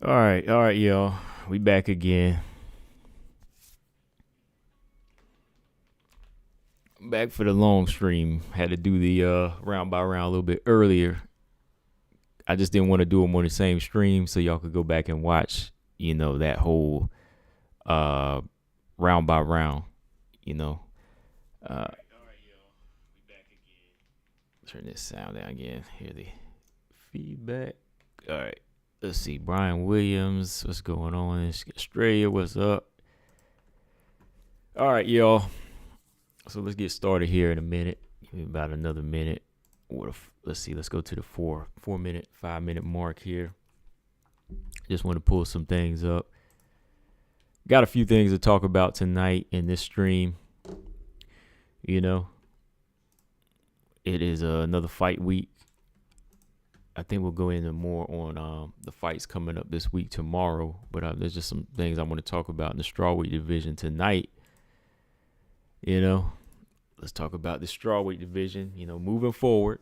All right, y'all. We back again. Back for the long stream. Had to do the round by round a little bit earlier. I just didn't want to do them on the same stream so y'all could go back and watch, that whole round by round, All right, y'all. We back again. Turn this sound down again. Hear the feedback. All right. Let's see. Brian Williams. What's going on? Australia. What's up? All right, y'all. So let's get started here in a minute. Give me about another minute. Let's see. Let's go to the 5-minute mark here. Just want to pull some things up. Got a few things to talk about tonight in this stream. It is another fight week. I think we'll go into more on the fights coming up this week tomorrow. But there's just some things I want to talk about in the strawweight division tonight. Let's talk about the strawweight division, moving forward.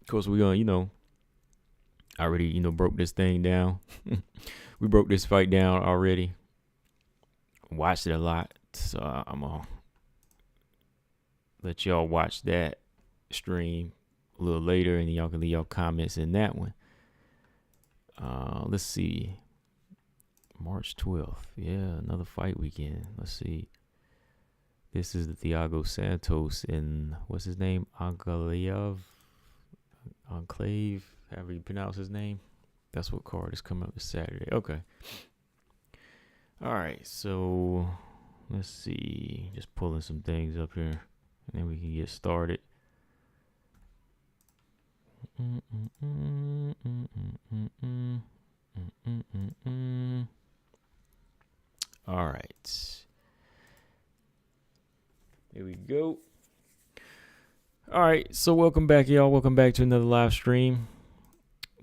Of course, we're going to, I already, broke this thing down. We broke this fight down already. Watched it a lot. So I'm going to let y'all watch that stream a little later, and y'all can leave y'all comments in that one. Let's see. March 12th. Yeah, another fight weekend. Let's see. This is the Thiago Santos and what's his name? Enclave, however you pronounce his name. That's what card is coming up this Saturday. Okay. All right, so let's see. Just pulling some things up here, and then we can get started. All right. Here we go. All right, so welcome back, y'all. Welcome back to another live stream.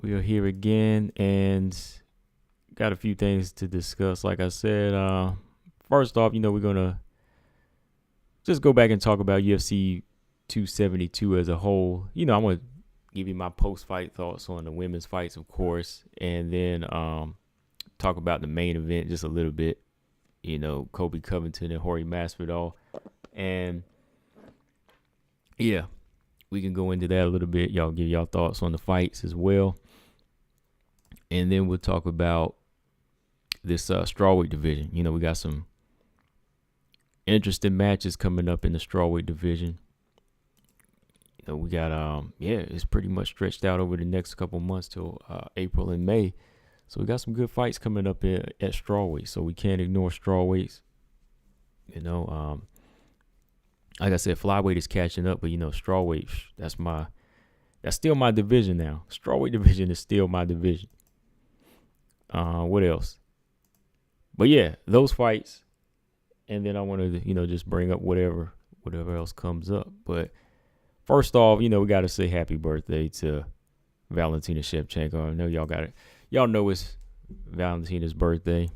We are here again and got a few things to discuss. Like I said, first off, we're going to just go back and talk about UFC 272 as a whole. I'm going to give you my post-fight thoughts on the women's fights, of course, and then talk about the main event just a little bit. Colby Covington and Jorge Masvidal. And yeah, we can go into that a little bit. Y'all give y'all thoughts on the fights as well. And then we'll talk about this strawweight division. We got some interesting matches coming up in the strawweight division. We got, it's pretty much stretched out over the next couple months till April and May. So we got some good fights coming up at strawweight. So we can't ignore strawweights. Like I said, flyweight is catching up, but strawweight, that's still my division now. Strawweight division is still my division. What else? But yeah, those fights, and then I wanted to, just bring up whatever else comes up. But first off, we got to say happy birthday to Valentina Shevchenko. I know y'all got it. Y'all know it's Valentina's birthday.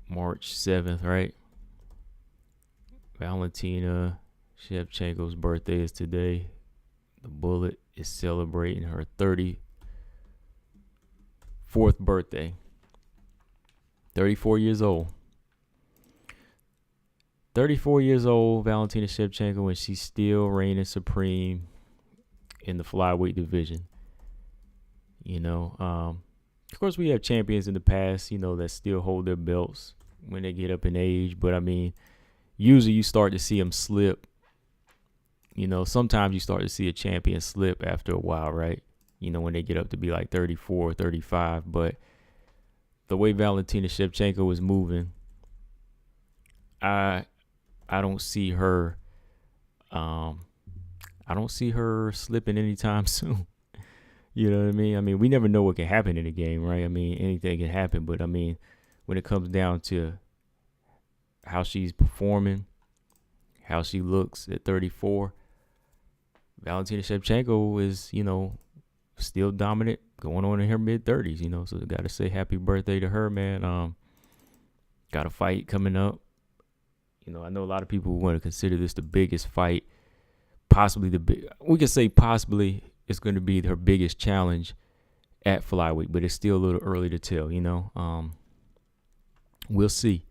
March 7th, right? Valentina Shevchenko's birthday is today. The Bullet is celebrating her 34th birthday. 34 years old. 34 years old, Valentina Shevchenko, and she's still reigning supreme in the flyweight division. Of course, we have champions in the past, that still hold their belts when they get up in age. But, usually you start to see them slip. Sometimes you start to see a champion slip after a while, right? When they get up to be like 34 or 35. But the way Valentina Shevchenko is moving, I don't see her slipping anytime soon. You know what I mean? We never know what can happen in the game, right? Anything can happen. But, when it comes down to how she's performing, how she looks at 34, Valentina Shevchenko is, still dominant, going on in her mid-30s, so got to say happy birthday to her, man. Got a fight coming up. I know a lot of people want to consider this the biggest fight, possibly we could say possibly it's going to be her biggest challenge at flyweight, but it's still a little early to tell, we'll see.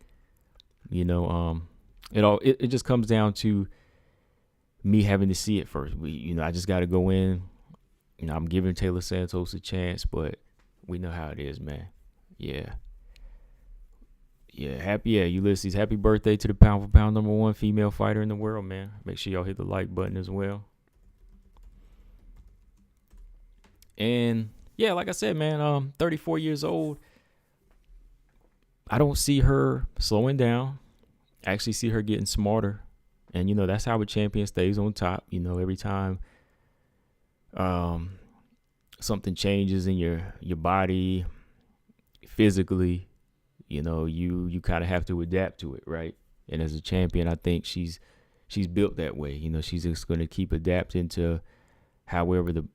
It just comes down to me having to see it first. I just got to go in. I'm giving Taylor Santos a chance, but we know how it is, man. Yeah, Ulysses, happy birthday to the pound for pound #1 female fighter in the world, man. Make sure y'all hit the like button as well. And yeah, like I said, man, 34 years old. I don't see her slowing down. I actually see her getting smarter. And, that's how a champion stays on top. Every time something changes in your body physically, you kind of have to adapt to it, right? And as a champion, I think she's built that way. She's just going to keep adapting to however the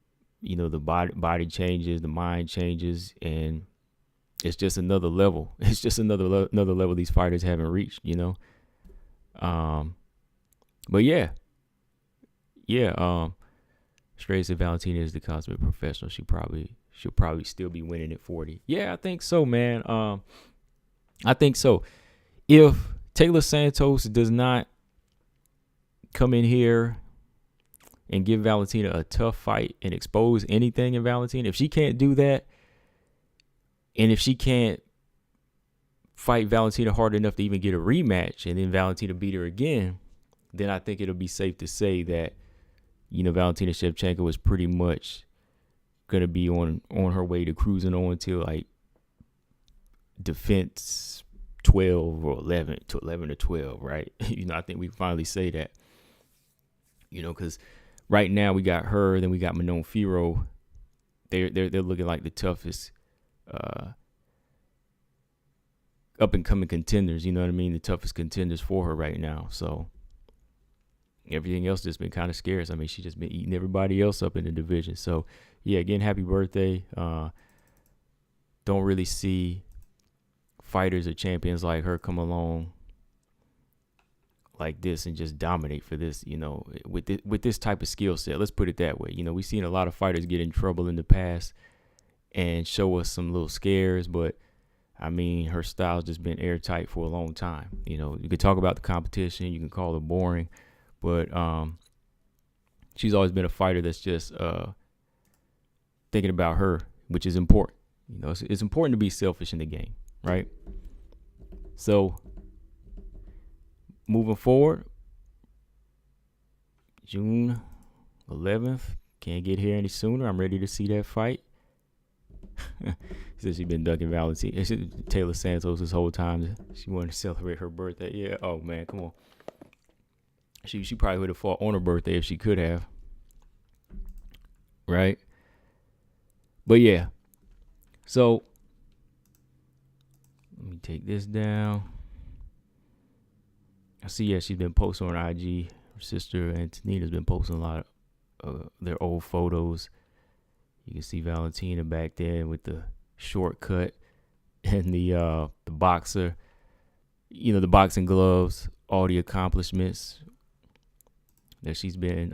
body changes, the mind changes, and it's just another level. It's just another level these fighters haven't reached, But yeah. Straight said Valentina is the consummate professional. She'll probably still be winning at 40. Yeah, I think so, man. I think so. If Taylor Santos does not come in here and give Valentina a tough fight and expose anything in Valentina, if she can't do that, and if she can't fight Valentina hard enough to even get a rematch, and then Valentina beat her again, then I think it'll be safe to say that, Valentina Shevchenko is pretty much going to be on her way to cruising on to like defense 12 or 11 or 12, right? I think we can finally say that, because right now we got her, then we got Manon Fiorot. They're looking like the toughest up and coming contenders, the toughest contenders for her right now. So everything else just been kind of scarce. I mean, she just been eating everybody else up in the division. So yeah, again, happy birthday. Don't really see fighters or champions like her come along like this and just dominate for this, with this type of skill set. Let's put it that way. We've seen a lot of fighters get in trouble in the past and show us some little scares, but I mean, her style's just been airtight for a long time. You could talk about the competition, you can call it boring, but she's always been a fighter that's just thinking about her, which is important. It's important to be selfish in the game, right? So moving forward, June 11th, can't get here any sooner. I'm ready to see that fight. Says she's been ducking Valentina. Taylor Santos this whole time. She wanted to celebrate her birthday. Yeah. Oh man, come on. She probably would have fought on her birthday if she could have. Right. But yeah. So let me take this down. I see. Yeah, she's been posting on IG. Her sister Antonina's been posting a lot of their old photos. You can see Valentina back there with the shortcut and the boxer, the boxing gloves, all the accomplishments that she's been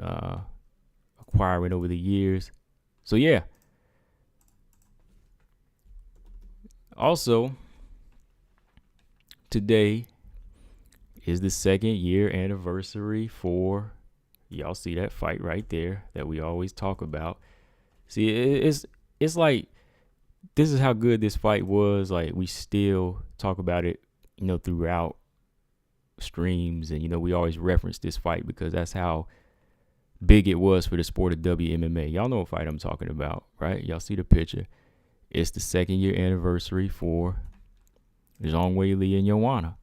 acquiring over the years. So yeah. Also, today is the 2nd year anniversary for, y'all see that fight right there that we always talk about. See, it's like, this is how good this fight was. Like, we still talk about it, throughout streams. And, we always reference this fight because that's how big it was for the sport of WMMA. Y'all know what fight I'm talking about, right? Y'all see the picture. It's the 2nd year anniversary for Zhang Weili and Joanna.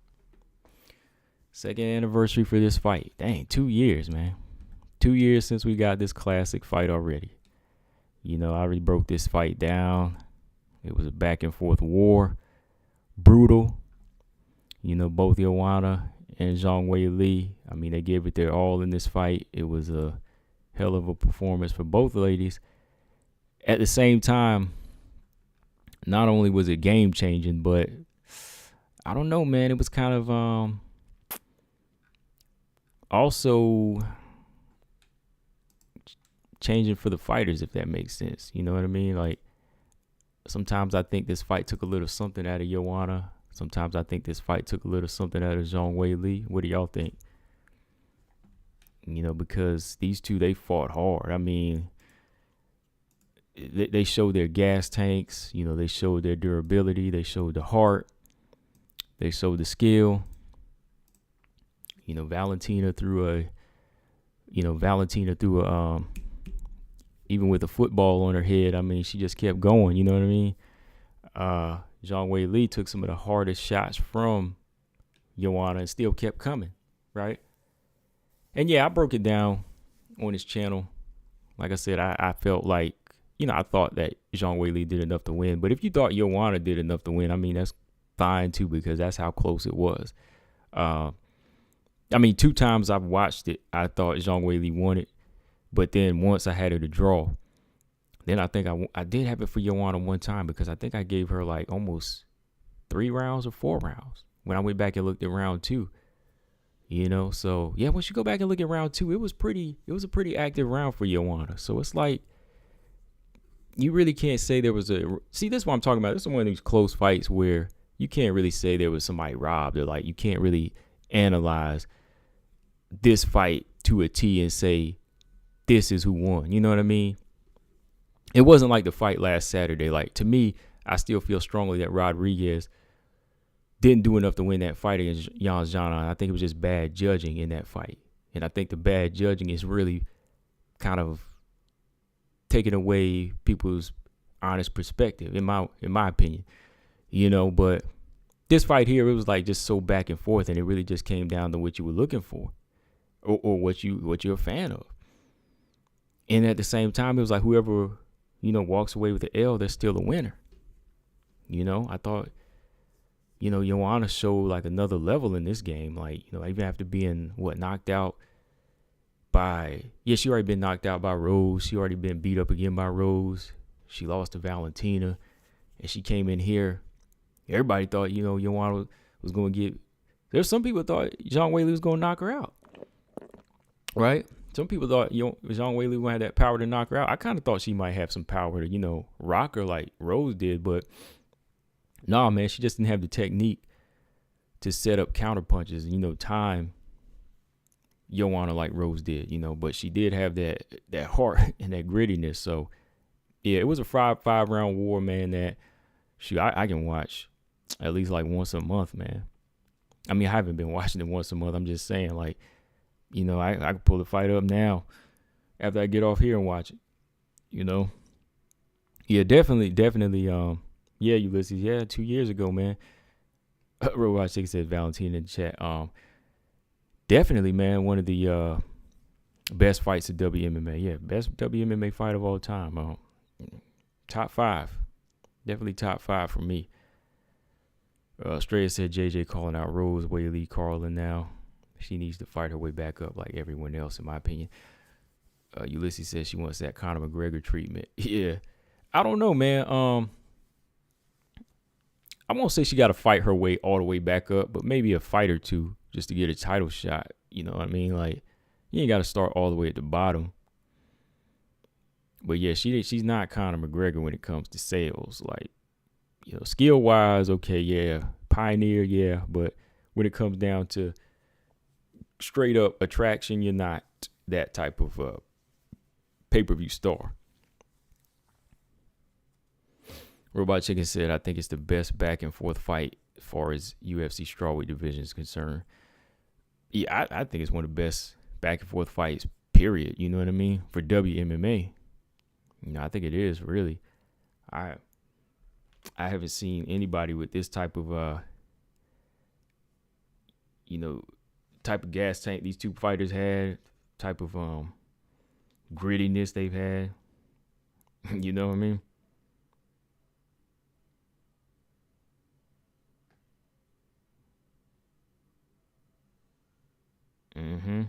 2nd anniversary for this fight. Dang, 2 years, man. 2 years since we got this classic fight already. I already broke this fight down. It was a back and forth war. Brutal. Both Joanna and Zhang Weili, I mean, they gave it their all in this fight. It was a hell of a performance for both ladies. At the same time, not only was it game changing, but I don't know, man. It was kind of also changing for the fighters, if that makes sense. You know what I mean? Like, Sometimes I think this fight took a little something out of Joanna. Sometimes I think this fight took a little something out of Xiaonan. What do y'all think? Because these two, they fought hard. I mean, they showed their gas tanks. They showed their durability. They showed the heart. They showed the skill. Valentina threw a even with a football on her head. I mean, she just kept going. You know what I mean? Zhang Weili took some of the hardest shots from Joanna and still kept coming, right? And yeah, I broke it down on this channel. Like I said, I felt like, I thought that Zhang Weili did enough to win. But if you thought Joanna did enough to win, I mean, that's fine too, because that's how close it was. I mean, 2 times I've watched it, I thought Zhang Weili won it. But then once I had it a draw, then I think I did have it for Joanna one time, because I think I gave her like almost 3 rounds or 4 rounds when I went back and looked at round 2. So yeah, once you go back and look at round 2, it was a pretty active round for Joanna. So it's like, you really can't say there was this is what I'm talking about. This is one of these close fights where you can't really say there was somebody robbed, or like you can't really analyze this fight to a T and say this is who won. You know what I mean? It wasn't like the fight last Saturday. Like, to me, I still feel strongly that Rodriguez didn't do enough to win that fight against Xiaonan. I think it was just bad judging in that fight. And I think the bad judging is really kind of taking away people's honest perspective, in my opinion. But this fight here, it was like just so back and forth, and it really just came down to what you were looking for, or what you're a fan of. And at the same time, it was like whoever, walks away with the L, they're still a winner. I thought, Joanna showed like another level in this game. Like, even after being knocked out by, she already been knocked out by Rose. She already been beat up again by Rose. She lost to Valentina, and she came in here. Everybody thought, Joanna was going to get, there's some people thought Zhang Weili was going to knock her out, right? Some people thought Zhang Weili was going to have that power to knock her out. I kind of thought she might have some power to, rock her like Rose did, but nah, man, she just didn't have the technique to set up counter punches, time Joanna like Rose did, but she did have that heart and that grittiness. So yeah, it was a 5-round war, man, that I can watch at least like once a month, man. I mean, I haven't been watching it once a month. I'm just saying, like, I can pull the fight up now after I get off here and watch it, Yeah, definitely, yeah, Ulysses, yeah, 2 years ago, man. Robot 6 says Valentina in the chat. Definitely, man, one of the best fights of WMMA. Yeah, best WMMA fight of all time. Top 5. Definitely top 5 for me. Straya said JJ calling out Rose, Weili, Carlin now. She needs to fight her way back up like everyone else, in my opinion. Ulysses says she wants that Conor McGregor treatment. Yeah. I don't know, man. I won't say she got to fight her way all the way back up, but maybe a fight or two just to get a title shot. You know what I mean? Like, you ain't got to start all the way at the bottom. But yeah, she's not Conor McGregor when it comes to sales. Like, skill-wise, okay, yeah. Pioneer, yeah. But when it comes down to straight-up attraction, you're not that type of pay-per-view star. Robot Chicken said, I think it's the best back-and-forth fight as far as UFC strawweight division is concerned. Yeah, I think it's one of the best back-and-forth fights, period. You know what I mean? For WMMA. I think it is, really. I haven't seen anybody with this type of, type of gas tank these two fighters had, type of grittiness they've had. You know what I mean? Mm-hmm.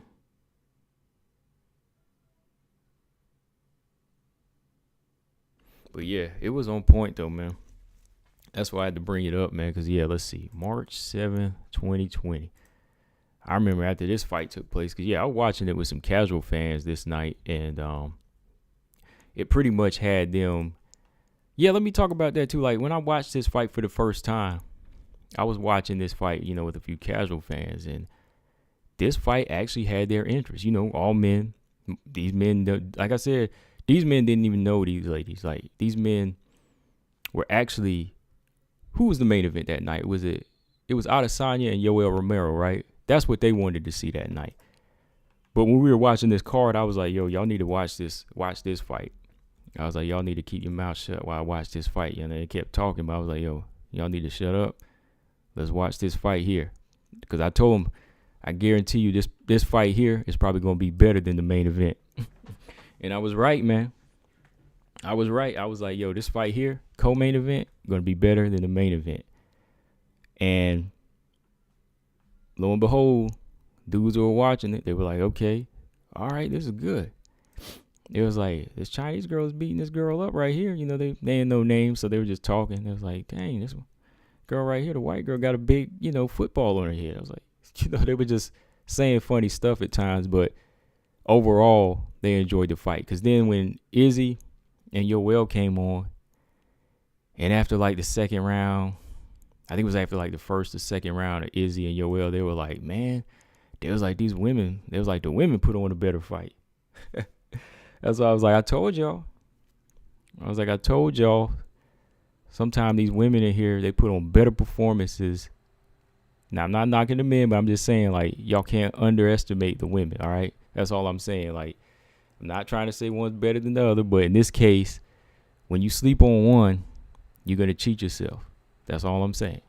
But yeah, it was on point though, man. That's why I had to bring it up, man. Because yeah, let's see, March 7th, 2020. I remember after this fight took place, because yeah, I was watching it with some casual fans this night, and it pretty much had them Yeah, let me talk about that too. Like when I watched this fight for the first time, I was watching this fight, with a few casual fans, and this fight actually had their interest. All men. These men, like I said, these men didn't even know these ladies. Like these men were actually. Who was the main event that night? It was Adesanya and Yoel Romero, right? That's what they wanted to see that night. But when we were watching this card, I was like, yo, y'all need to watch this fight. I was like, y'all need to keep your mouth shut while I watch this fight. They kept talking, but I was like, yo, y'all need to shut up. Let's watch this fight here. Because I told them, I guarantee you this fight here is probably going to be better than the main event. And I was right, man. I was right. I was like, yo, this fight here, co-main event, going to be better than the main event. And lo and behold, dudes who were watching it, they were like, okay, all right, this is good. It was like, this Chinese girl is beating this girl up right here. They ain't no names, so they were just talking. It was like, dang, this girl right here, the white girl, got a big, football on her head. I was like, they were just saying funny stuff at times, but overall, they enjoyed the fight. Because then when Izzy and Yoel came on, and after like the second round, I think it was after like the first or second round of Izzy and Yoel, they were like, man, they was like these women, they was like the women put on a better fight. That's why I was like, I told y'all. Sometimes these women in here, they put on better performances. Now, I'm not knocking the men, but I'm just saying, like, y'all can't underestimate the women, all right? That's all I'm saying. Like, I'm not trying to say one's better than the other, but in this case, when you sleep on one, you're going to cheat yourself. That's all I'm saying.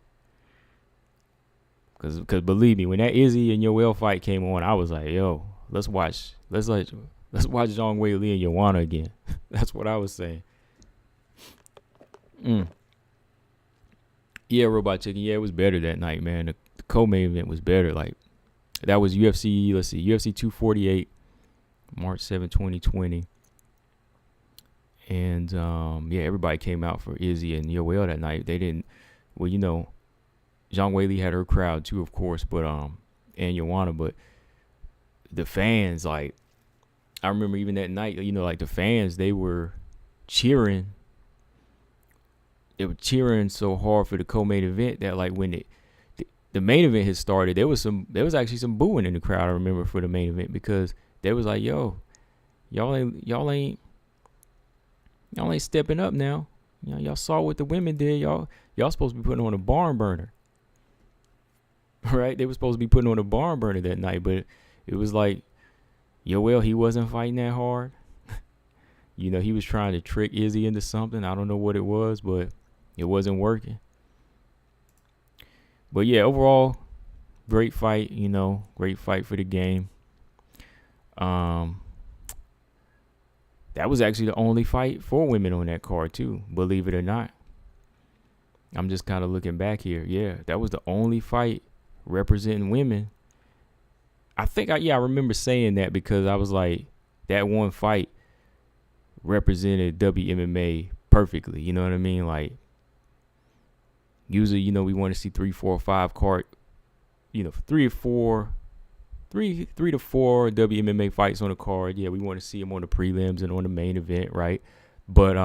Because believe me, when that Izzy and Yoel fight came on, I was like, yo, let's watch Zhang Wei Li and Joanna again. That's what I was saying. Yeah, Robot Chicken. Yeah, it was better that night, man. The co-main event was better. Like, that was UFC 248, March 7, 2020. And, yeah, everybody came out for Izzy and Yoel that night. They didn't, well, Zhang Wei Li had her crowd too, of course, but, and Joanna, but the fans, like, I remember even that night, like the fans, they were cheering. They were cheering so hard for the co-main event that, like, when the main event had started, there was actually some booing in the crowd. I remember for the main event because they was like, "Yo, y'all ain't stepping up now. Y'all saw what the women did. Y'all supposed to be putting on a barn burner, right? They were supposed to be putting on a barn burner that night, but it was like, Yoel, he wasn't fighting that hard. He was trying to trick Izzy into something. I don't know what it was, but it wasn't working. But yeah, overall, great fight, great fight for the game. That was actually the only fight for women on that card too, believe it or not. I'm just kind of looking back here. Yeah, that was the only fight representing women. I think I remember saying that because I was like, that one fight represented WMMA perfectly. You know what I mean? Like, usually, we want to see 3, 4, 5 card, 3 to 4 WMMA fights on the card. Yeah, we want to see them on the prelims and on the main event, right? But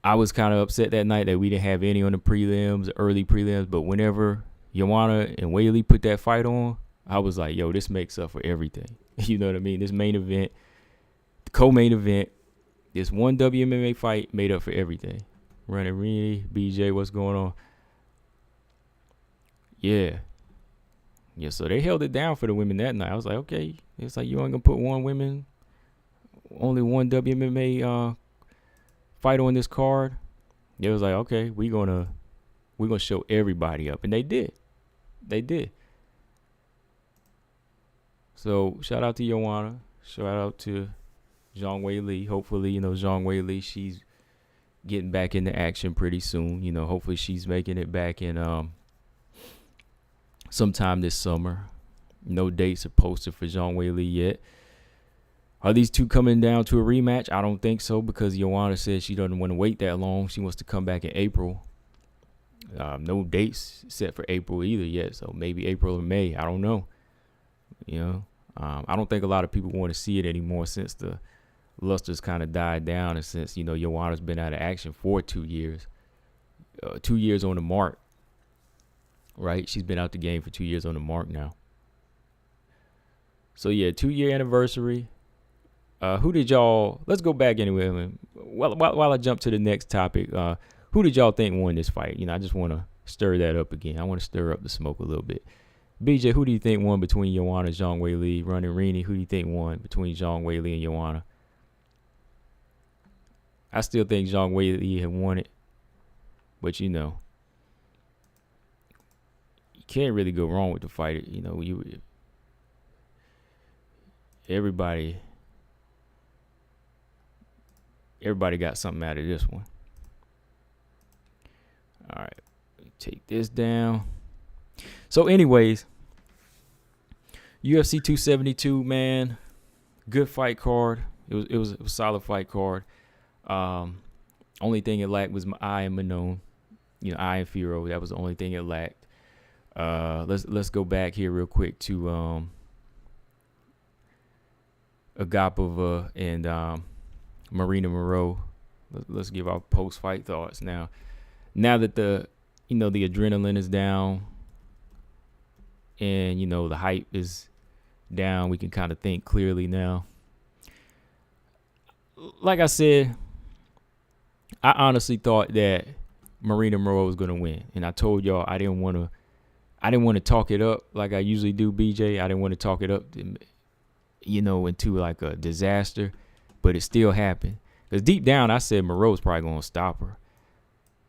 I was kind of upset that night that we didn't have any on the prelims, early prelims. But whenever Joanna and Wei Li put that fight on, I was like, yo, this makes up for everything. You know what I mean? This main event, the co-main event, this one WMMA fight made up for everything. Running Rini, BJ, what's going on? Yeah, so they held it down for the women that night. I was like, okay, it's like you ain't gonna put only one WMMA fight on this card. It was like, okay, we're gonna show everybody up, and they did. So shout out to Joanna, shout out to Zhang Wei Li. Hopefully, Zhang Wei Li, she's getting back into action pretty soon. Hopefully she's making it back in sometime this summer. No dates are posted for Zhang Wei Li yet. Are these two coming down to a rematch? I don't think so, because Joanna says she doesn't want to wait that long. She wants to come back in April. No dates set for April either yet, so maybe April or May. I don't know. I don't think a lot of people want to see it anymore since the luster's kind of died down, and since Joanna's been out of action for 2 years, 2 years on the mark, right? She's been out the game for 2 years on the mark now. So yeah, 2-year anniversary. Who did y'all? Let's go back anyway. While I jump to the next topic, who did y'all think won this fight? I just want to stir that up again. I want to stir up the smoke a little bit. BJ, who do you think won between Joanna, Zhang Weili, Running Rini? Who do you think won between Zhang Weili and Joanna? I still think Zhang Weili had won it, but you can't really go wrong with the fight. Everybody got something out of this one. All right, take this down. So anyways, UFC 272, man, good fight card. It was a solid fight card. Only thing it lacked was Eye and Manon. Eye and Firo. That was the only thing it lacked. Let's go back here real quick to Agapova and Marina Moroz. Let's give our post-fight thoughts now. Now that the adrenaline is down and the hype is down, we can kind of think clearly now. Like I said, I honestly thought that Marina Moroz was gonna win, and I told y'all I didn't want to talk it up like I usually do, BJ. I didn't want to talk it up, into like a disaster, but it still happened. Because deep down, I said Moroz was probably gonna stop her.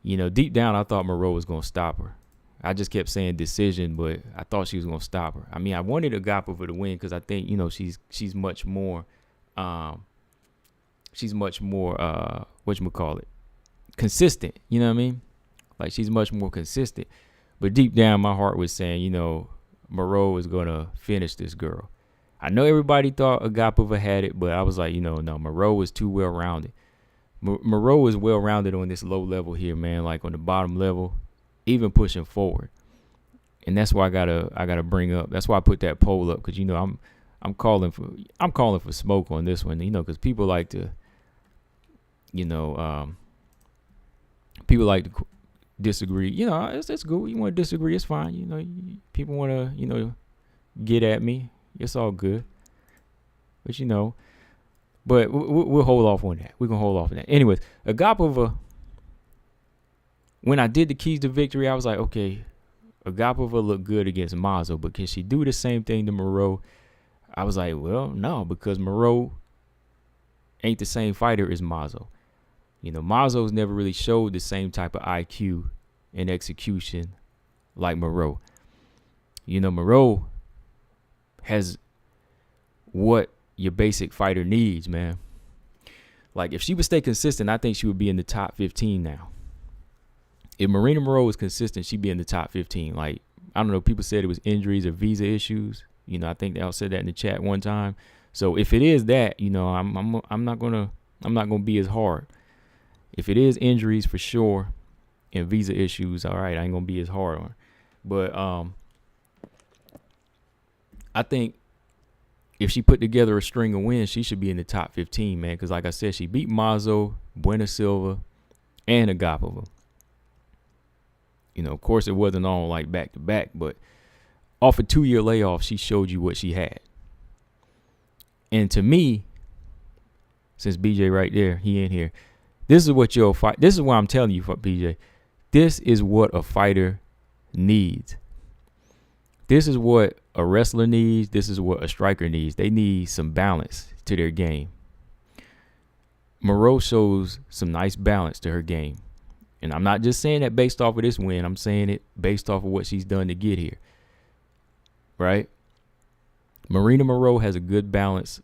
Deep down, I thought Moroz was gonna stop her. I just kept saying decision, but I thought she was gonna stop her. I mean, I wanted Agapova to win because I think she's much more whatchamacallit, consistent. You know what I mean? Like, she's much more consistent. But deep down, my heart was saying, Moroz is gonna finish this girl. I know everybody thought Agapova had it, but I was like, no, Moroz was too well rounded. Moroz is well rounded on this low level here, man. Like on the bottom level, even pushing forward. And that's why I gotta bring up. That's why I put that poll up, because I'm calling for smoke on this one. Because people like to, people like to disagree. It's cool. You want to disagree, it's fine. People want to, get at me. It's all good. But we'll hold off on that. We're going to hold off on that. Anyways, Agapova, when I did the keys to victory, I was like, okay, Agapova looked good against Mazo, but can she do the same thing to Moroz? I was like, well, no, because Moroz ain't the same fighter as Mazo. Mazo's never really showed the same type of IQ and execution like Moroz. Moroz has what your basic fighter needs, man. Like, if she would stay consistent, I think she would be in the top 15 now. If Marina Moroz was consistent, she'd be in the top 15. Like, I don't know, people said it was injuries or visa issues. I think they all said that in the chat one time. So if it is that, I'm not gonna be as hard. If it is injuries for sure and visa issues, all right, I ain't gonna be as hard on her. But I think if she put together a string of wins, she should be in the top 15, man. Because like I said, she beat Mazo, Buena Silva, and Agapova. Of course, it wasn't all like back to back, but off a 2-year layoff, she showed you what she had. And to me, since BJ right there, he in here, this is what you'll fight. This is what I'm telling you, BJ. This is what a fighter needs. This is what a wrestler needs. This is what a striker needs. They need some balance to their game. Moroz shows some nice balance to her game. And I'm not just saying that based off of this win. I'm saying it based off of what she's done to get here. Right? Marina Moroz has a good balance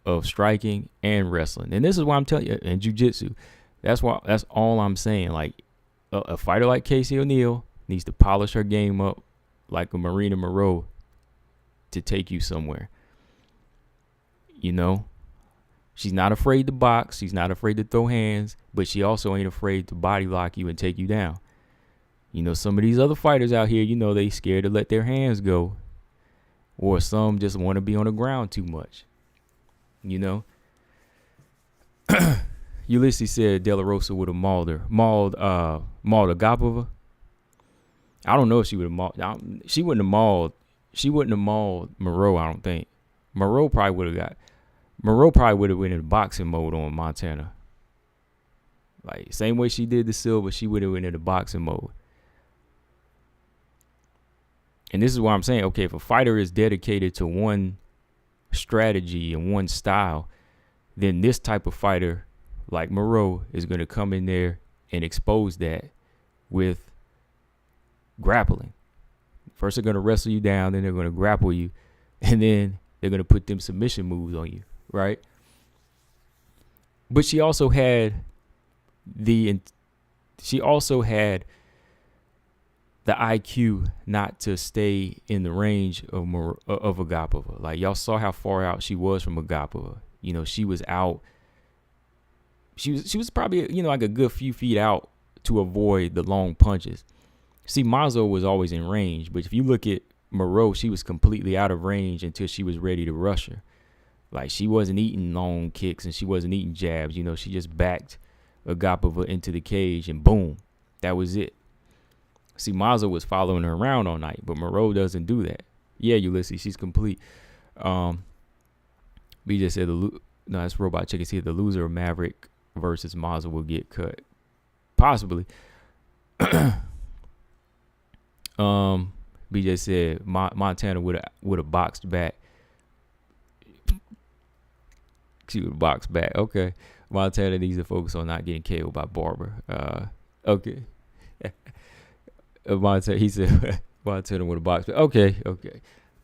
of striking and wrestling. And this is why I'm telling you, and jiu-jitsu. That's all I'm saying. Like, a fighter like Casey O'Neill needs to polish her game up like a Marina Moroz to take you somewhere. She's not afraid to box. She's not afraid to throw hands, but she also ain't afraid to body lock you and take you down. Some of these other fighters out here, they scared to let their hands go, or some just want to be on the ground too much. Ulysses said De La Rosa would have mauled Agapova. I don't know if she would have mauled. She wouldn't have mauled. She wouldn't have mauled Moroz, I don't think. Moroz probably would have went into boxing mode on Montana. Like, same way she did the Silva, she would have went into boxing mode. And this is why I'm saying, okay, if a fighter is dedicated to one strategy and one style, then this type of fighter like Moroz is going to come in there and expose that with grappling. First, they're going to wrestle you down, then they're going to grapple you, and then they're going to put them submission moves on you, right? But she also had the IQ not to stay in the range of Agapova. Like, y'all saw how far out she was from Agapova. You know, she was out. She was probably, you know, like a good few feet out to avoid the long punches. See, Mazo was always in range, but if you look at Moroz, she was completely out of range until she was ready to rush her. Like, she wasn't eating long kicks and she wasn't eating jabs. You know, she just backed Agapova into the cage and boom, that was it. See, Mazo was following her around all night, but Moroz doesn't do that. Yeah, Ulysses, she's complete. BJ said that's Robot Chicken. See, the loser of Maverick versus Mazo will get cut, possibly. BJ said Montana would have boxed back. She would box back. Okay, Montana needs to focus on not getting KO'd by Barber. Okay. Montana, he said Montana would have boxed back. Okay.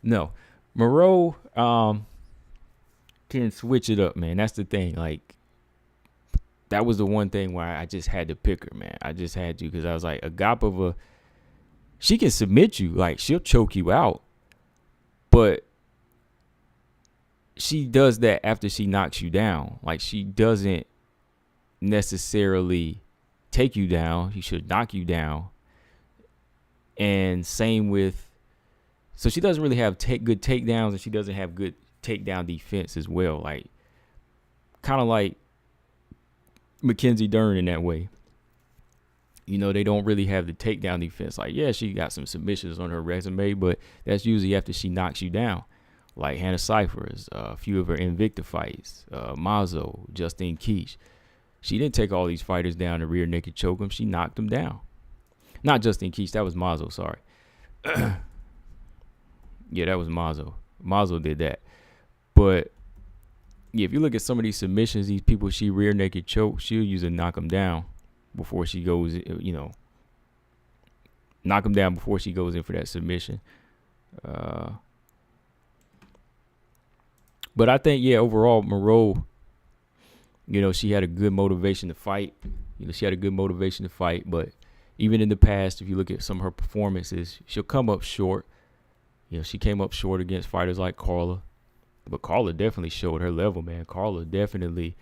No, Moroz can switch it up, man. That's the thing. Like, that was the one thing where I just had to pick her, man. I just had to, because I was like, Agapova, she can submit you. Like, she'll choke you out. But she does that after she knocks you down. Like, she doesn't necessarily take you down. She should knock you down. And same with, so she doesn't really have good takedowns, and she doesn't have good takedown defense as well. Like, kind of like Mackenzie Dern in that way. You know, they don't really have the takedown defense. Like, yeah, she got some submissions on her resume, but that's usually after she knocks you down. Like Hannah Cyphers, a few of her Invicta fights, Mazo, Justine Keech. She didn't take all these fighters down to rear naked choke them. She knocked them down. Not Justine Keech, that was Mazo, sorry. Yeah, that was Mazo. Mazo did that. But yeah, if you look at some of these submissions, these people she rear naked choke, she'll usually knock them down before she goes, you know, knock them down before she goes in for that submission. But I think, yeah, overall, Moroz, you know, she had a good motivation to fight. You know, she had a good motivation to fight. But even in the past, if you look at some of her performances, she'll come up short. You know, she came up short against fighters like Carla. But Carla definitely showed her level, man. Carla definitely,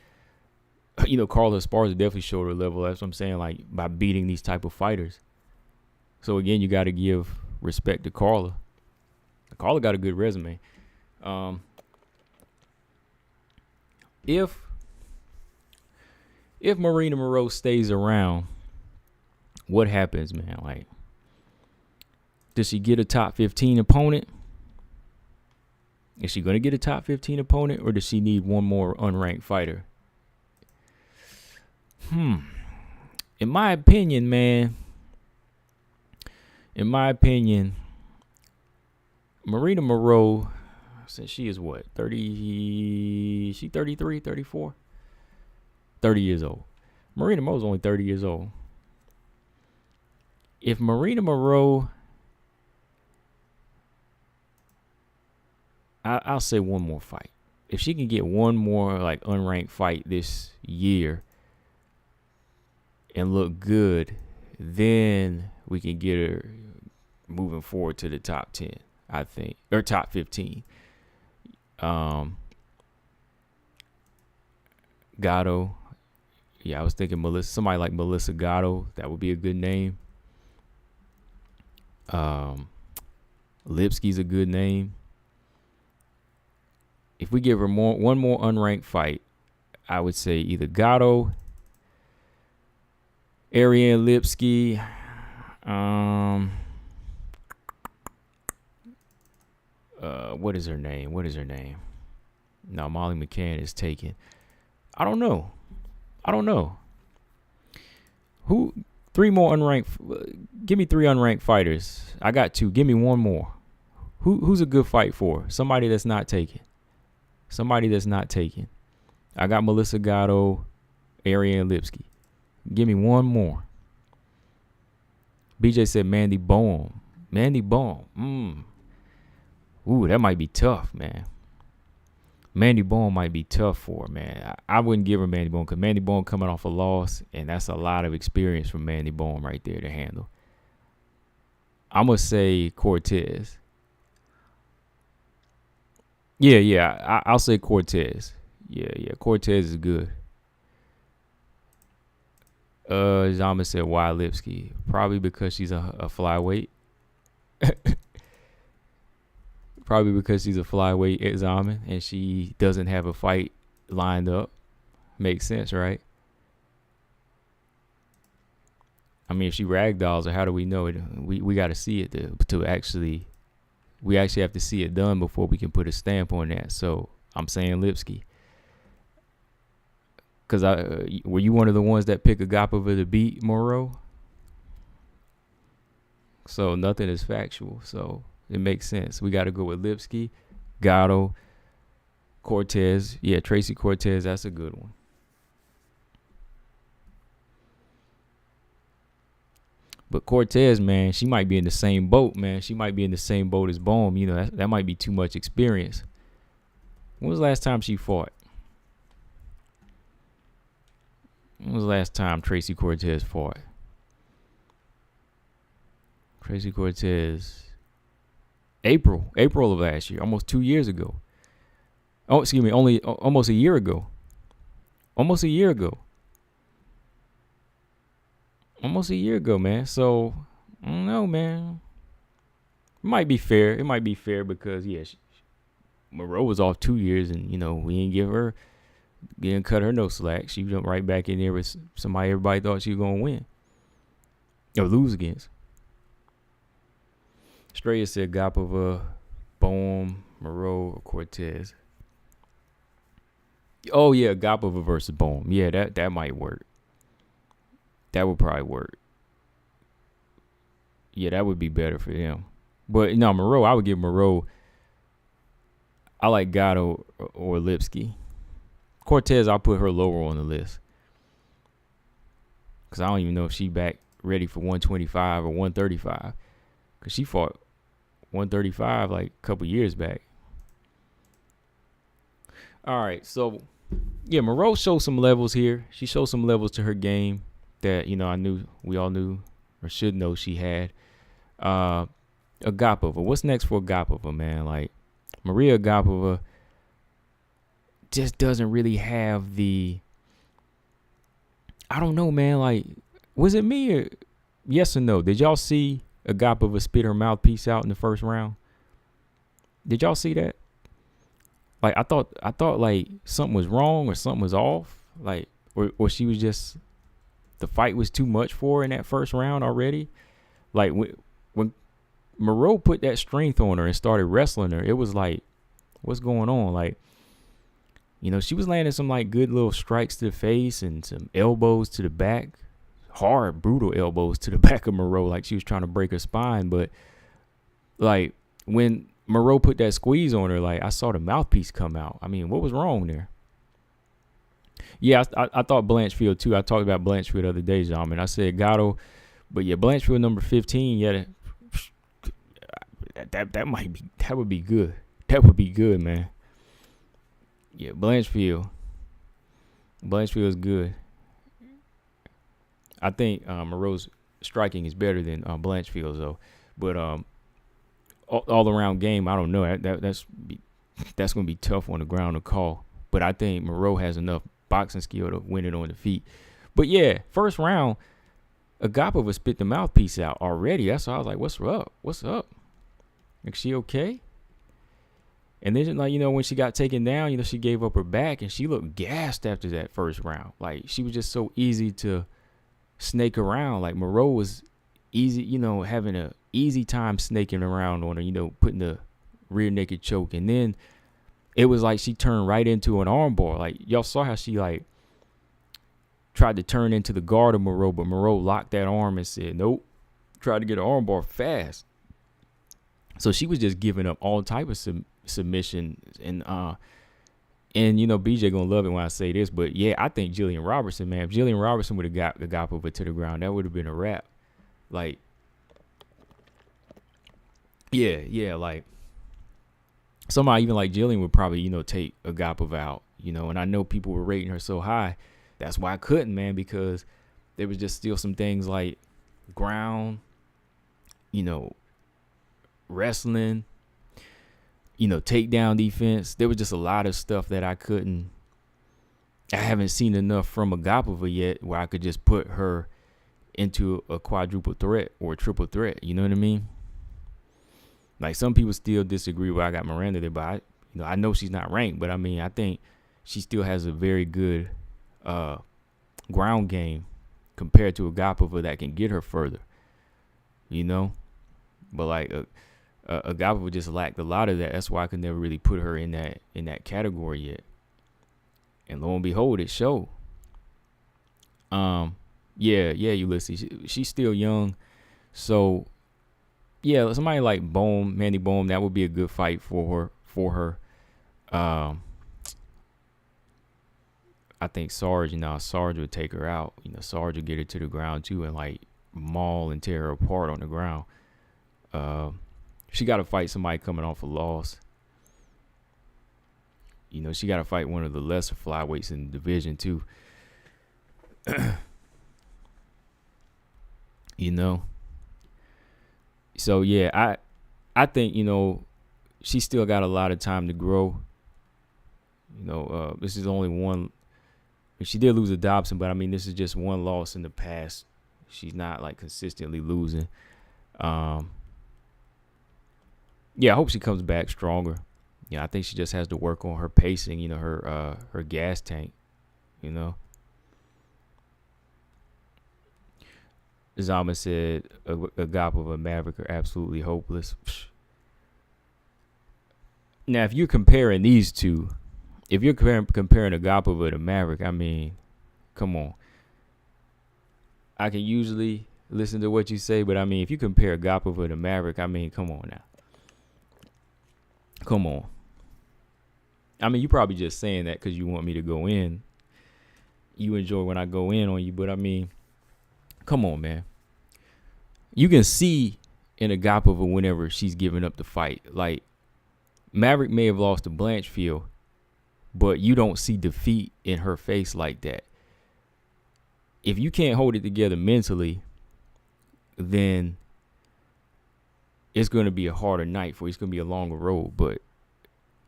you know, Carla Esparza definitely showed her level. That's what I'm saying, like, by beating these type of fighters. So, again, you got to give respect to Carla. Carla got a good resume. If Marina Moroz stays around, what happens, man? Like, does she get a top 15 opponent? Is she going to get a top 15 opponent, or does she need one more unranked fighter? In my opinion, man, Marina Moroz, since she is what, 30, she 33, 34? 30 years old. Marina Moroz is only 30 years old. If Marina Moroz, I'll say one more fight. If she can get one more, like, unranked fight this year and look good, then we can get her moving forward to the top 10, I think, or top 15. Gatto, yeah, I was thinking somebody like Melissa Gatto, that would be a good name. Lipsky's a good name. If we give her one more unranked fight, I would say either Gatto, Ariane Lipsky, what is her name? No, Molly McCann is taken. I don't know. Who? 3 more unranked. Give me 3 unranked fighters. I got 2. Give me 1 more. Who's a good fight for? Somebody that's not taken. I got Melissa Gatto, Ariane Lipsky. Give me 1 more. BJ said Mandy Bohm. Ooh, that might be tough, man. Mandy Bohm might be tough for her, man. I wouldn't give her Mandy Bohm because Mandy Bohm coming off a loss, and that's a lot of experience from Mandy Bohm right there to handle. I'm going to say Cortez. Yeah, I'll say Cortez. Yeah, Cortez is good. Zama said why Lipsky? Probably because she's a flyweight. Probably because she's a flyweight at Zaman and she doesn't have a fight lined up. Makes sense, right? I mean, if she ragdolls her, how do we know it? We got to see it to actually. We actually have to see it done before we can put a stamp on that. So I'm saying Lipsky. Because were you one of the ones that picked Agapova to beat Moroz? So nothing is factual. So it makes sense. We got to go with Lipsky, Gatto, Cortez. Yeah, Tracy Cortez. That's a good one. But Cortez, man, she might be in the same boat, man. She might be in the same boat as Bohm. You know, that might be too much experience. When was the last time she fought? When was the last time Tracy Cortez fought? Tracy Cortez. April of last year, almost 2 years ago. Oh, excuse me, almost a year ago. Almost a year ago, man. So, I don't know, man. It might be fair. Because, yeah, Moroz was off 2 years and, you know, we didn't cut her no slack. She jumped right back in there with somebody everybody thought she was going to win or lose against. Straya said Agapova, Bohm, Moroz, or Cortez. Oh, yeah, Agapova versus Bohm. Yeah, that might work. That would probably work. Yeah, that would be better for them. But, no, Moroz, I would give Moroz. I like Gatto or Lipsky. Cortez, I'll put her lower on the list. Because I don't even know if she back ready for 125 or 135. Because she fought 135 like a couple years back. All right, so, yeah, Moroz showed some levels here. She showed some levels to her game that, you know, we all knew or should know she had. Agapova. What's next for Agapova, man? Like, Maria Agapova just doesn't really have the, I don't know, man. Like, was it me or yes or no? Did y'all see Agapova spit her mouthpiece out in the first round? Did y'all see that? Like, I thought like something was wrong or something was off. Like, or she was just, the fight was too much for her in that first round already. Like, when Moroz put that strength on her and started wrestling her, it was like, what's going on? Like, you know, she was landing some like good little strikes to the face and some elbows to the back. Hard, brutal elbows to the back of Moroz, like she was trying to break her spine. But, like, when Moroz put that squeeze on her, like, I saw the mouthpiece come out. I mean, what was wrong there? Yeah, I thought Blanchfield, too. I talked about Blanchfield the other day, John. I said Gatto. But, yeah, Blanchfield number 15, yeah, that would be good. That would be good, man. Yeah, Blanchfield is good. I think Moroz's striking is better than Blanchfield's, though. But all around game, I don't know. That's going to be tough on the ground to call. But I think Moroz has enough boxing skill to win it on the feet. But yeah, first round, Agapova spit the mouthpiece out already. That's why I was like, "What's up? Is she okay?" And then, like, when she got taken down, she gave up her back and she looked gassed after that first round. Like, she was just so easy to snake around. Like, Moroz was easy, having a easy time snaking around on her, putting the rear naked choke. And then it was like she turned right into an armbar. Like, y'all saw how she, like, tried to turn into the guard of Moroz, but Moroz locked that arm and said, nope. Tried to get an armbar fast. So she was just giving up all type of submission. And BJ gonna love it when I say this, but yeah, I think Jillian Robertson, man, if Jillian Robertson would have got Agapova to the ground, that would have been a wrap. Like, yeah, like somebody even like Jillian would probably, take Agapova out, and I know people were rating her so high. That's why I couldn't, man, because there was just still some things like ground, wrestling, takedown defense. There was just a lot of stuff that I haven't seen enough from Agapova yet where I could just put her into a quadruple threat or a triple threat. You know what I mean? Like, some people still disagree where I got Miranda there, but I know she's not ranked, but I mean, I think she still has a very good ground game compared to Agapova that can get her further, But like Agapova just lacked a lot of that. That's why I could never really put her in that category yet. And lo and behold, it showed. Yeah, Ulysses. She's still young, so yeah, somebody like Mandy Bohm, that would be a good fight for her. I think Sarge would take her out. Sarge would get her to the ground too and like maul and tear her apart on the ground. She got to fight somebody coming off a loss. She got to fight one of the lesser flyweights in the division too. So yeah, I think she still got a lot of time to grow. This is only one. She did lose to Dobson, but I mean, this is just one loss in the past. She's not like consistently losing. Yeah, I hope she comes back stronger. I think she just has to work on her pacing, her gas tank, Zama said Agapova, Maverick are absolutely hopeless. Now, if you're comparing these two, if you're comparing Agapova to Maverick, I mean, come on. I can usually listen to what you say, but I mean, if you compare Agapova to Maverick, I mean, come on now. Come on. I mean, you probably just saying that because you want me to go in. You enjoy when I go in on you, but I mean, come on, man. You can see in Agapova whenever she's giving up the fight. Like, Maverick may have lost to Blanchfield, but you don't see defeat in her face like that. If you can't hold it together mentally, then it's going to be a harder night for you. It's going to be a longer road. But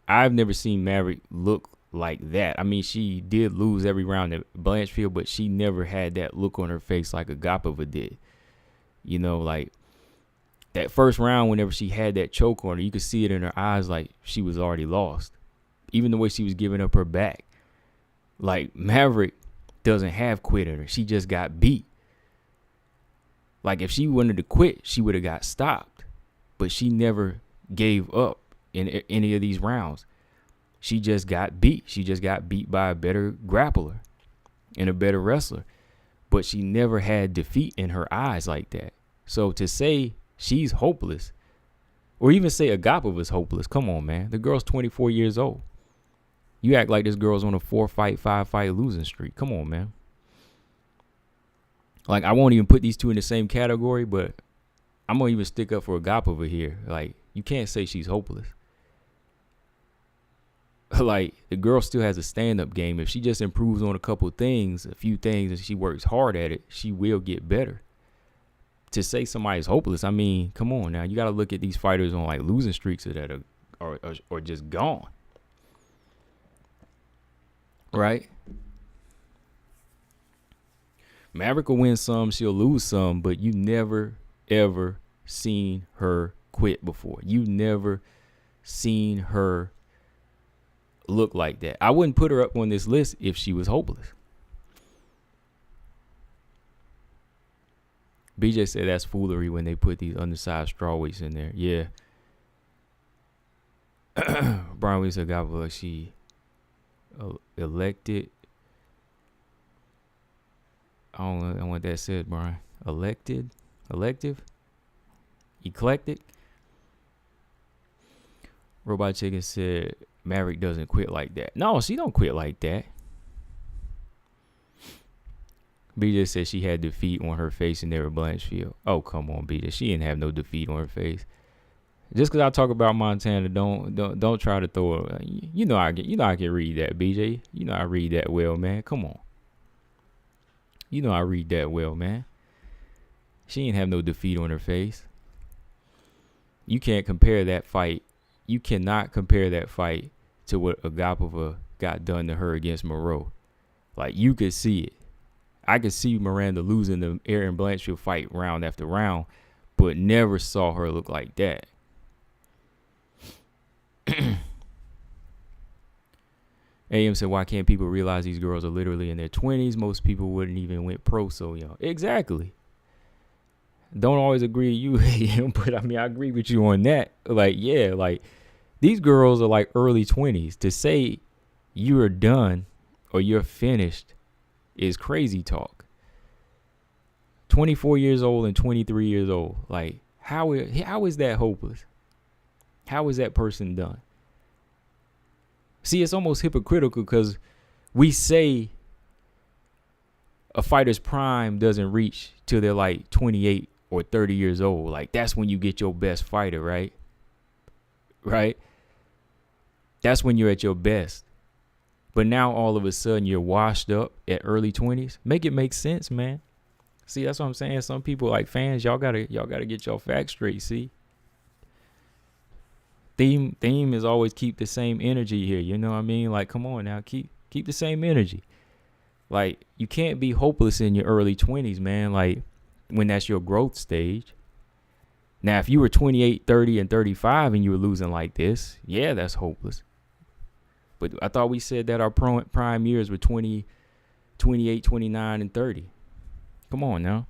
I've never seen Maverick look like that. I mean, she did lose every round at Blanchfield, but she never had that look on her face like Agapova did. Like that first round, whenever she had that choke on her, you could see it in her eyes like she was already lost. Even the way she was giving up her back. Like, Maverick doesn't have quit in her. She just got beat. Like, if she wanted to quit, she would have got stopped. But she never gave up in any of these rounds. She just got beat. She just got beat by a better grappler and a better wrestler. But she never had defeat in her eyes like that. So to say she's hopeless, or even say Agapova's hopeless, come on, man. The girl's 24 years old. You act like this girl's on a 5-fight losing streak. Come on, man. Like, I won't even put these two in the same category, but I'm going to even stick up for Agapova here. Like, you can't say she's hopeless. Like, the girl still has a stand-up game. If she just improves on a few things, and she works hard at it, she will get better. To say somebody's hopeless, I mean, come on now. You got to look at these fighters on, like, losing streaks that are just gone. Right? Maverick will win some, she'll lose some, but you never, ever seen her quit before. You never seen her look like that. I wouldn't put her up on this list if she was hopeless. BJ said that's foolery when they put these undersized strawweights in there. Yeah. Brian Williams Agapova, she elected. I don't know what that said, Brian. Elective? Eclectic? Robot Chicken said Maverick doesn't quit like that. No, she don't quit like that. BJ said she had defeat on her face in Never Blanchfield. Oh, come on, BJ. She didn't have no defeat on her face. Just because I talk about Montana, don't try to throw it. You know I can read that, BJ. You know I read that well, man. Come on. You know I read that well, man. She didn't have no defeat on her face. You can't compare that fight. You cannot compare that fight to what Agapova got done to her against Moroz. Like, you could see it. I could see Miranda losing the Erin Blanchfield fight round after round, but never saw her look like that. AM said, why can't people realize these girls are literally in their 20s? Most people wouldn't even went pro so young. Exactly. Don't always agree with you, but I mean, I agree with you on that. Like, yeah, like, these girls are like early 20s. To say you're done or you're finished is crazy talk. 24 years old and 23 years old. Like, how is that hopeless? How is that person done? See, it's almost hypocritical because we say a fighter's prime doesn't reach till they're like 28 or 30 years old. Like, that's when you get your best fighter, right? Right? That's when you're at your best. But now all of a sudden you're washed up at early 20s. Make it make sense, man. See, that's what I'm saying. Some people, like fans, y'all gotta get your facts straight. See, theme is always keep the same energy here. You know what I mean? Like, come on now, keep the same energy. Like, you can't be hopeless in your early 20s, man. Like, when that's your growth stage. Now, if you were 28, 30, and 35 and you were losing like this, yeah, that's hopeless. But I thought we said that our prime years were 20, 28, 29, and 30. Come on now.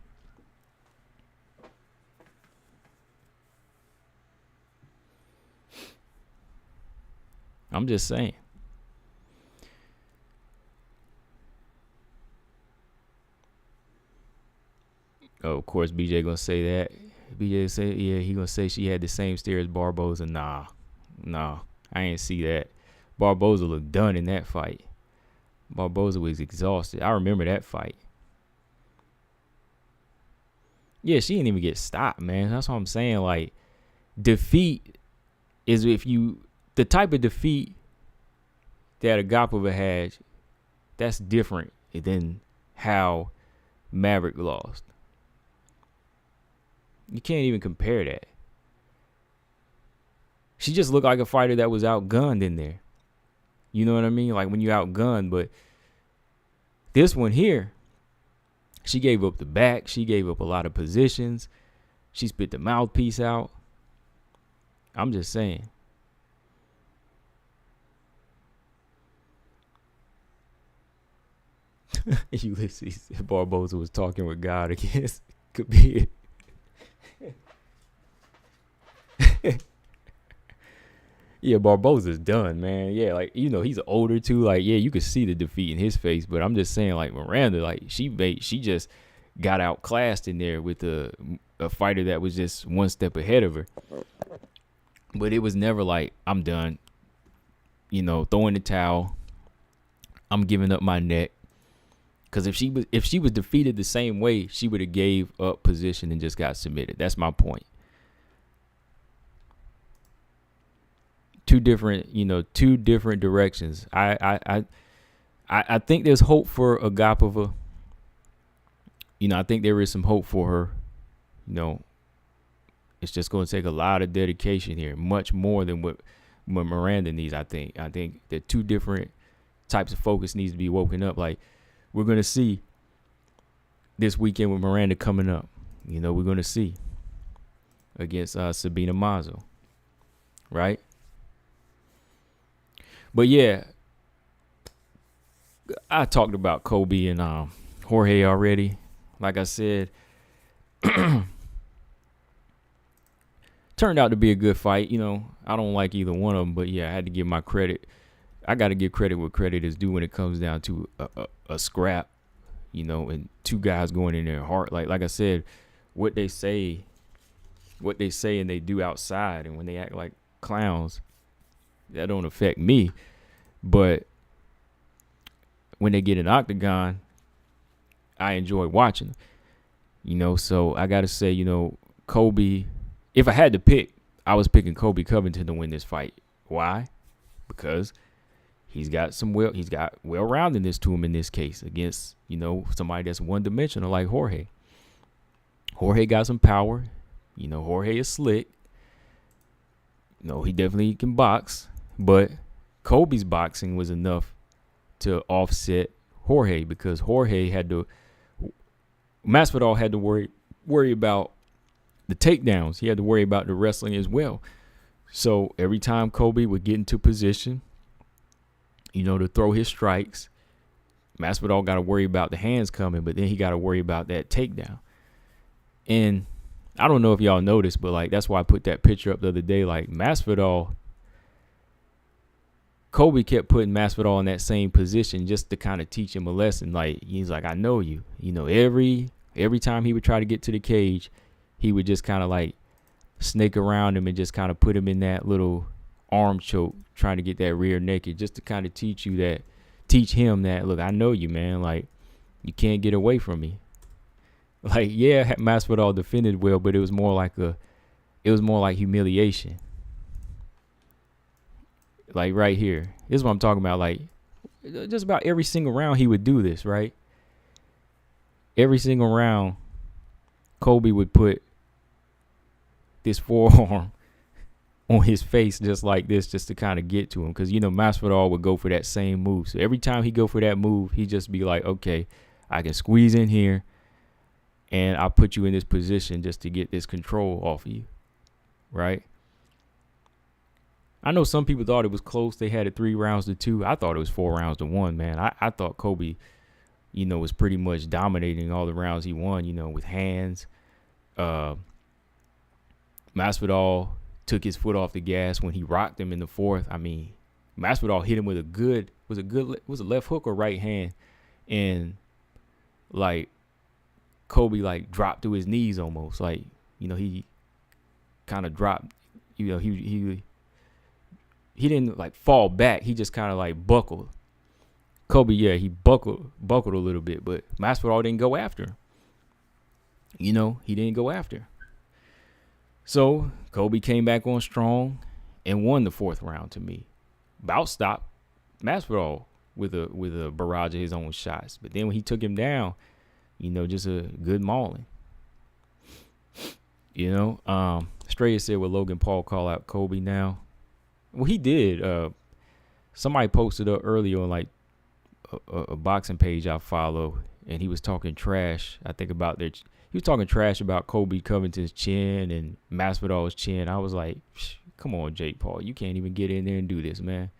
I'm just saying. Oh, of course, BJ gonna say that. BJ say, yeah, he gonna say she had the same stare as Barboza. Nah, I ain't see that. Barboza looked done in that fight. Barboza was exhausted. I remember that fight. Yeah, she didn't even get stopped, man. That's what I'm saying. Like, defeat is the type of defeat that Agapova had, that's different than how Maverick lost. You can't even compare that. She just looked like a fighter that was outgunned in there. You know what I mean? Like when you outgunned, but this one here, she gave up the back. She gave up a lot of positions. She spit the mouthpiece out. I'm just saying. Ulysses Barboza was talking with God against Khabib. Yeah, Barboza's done, man. Yeah, like, you know, he's older too. Like, yeah, you could see the defeat in his face. But I'm just saying, like, Miranda, like, she just got outclassed in there with a fighter that was just one step ahead of her. But it was never like, I'm done. You know, throwing the towel. I'm giving up my neck. Because if she was defeated the same way, she would have gave up position and just got submitted. That's my point. Two different directions. I think there's hope for Agapova. You know, I think there is some hope for her. You know, it's just going to take a lot of dedication here, much more than what Miranda needs. I think the two different types of focus needs to be woken up. Like, we're going to see this weekend with Miranda coming up. You know, we're going to see against Sabina Mazo, right? But yeah, I talked about Kobe and Jorge already. Like I said, turned out to be a good fight. I don't like either one of them, but yeah, I had to give my credit. I got to give credit where credit is due when it comes down to a scrap, and two guys going in there hard. Like I said, what they say and they do outside, and when they act like clowns, that don't affect me. But when they get in the octagon, I enjoy watching them. So I got to say, Kobe, if I had to pick, I was picking Kobe Covington to win this fight. Why? Because he's got well-roundedness to him in this case against, somebody that's one-dimensional like Jorge. Jorge got some power. Jorge is slick. He definitely can box. But Kobe's boxing was enough to offset Jorge because Masvidal had to worry about the takedowns. He had to worry about the wrestling as well. So every time Kobe would get into position, to throw his strikes, Masvidal got to worry about the hands coming, but then he got to worry about that takedown. And I don't know if y'all noticed, but that's why I put that picture up the other day. Masvidal, Kobe kept putting Masvidal in that same position just to kind of teach him a lesson. He's like, I know you. Every time he would try to get to the cage, he would just kind of snake around him and just kind of put him in that little arm choke, trying to get that rear naked, just to kind of teach him that, look, I know you, man. You can't get away from me. Yeah, Masvidal defended well, but it was more like humiliation. Right here. This is what I'm talking about. Just about every single round he would do this, right? Every single round, Kobe would put this forearm on his face just like this, just to kind of get to him. Because, Masvidal would go for that same move. So every time he go for that move, he'd just be like, okay, I can squeeze in here and I'll put you in this position just to get this control off of you, right? I know some people thought it was close. They had it 3 rounds to 2. I thought it was 4 rounds to 1, man. I thought Kobe, was pretty much dominating all the rounds he won, with hands. Masvidal took his foot off the gas when he rocked him in the 4th. I mean, Masvidal hit him with was a left hook or right hand, and Kobe dropped to his knees almost, he kind of dropped, he didn't fall back. He just kind of buckled. Kobe, yeah, he buckled a little bit, but Masvidal didn't go after him. He didn't go after. So Kobe came back on strong and won the 4th round to me. Bout stopped Masvidal with a barrage of his own shots. But then when he took him down, just a good mauling. Stray said, will Logan Paul call out Kobe now? Well, he did. Somebody posted up earlier on a boxing page I follow, and he was talking trash. I think he was talking trash about Kobe Covington's chin and Masvidal's chin. I was like, come on, Jake Paul, you can't even get in there and do this, man.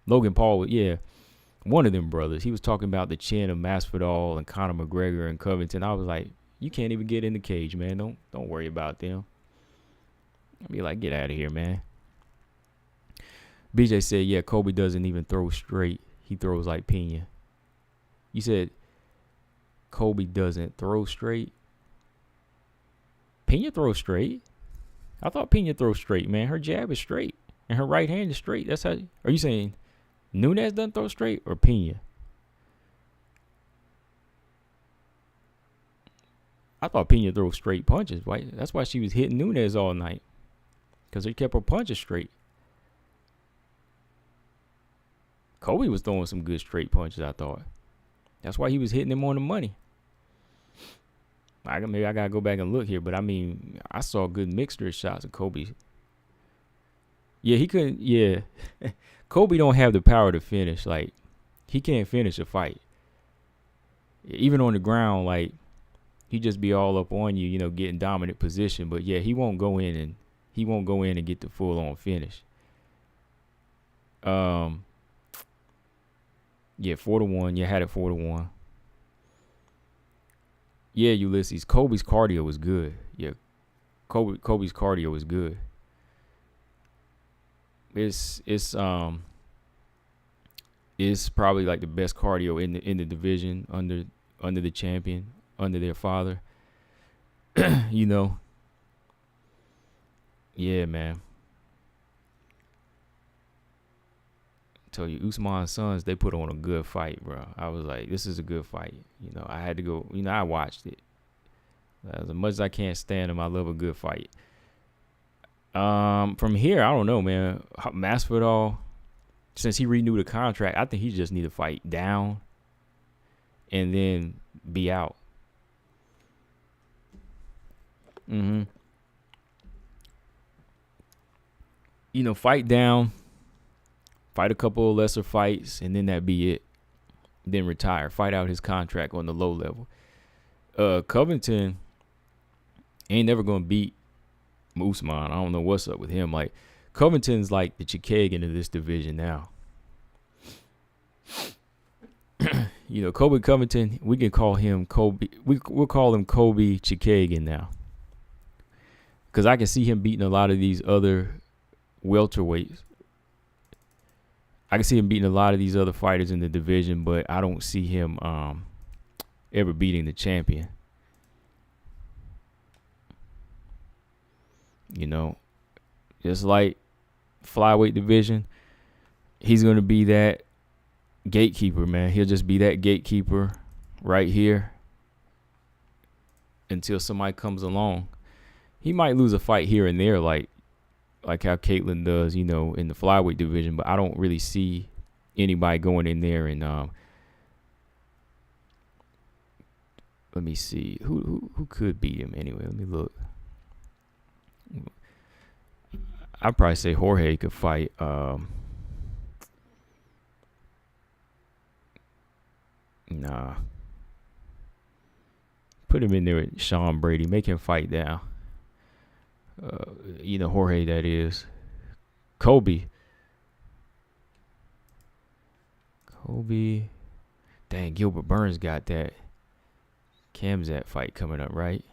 Logan Paul, yeah, one of them brothers. He was talking about the chin of Masvidal and Conor McGregor and Covington. I was like, you can't even get in the cage, man. Don't worry about them. I'd be like, get out of here, man. BJ said, yeah, Kobe doesn't even throw straight. He throws like Pena. You said Kobe doesn't throw straight? Pena throws straight? I thought Pena throws straight, man. Her jab is straight, and her right hand is straight. That's how. Are you saying Nunes doesn't throw straight or Pena? I thought Pena throws straight punches. Right? That's why she was hitting Nunes all night, because he kept her punches straight. Kobe was throwing some good straight punches, I thought. That's why he was hitting him on the money. Maybe I got to go back and look here, but I mean, I saw good mixture of shots of Kobe. Yeah, he couldn't, yeah. Kobe don't have the power to finish. He can't finish a fight. Even on the ground, he just be all up on you, getting dominant position. But yeah, he won't go in and get the full on finish. Yeah, 4-1. You had it 4-1. Yeah, Ulysses. Kobe's cardio was good. Yeah, Kobe's cardio was good. It's probably like the best cardio in the division under the champion, under their father. You know. Yeah, man. I tell you, Usman's sons, they put on a good fight, bro. I was like, this is a good fight. You know, I had to go. You know, I watched it. As much as I can't stand them, I love a good fight. From here, I don't know, man. Masvidal, since he renewed the contract, I think he just need to fight down and then be out. You know, fight down, fight a couple of lesser fights, and then that be it. Then retire. Fight out his contract on the low level. Covington ain't never gonna beat Usman. I don't know what's up with him. Like, Covington's like the Chikagan of this division now. You know, Kobe Covington, we can call him Kobe. We'll call him Kobe Chikagan now. Because I can see him beating a lot of these other welterweights. I can see him beating a lot of these other fighters in the division, but I don't see him ever beating the champion. You know, just like flyweight division, he's going to be that gatekeeper, man. He'll just be that gatekeeper right here until somebody comes along. He might lose a fight here and there, like how Caitlyn does, you know, in the flyweight division, but I don't really see anybody going in there and let me see who could beat him anyway. Let me look. I'd probably say Jorge could fight nah. Put him in there with Sean Brady. Make him fight down. You know, Jorge, that is. Kobe. Dang, Gilbert Burns got that Khamzat fight coming up, right?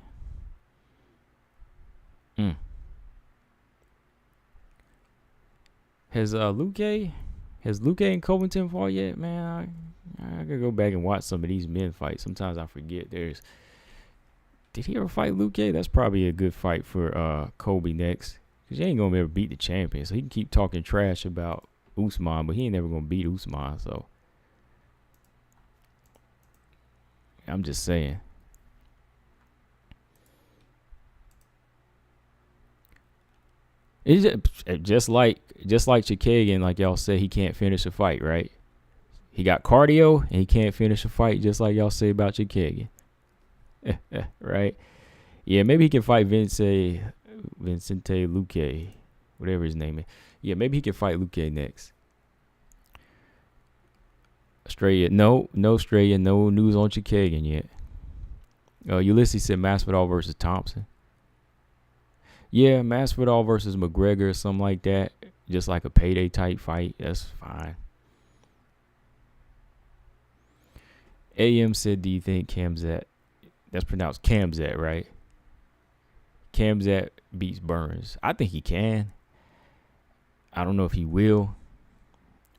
Has Luke and Covington fought yet, man? I gotta go back and watch some of these men fight. Sometimes I forget. Did he ever fight Luke? That's probably a good fight for Kobe next. Because he ain't going to ever beat the champion. So he can keep talking trash about Usman, but he ain't never going to beat Usman. So I'm just saying. It's just like Chikagan, like y'all say, he can't finish a fight, right? He got cardio and he can't finish a fight, just like y'all say about Chikagan. Right? Yeah, maybe he can fight Vicente Luque, whatever his name is. Yeah, maybe he can fight Luque next. Australia, no Australia, no news on Chikagan yet. Ulysses said Masvidal versus Thompson. Yeah, Masvidal versus McGregor or something like that. Just like a payday type fight. That's fine. AM said, do you think Khamzat, that's pronounced Khamzat, right? Khamzat beats Burns. I think he can. I don't know if he will.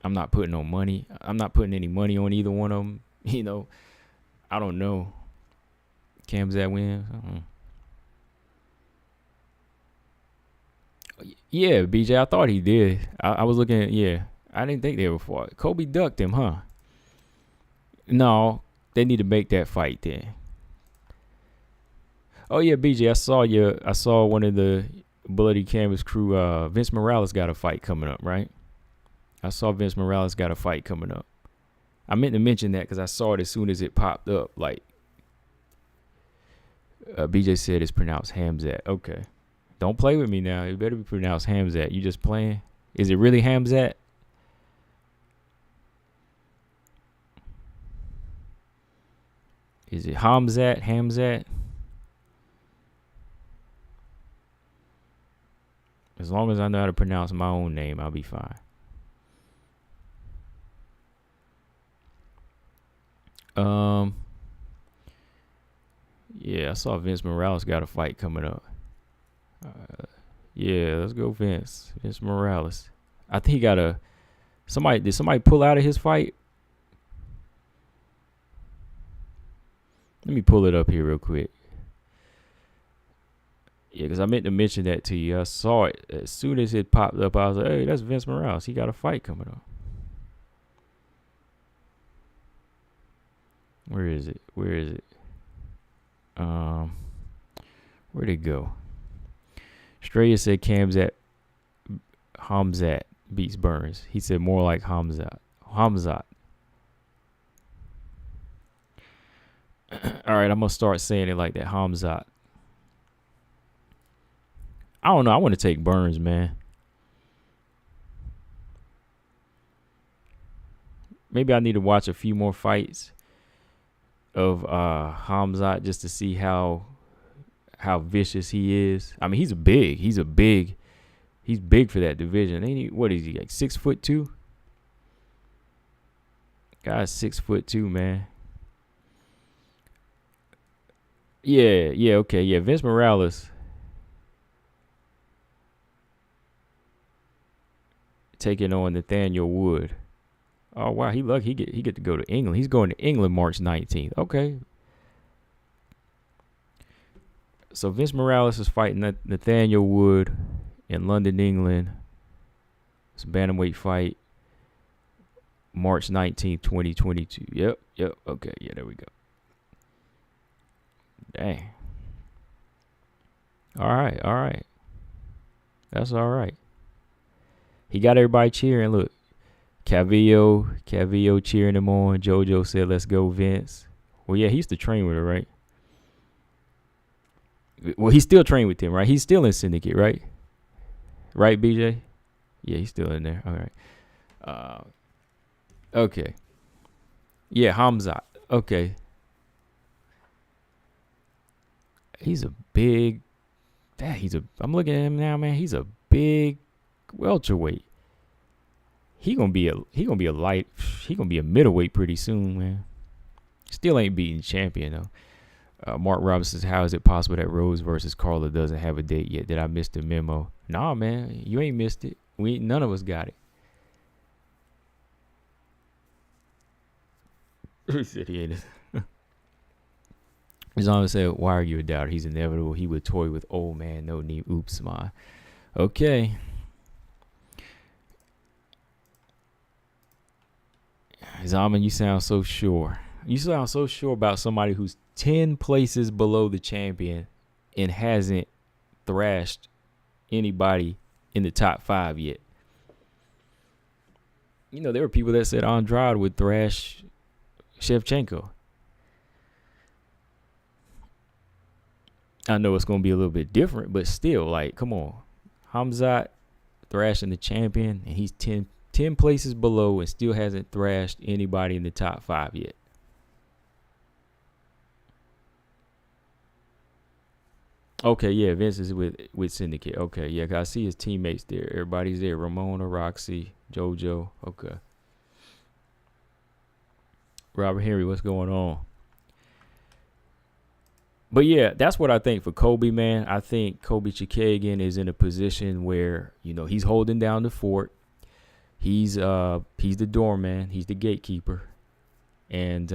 I'm not putting no money. I'm not putting any money on either one of them. You know, I don't know. Khamzat wins. Yeah, BJ, I thought he did. I was looking at, yeah. I didn't think they were fought. Kobe ducked him, huh? No, they need to make that fight then. Oh yeah, BJ, I saw one of the Bloody Canvas crew. Vince Morales got a fight coming up, right? I saw Vince Morales got a fight coming up. I meant to mention that because I saw it as soon as it popped up. Like BJ said, it's pronounced Hamzat. Okay, don't play with me now. It better be pronounced Hamzat. You just playing? Is it really Hamzat? Is it Hamzat? As long as I know how to pronounce my own name, I'll be fine. Um, yeah, I saw Vince Morales got a fight coming up. Yeah, let's go Vince. Vince Morales. I think he got a did somebody pull out of his fight? Let me pull it up here real quick. Yeah, because I meant to mention that to you. I saw it as soon as it popped up. I was like, hey, that's Vince Morales. He got a fight coming up. Where is it? Where'd it go? Straya said Hamzat beats Burns. He said more like Hamzat. All right, I'm going to start saying it like that. Hamzat. I don't know. I want to take Burns, man. Maybe I need to watch a few more fights of Hamzat just to see how vicious he is. I mean, he's big for that division. Ain't he? What is he, like 6'2"? Guy's 6'2", man. Yeah, okay. Yeah, Vince Morales taking on Nathaniel Wood. Oh wow, he get to go to England. He's going to England March 19th. Okay. So Vince Morales is fighting Nathaniel Wood in London, England. It's a bantamweight fight. March 19th, 2022. Yep. Okay, yeah, there we go. Dang. All right. That's all right. He got everybody cheering. Look, Cavillo cheering him on. JoJo said, let's go, Vince. Well, yeah, he used to train with her, right? Well, he's still training with him, right? He's still in Syndicate, right? Right, BJ? Yeah, he's still in there. All right. Okay. Yeah, Hamzat. Okay. He's a big. I'm looking at him now, man. He's a big welterweight. He gonna be a light. He gonna be a middleweight pretty soon, man. Still ain't beating champion though. Mark Robinson says, how is it possible that Rose versus Carla doesn't have a date yet? Did I miss the memo? Nah, man, you ain't missed it. None of us got it. He said he ain't. Zama said, why are you a doubter? He's inevitable. He would toy with old man, no need. Oops, my. Okay. Zaman, you sound so sure. You sound so sure about somebody who's 10 places below the champion and hasn't thrashed anybody in the top 5 yet. You know, there were people that said Andrade would thrash Shevchenko. I know it's going to be a little bit different, but still, like, come on. Hamzat thrashing the champion, and he's 10 places below and still hasn't thrashed anybody in the top 5 yet. Okay, yeah, Vince is with Syndicate. Okay, yeah, 'cause I see his teammates there. Everybody's there. Ramona, Roxy, JoJo. Okay. Robert Henry, what's going on? But yeah, that's what I think for Kobe, man. I think Kobe Chikagian is in a position where, you know, he's holding down the fort. He's the doorman. He's the gatekeeper. And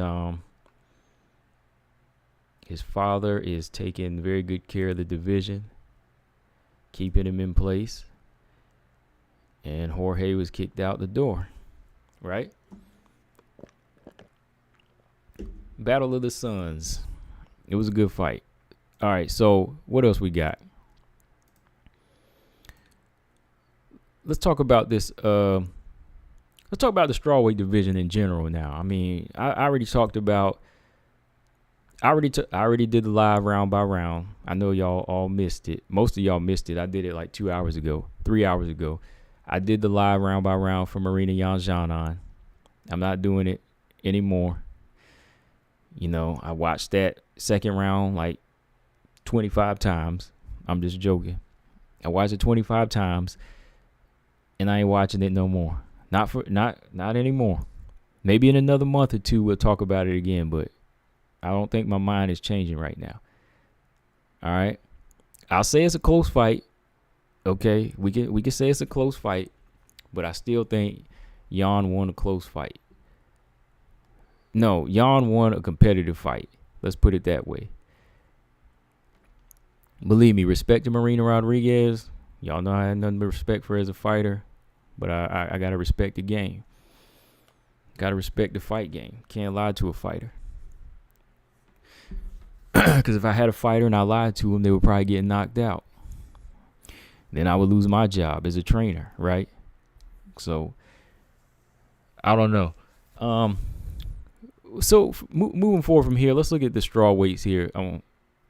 his father is taking very good care of the division, keeping him in place. And Jorge was kicked out the door, right? Battle of the Sons. It was a good fight. All right, so what else we got? Let's talk about this. Let's talk about the strawweight division in general now. I mean, I already talked about. I already did the live round by round. I know y'all all missed it. Most of y'all missed it. I did it like 3 hours ago. I did the live round by round for Marina Xiaonan. I'm not doing it anymore. You know, I watched that second round like 25 times. I'm just joking. I watched it 25 times, and I ain't watching it no more. Not anymore. Maybe in another month or two we'll talk about it again, but I don't think my mind is changing right now. All right. I'll say it's a close fight. Okay. We can say it's a close fight, but I still think Jan won a close fight. No, Jan won a competitive fight. Let's put it that way. Believe me, respect to Marina Rodriguez. Y'all know I had nothing but respect for her as a fighter, but I gotta respect the game. Gotta respect the fight game. Can't lie to a fighter. Because if I had a fighter and I lied to him, they would probably get knocked out. Then I would lose my job as a trainer, right? So I don't know. So moving forward from here, let's look at the straw weights here. I'm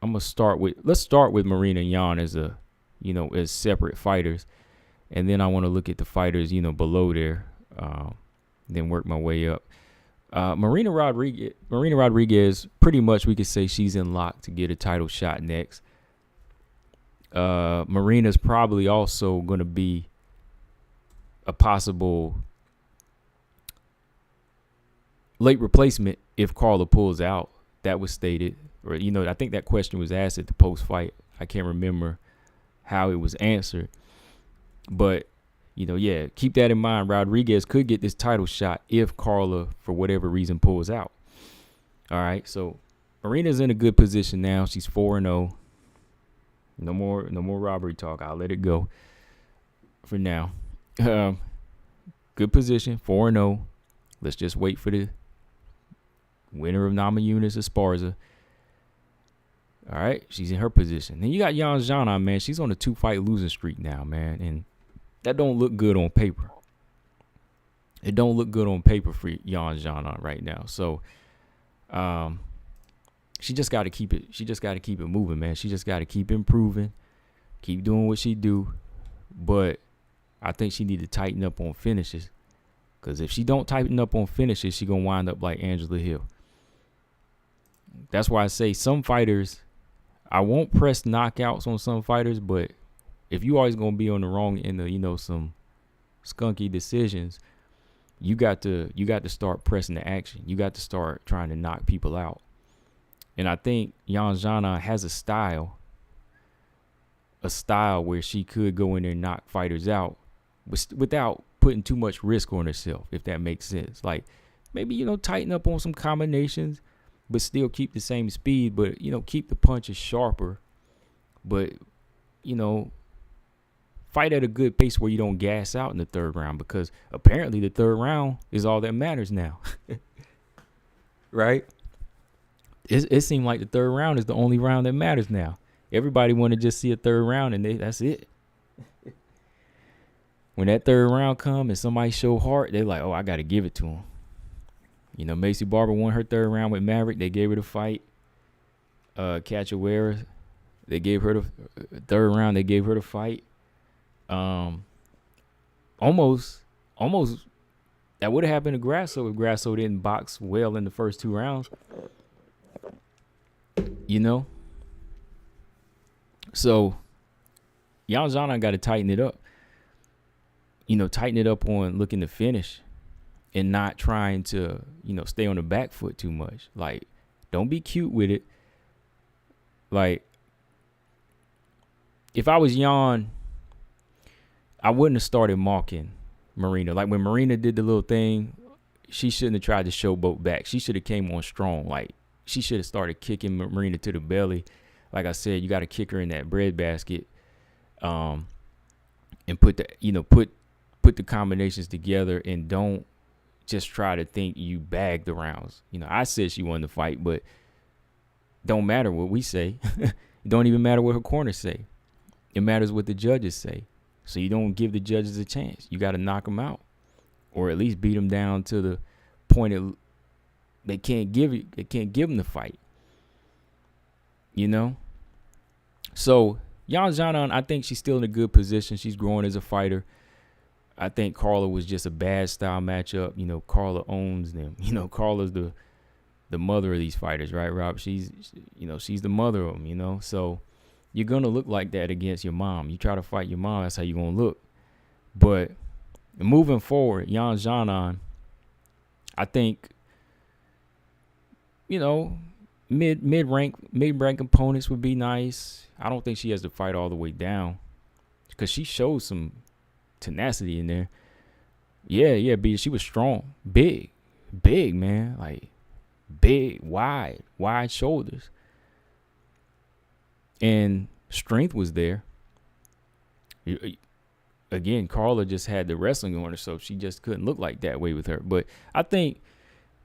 gonna start with Marina and Jan as as separate fighters, and then I want to look at the fighters below there, then work my way up. Marina Rodriguez, pretty much we could say she's in lock to get a title shot next. Marina's probably also going to be a possible late replacement if Carla pulls out. That was stated, or I think that question was asked at the post fight. I can't remember how it was answered, but keep that in mind. Rodriguez could get this title shot if Carla, for whatever reason, pulls out. All right, so Marina's in a good position now. She's 4-0. No more robbery talk. I'll let it go for now. Good position, 4-0. Let's just wait for the winner of Namajunas Esparza. All right, she's in her position. Then you got Xiaonan, man. She's on a 2-fight losing streak now, man, and that don't look good on paper. It don't look good on paper for Xiaonan right now. So, she just got to keep it. She just got to keep it moving, man. She just got to keep improving, keep doing what she do. But I think she need to tighten up on finishes, because if she don't tighten up on finishes, she gonna wind up like Angela Hill. That's why I say some fighters, I won't press knockouts on some fighters, but if you always gonna be on the wrong end of some skunky decisions, you got to start pressing the action. You got to start trying to knock people out. And I think Xiaonan has a style where she could go in there and knock fighters out, without putting too much risk on herself, if that makes sense. Like maybe tighten up on some combinations, but still keep the same speed, but keep the punches sharper, but fight at a good pace where you don't gas out in the third round, because apparently the third round is all that matters now. Right? It seemed like the third round is the only round that matters now. Everybody want to just see a third round, and that's it. When that third round come and somebody show heart, they're like, oh, I got to give it to him. Macy Barber won her third round with Maverick. They gave her the fight. Cachoeira, they gave her the third round. They gave her the fight. Almost that would have happened to Grasso if Grasso didn't box well in the first 2 rounds. So Xiaonan got to tighten it up. Tighten it up on looking to finish and not trying to, stay on the back foot too much. Like, don't be cute with it. Like, if I was Jan, I wouldn't have started mocking Marina. Like, when Marina did the little thing, she shouldn't have tried to showboat back. She should have came on strong. Like, she should have started kicking Marina to the belly. Like I said, you got to kick her in that breadbasket, and put the combinations together, and don't just try to think you bagged the rounds. I said she won the fight, but don't matter what we say. It don't even matter what her corners say. It matters what the judges say. So you don't give the judges a chance. You got to knock them out, or at least beat them down to the point they can't give them the fight. So Xiaonan, I think she's still in a good position. She's growing as a fighter. I think Carla was just a bad style matchup. Carla owns them. Carla's the mother of these fighters, right, Rob? She's the mother of them, So you're going to look like that against your mom. You try to fight your mom, that's how you're going to look. But moving forward, Xiaonan, I think, mid-rank opponents would be nice. I don't think she has to fight all the way down because she showed some tenacity in there. Yeah, B. She was strong, big, man, like big, wide shoulders, and strength was there. Again, Carla just had the wrestling on her, so she just couldn't look like that way with her. But I think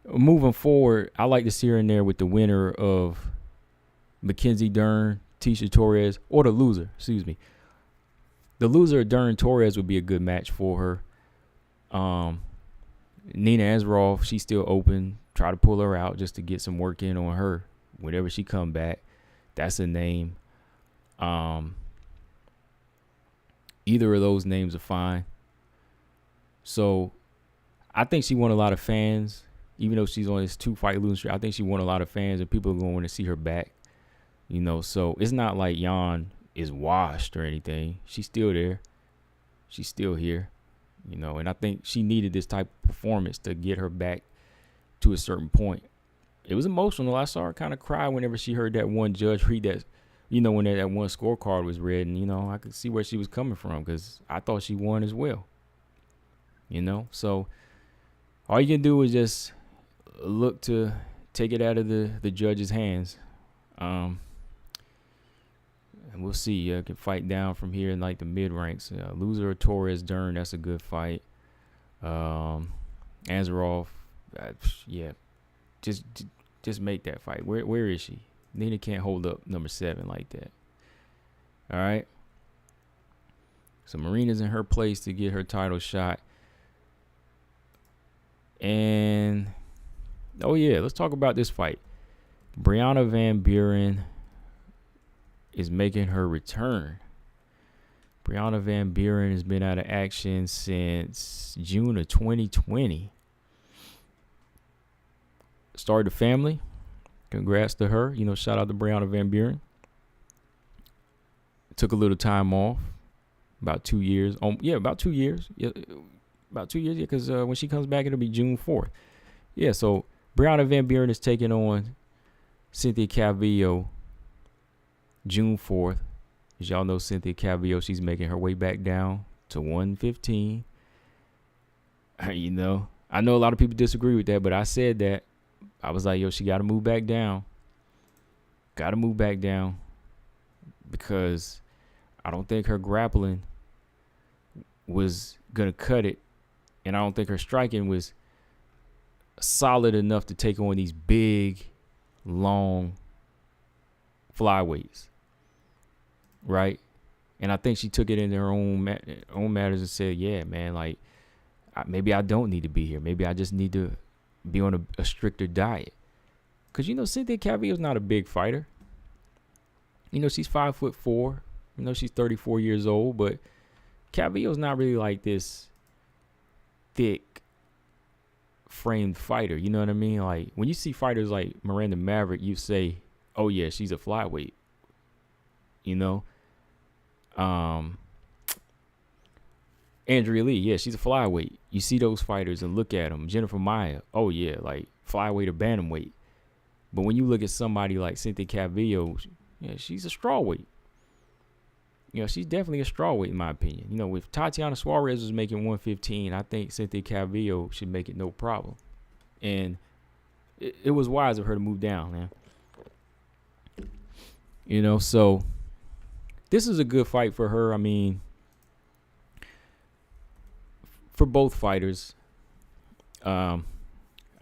moving forward, I like to see her in there with the winner of Mackenzie Dern, Tisha Torres, or the loser. Excuse me. The loser of Dern Torres would be a good match for her. Nina Azarov, she's still open. Try to pull her out just to get some work in on her whenever she come back. That's a name. Either of those names are fine. So I think she won a lot of fans, even though she's on this 2-fight losing streak. I think she won a lot of fans, and people are going to want to see her back. So it's not like Jan is washed or anything. She's still there. She's still here. And I think she needed this type of performance to get her back to a certain point. It was emotional. I saw her kind of cry whenever she heard that one judge read that, when that one scorecard was read. And, I could see where she was coming from because I thought she won as well. So all you can do is just look to take it out of the judge's hands. And we'll see. Can fight down from here in like the mid ranks. Loser of Torres Dern, that's a good fight. Azarov, just make that fight. Where is she? Nina can't hold up number 7 like that. All right. So Marina's in her place to get her title shot. And let's talk about this fight. Brianna Van Buren is making her return. Brianna Van Buren has been out of action since June of 2020. Started a family. Congrats to her. Shout out to Brianna Van Buren. Took a little time off. About 2 years. About 2 years. About 2 years, because when she comes back, it'll be June 4th. So Brianna Van Buren is taking on Cynthia Calvillo June 4th. As y'all know, Cynthia Calvillo, she's making her way back down to 115. I know a lot of people disagree with that, but I said that. I was like, she got to move back down. Because I don't think her grappling was going to cut it. And I don't think her striking was solid enough to take on these big, long flyweights. Right? And I think she took it in her own matters and said, yeah, man, like, maybe I don't need to be here. Maybe I just need to be on a stricter diet. Because, Cynthia Calvillo's not a big fighter. She's 5'4". She's 34 years old, but Calvillo's not really like this thick framed fighter. You know what I mean? Like, when you see fighters like Miranda Maverick, you say, oh, yeah, she's a flyweight. Andrea Lee, yeah, she's a flyweight. You see those fighters and look at them. Jennifer Maia, oh, yeah, like flyweight or bantamweight. But when you look at somebody like Cynthia Calvillo, she's a strawweight. She's definitely a strawweight in my opinion. If Tatiana Suarez was making 115, I think Cynthia Calvillo should make it no problem. And it was wise of her to move down, man. So this is a good fight for her. I mean, for both fighters, I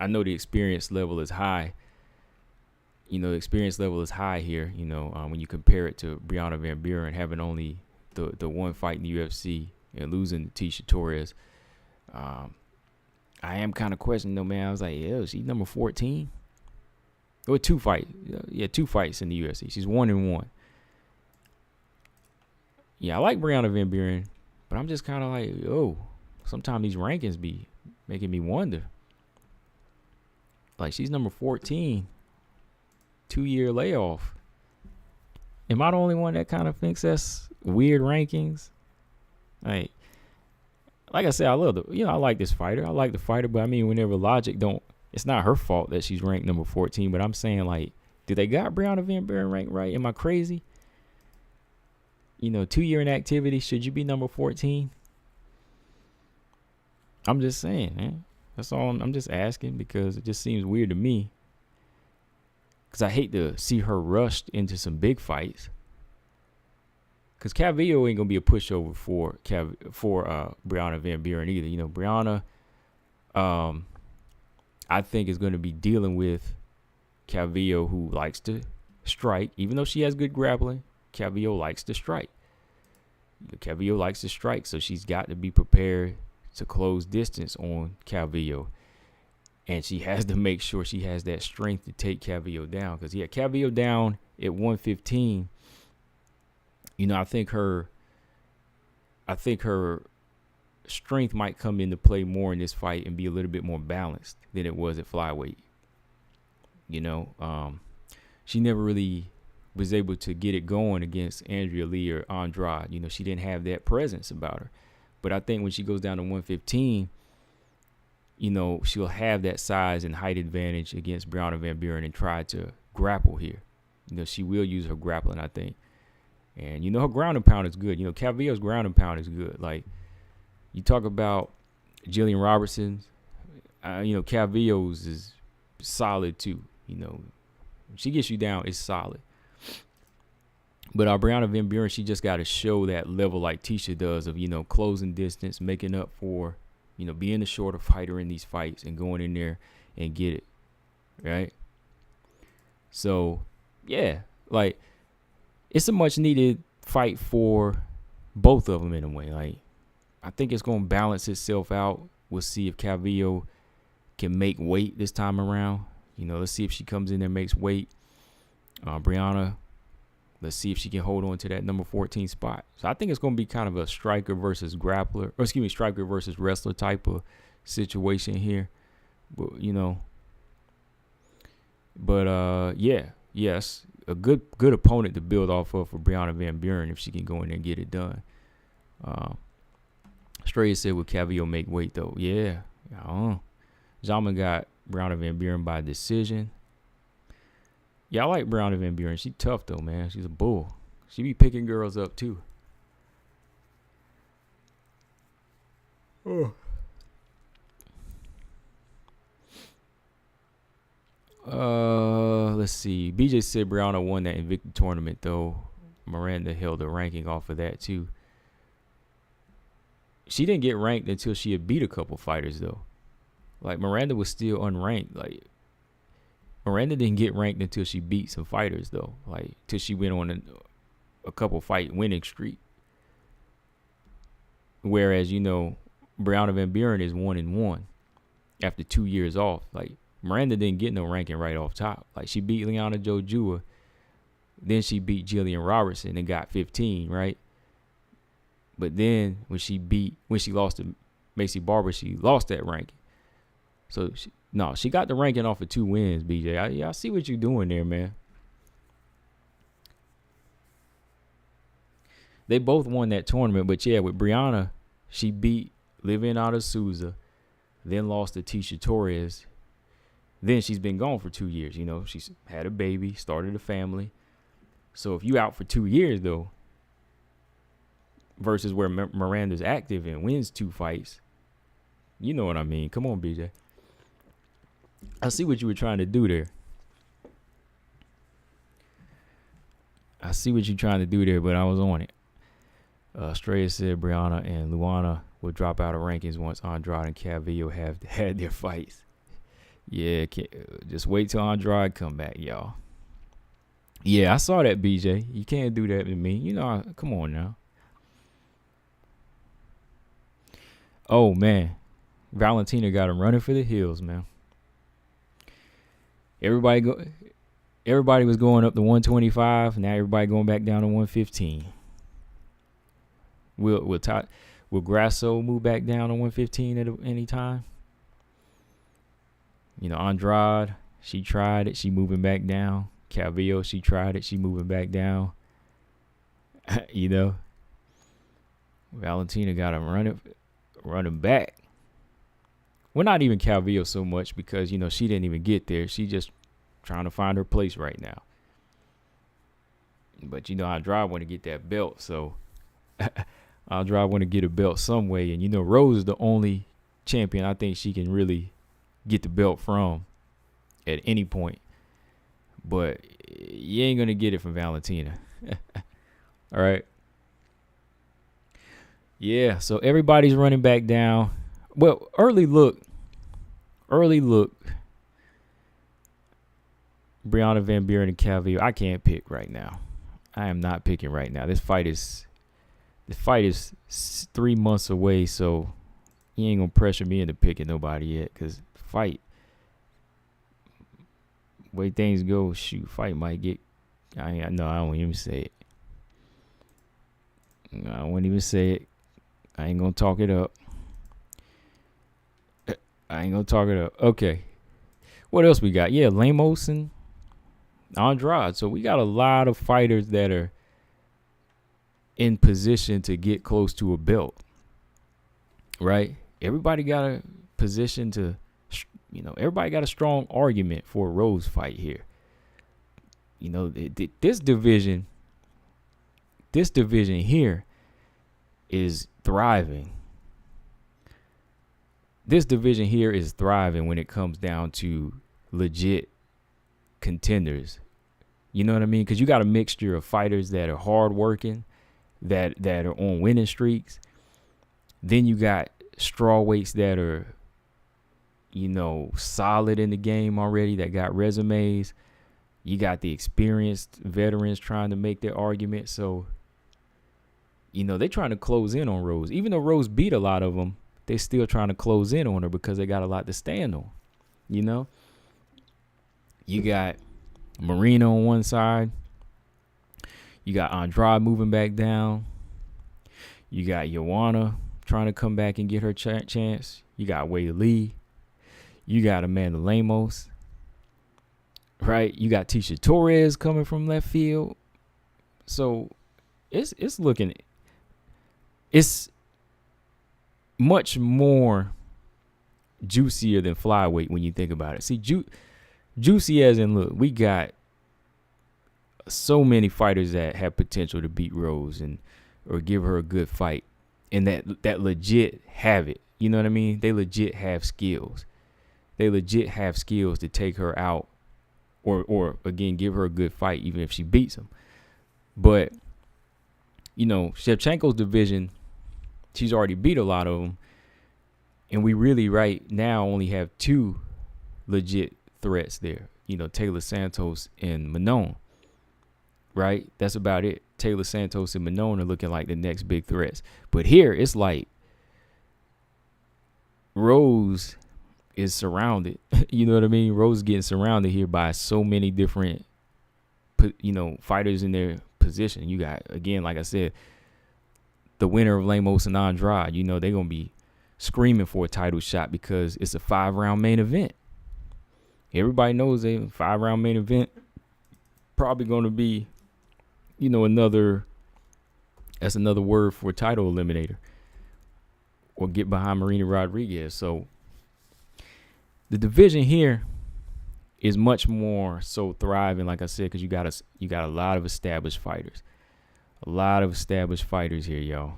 know the experience level is high. The experience level is high here, when you compare it to Brianna Van Buren having only the one fight in the UFC and losing to Tisha Torres. I am kind of questioning, though, man. I was like, she's number 14? Or 2 fights. Yeah, 2 fights in the UFC. She's 1-1. Yeah, I like Brianna Van Buren, but I'm just kind of like, sometimes these rankings be making me wonder. Like, she's number 14. 2-year layoff. Am I the only one that kind of thinks that's weird rankings? Like, like I said, I like this fighter. I like the fighter, but I mean, whenever logic don't, it's not her fault that she's ranked number 14. But I'm saying, like, do they got Brianna Van Buren ranked right? Am I crazy? 2-year inactivity. Should you be number 14? I'm just saying, man. That's all. I'm just asking because it just seems weird to me. Because I hate to see her rushed into some big fights. Because Calvillo ain't going to be a pushover for Brianna Van Buren either. Brianna, I think, is going to be dealing with Calvillo, who likes to strike. Even though she has good grappling, Calvillo likes to strike. Calvillo likes to strike, so she's got to be prepared to close distance on Calvillo. And she has to make sure she has that strength to take Calvillo down. Because, Calvillo down at 115. I think her strength might come into play more in this fight and be a little bit more balanced than it was at flyweight. She never really was able to get it going against Andrea Lee or Andrade. She didn't have that presence about her. But I think when she goes down to 115, she'll have that size and height advantage against Brianna Van Buren and try to grapple here. She will use her grappling, I think. And, her ground and pound is good. Calvillo's ground and pound is good. Like, you talk about Jillian Robertson's, Calvillo's is solid too. When she gets you down, it's solid. But Brianna Van Buren, she just got to show that level like Tisha does of, closing distance, making up for, being the shorter fighter in these fights and going in there and get it. Right? So, yeah, like, it's a much needed fight for both of them in a way. Like, I think it's going to balance itself out. We'll see if Calvillo can make weight this time around. Let's see if she comes in there and makes weight. Brianna, let's see if she can hold on to that number 14 spot. So I think it's going to be kind of a striker versus grappler, striker versus wrestler type of situation here. But, yes, a good opponent to build off of for Brianna Van Buren if she can go in there and get it done. Stray said, will Calvillo make weight, though? Yeah. Jaman got Brianna Van Buren by decision. Yeah, I like Brianna Van Buren. She tough, though, man. She's a bull. She be picking girls up, too. Oh. Let's see. BJ said Brianna won that Invicta tournament, though. Miranda held a ranking off of that, too. She didn't get ranked until she had beat a couple fighters, though. Like, Miranda was still unranked. Like, Miranda didn't get ranked until she beat some fighters, though. Like, till she went on a couple fight winning streak. Whereas, Brianna Van Buren is 1-1 after 2 years off. Like, Miranda didn't get no ranking right off top. Like, she beat Liana Jojua. Then she beat Jillian Robertson and got 15, right? But then when she lost to Macy Barber, she lost that ranking. So, she got the ranking off of 2 wins, BJ. I see what you're doing there, man. They both won that tournament. But, yeah, with Brianna, she beat Livian Adesanya, then lost to Tisha Torres. Then she's been gone for 2 years. She's had a baby, started a family. So if you out for 2 years, though, versus where Miranda's active and wins 2 fights, you know what I mean. Come on, BJ. I see what you were trying to do there. But I was on it. Straya said Brianna and Luana will drop out of rankings once Andrade and Calvillo have had their fights. Yeah, just wait till Andrade come back, y'all. Yeah, I saw that, BJ. You can't do that to me. Come on now. Oh, man. Valentina got him running for the hills, man. Everybody was going up to 125. Now everybody going back down to 115. Will Grasso move back down to 115 at any time? Andrade, she tried it. She moving back down. Calvillo, she tried it. She moving back down. Valentina got him running. running back. Well, not even Calvillo so much because, she didn't even get there. She just trying to find her place right now. But, Andrade want to get that belt. So, Andrade want to get a belt some way. And, Rose is the only champion I think she can really get the belt from at any point. But you ain't going to get it from Valentina. All right. Yeah, so everybody's running back down. Well, early look. Brianna Van Buren and Calvillo. I can't pick right now. I am not picking right now. This fight is 3 months away, so you ain't gonna pressure me into picking nobody yet. Cause fight, way things go, fight might get. I won't even say it. No, I won't even say it. I ain't gonna talk it up. Okay. What else we got? Yeah, Lemos and Andrade. So we got a lot of fighters that are in position to get close to a belt. Right? Everybody got a position to, everybody got a strong argument for a Rose fight here. This division here is thriving. This division here is thriving when it comes down to legit contenders. You know what I mean? Because you got a mixture of fighters that are hardworking, that are on winning streaks. Then you got strawweights that are, solid in the game already, that got resumes. You got the experienced veterans trying to make their argument. So, they're trying to close in on Rose. Even though Rose beat a lot of them, they still trying to close in on her because they got a lot to stand on. You got Marina on one side. You got Andrade moving back down. You got Xiaonan trying to come back and get her chance. You got Wei Lee. You got Amanda Lemos. Right? You got Tisha Torres coming from left field. So it's much more juicier than flyweight when you think about it. See, juicy as in, look, we got so many fighters that have potential to beat Rose or give her a good fight, and that legit have it. You know what I mean? They legit have skills. They legit have skills to take her out or again, give her a good fight, even if she beats them. But, Shevchenko's division, she's already beat a lot of them. And we really right now only have 2 legit threats there. Taylor Santos and Manon. Right? That's about it. Taylor Santos and Manon are looking like the next big threats. But here, it's like Rose is surrounded. You know what I mean? Rose is getting surrounded here by so many different, fighters in their position. You got, again, like I said, the winner of Lemos and Andrade. They're going to be screaming for a title shot because it's a 5-round main event. Everybody knows a 5-round main event probably going to be, that's another word for title eliminator or get behind Marina Rodriguez. So the division here is much more so thriving, like I said, because you got a lot of established fighters. A lot of established fighters here, y'all.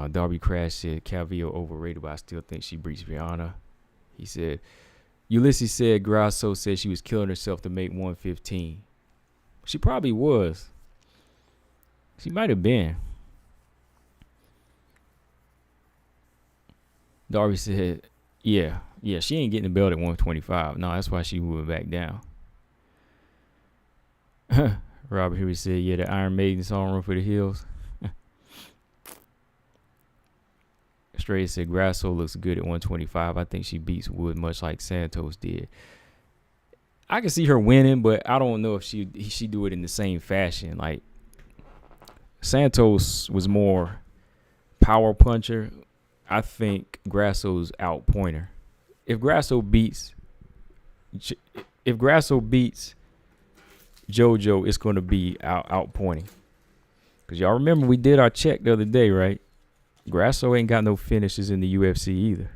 Darby Crash said Calvillo overrated, but I still think she beats Rihanna. He said, Ulysses said Grasso said she was killing herself to make 115. She probably was. She might have been. Darby said, yeah, she ain't getting the belt at 125. No, that's why she moving back down. Robert Huey said, yeah, the Iron Maiden song Run for the Hills. Stray said Grasso looks good at 125. I think she beats Wood much like Santos did. I can see her winning, but I don't know if she do it in the same fashion. Like Santos was more power puncher. I think Grasso's out pointer. If Grasso beats JoJo, it's going to be out pointing. Because y'all remember we did our check the other day, right? Grasso ain't got no finishes in the UFC either.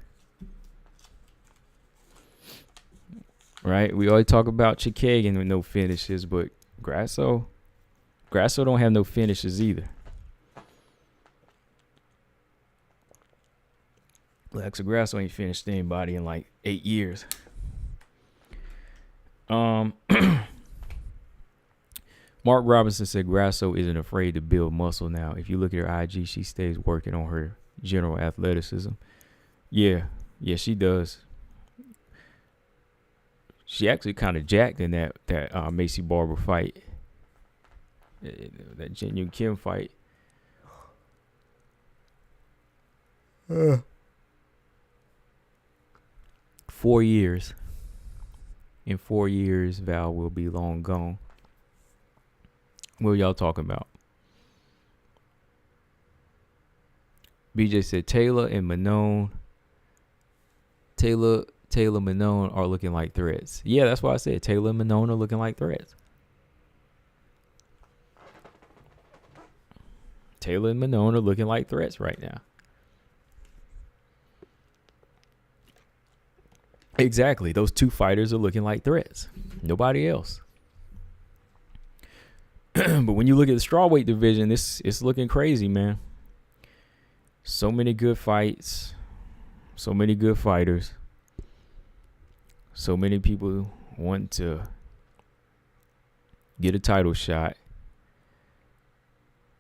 Right? We always talk about Chikagan with no finishes, but Grasso don't have no finishes either. Alexa Grasso ain't finished anybody in like 8 years. Mark Robinson said Grasso isn't afraid to build muscle now. If you look at her IG, she stays working on her general athleticism. Yeah, she does. She actually kind of jacked in that Macy Barber fight. That Jin Yoon Kim fight. 4 years. In 4 years, Val will be long gone. What are y'all talking about? BJ said Taylor and Manon. Taylor Manon are looking like threats. Yeah, that's why I said Taylor and Manon are looking like threats. Taylor and Manon are looking like threats right now. Exactly. Those two fighters are looking like threats. Nobody else. But when you look at the strawweight division, it's looking crazy, man. So many good fights. So many good fighters. So many people want to get a title shot.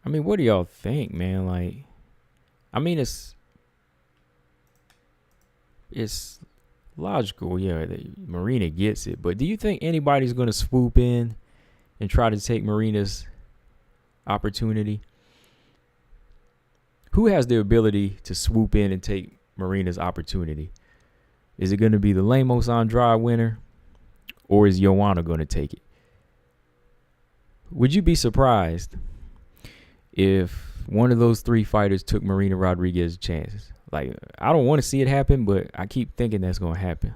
I mean, what do y'all think, man? Like, I mean, it's logical, yeah. Marina gets it, but do you think anybody's going to swoop in and try to take Marina's opportunity? Who has the ability to swoop in and take Marina's opportunity? Is it going to be the Lemos Andrade winner, or is Joanna going to take it? Would you be surprised if one of those three fighters took Marina Rodriguez's chances? Like, I don't want to see it happen, but I keep thinking that's going to happen.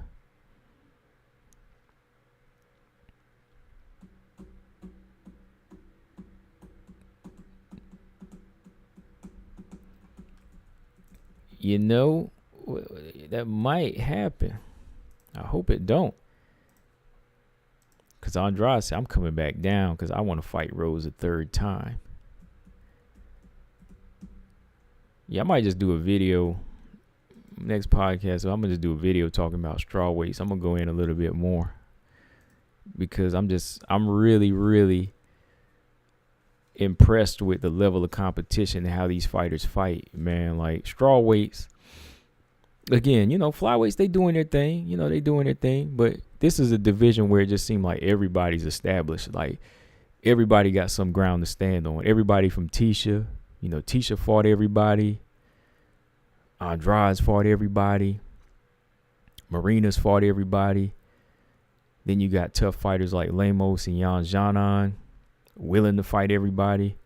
You know, that might happen. I hope it don't. Because Andrade said, I'm coming back down because I want to fight Rose a third time. Yeah, I might just do a video next podcast. So I'm going to just do a video talking about strawweights. I'm going to go in a little bit more. Because I'm really, really impressed with the level of competition and how these fighters fight, man. Like, strawweights, again, you know, flyweights, they doing their thing, but this is a division where it just seemed like everybody's established. Like, everybody got some ground to stand on. Everybody from Tisha, you know, Tisha fought everybody. Andrade's fought everybody. Marina's fought everybody. Then you got tough fighters like Lemos and Xiaonan willing to fight everybody.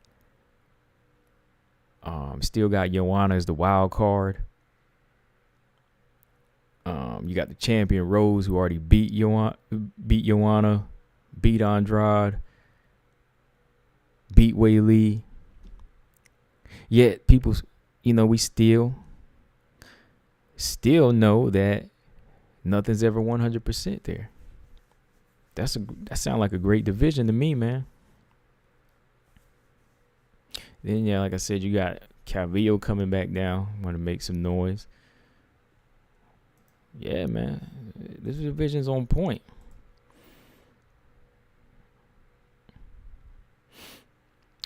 Still got Joanna as the wild card. You got the champion Rose, who already beat Joanna, beat Andrade, beat Wei Li. Yet people, you know, we still know that nothing's ever 100% there. That sounds like a great division to me, man. Then, yeah, like I said, you got Calvillo coming back down. Want to make some noise. Yeah, man. This division's on point.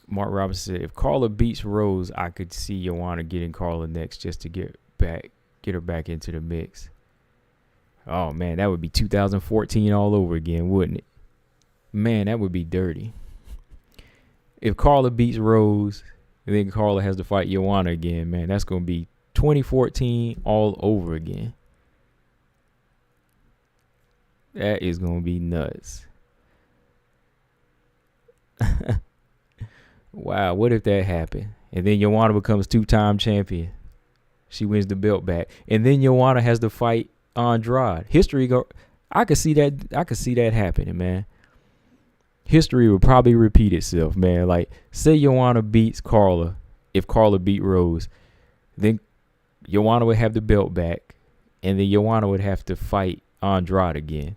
Mark Robinson said, if Carla beats Rose, I could see Joanna getting Carla next just to get her back into the mix. Oh, man, that would be 2014 all over again, wouldn't it? Man, that would be dirty. If Carla beats Rose, and then Carla has to fight Joanna again, man, that's going to be 2014 all over again. That is going to be nuts. Wow, what if that happened? And then Joanna becomes two-time champion. She wins the belt back. And then Joanna has to fight Andrade. I could see that happening, man. History will probably repeat itself, man. Like, say Joanna beats Carla, if Carla beat Rose, Then Joanna would have the belt back, and then Joanna would have to fight Andrade again.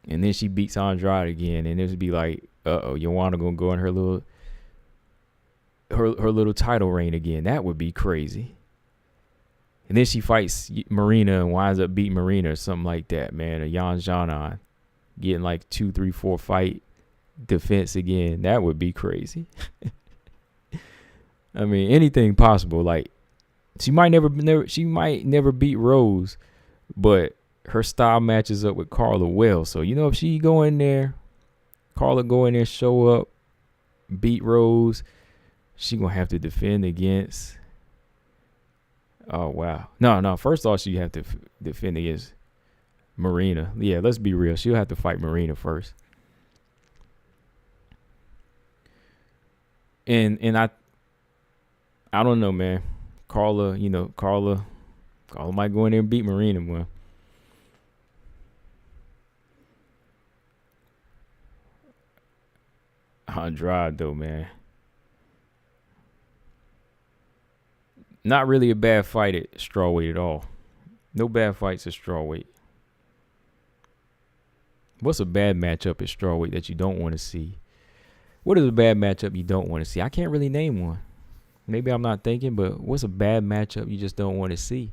And then she beats Andrade again, and it would be like, Joanna gonna go in her little title reign again. That would be crazy. And then she fights Marina and winds up beating Marina or something like that, man. Or Xiaonan getting like 2, 3, 4 fight defense again. That would be crazy. I mean, anything possible. Like, she might never beat Rose, but her style matches up with Carla well. So, if she go in there, Carla go in there, show up, beat Rose, she gonna have to defend against. Oh wow, no. First off, she have to defend against Marina. Yeah, let's be real. She'll have to fight Marina first. And I don't know, man. Carla might go in there and beat Marina, man. Andrade, though, man. Not really a bad fight at strawweight at all. No bad fights at strawweight. What's a bad matchup at strawweight that you don't want to see? What is a bad matchup you don't want to see? I can't really name one. Maybe I'm not thinking, but what's a bad matchup you just don't want to see?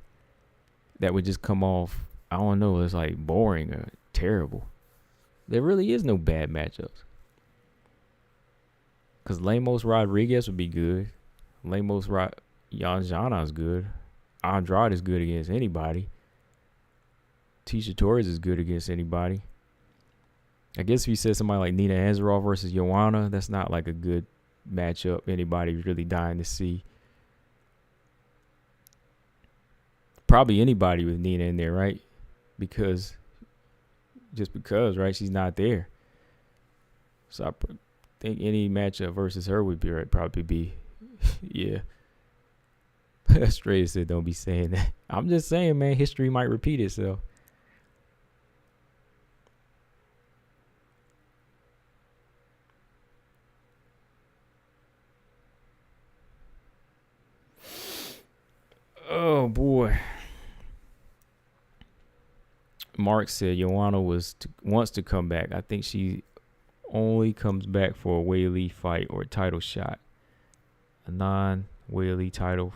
That would just come off, I don't know, it's like boring or terrible. There really is no bad matchups. Because Lemos Rodriguez would be good. Lemos Xiaonan is good. Andrade is good against anybody. Tisha Torres is good against anybody. I guess if you said somebody like Nina Ansaroff versus Joanna, that's not like a good matchup anybody's really dying to see. Probably anybody with Nina in there, right? Because, right? She's not there. So I think any matchup versus her would probably be, yeah. Stray said, don't be saying that. I'm just saying, man, history might repeat itself. Oh, boy. Mark said Joanna wants to come back. I think she only comes back for a Weili fight or a title shot. A non-Weili title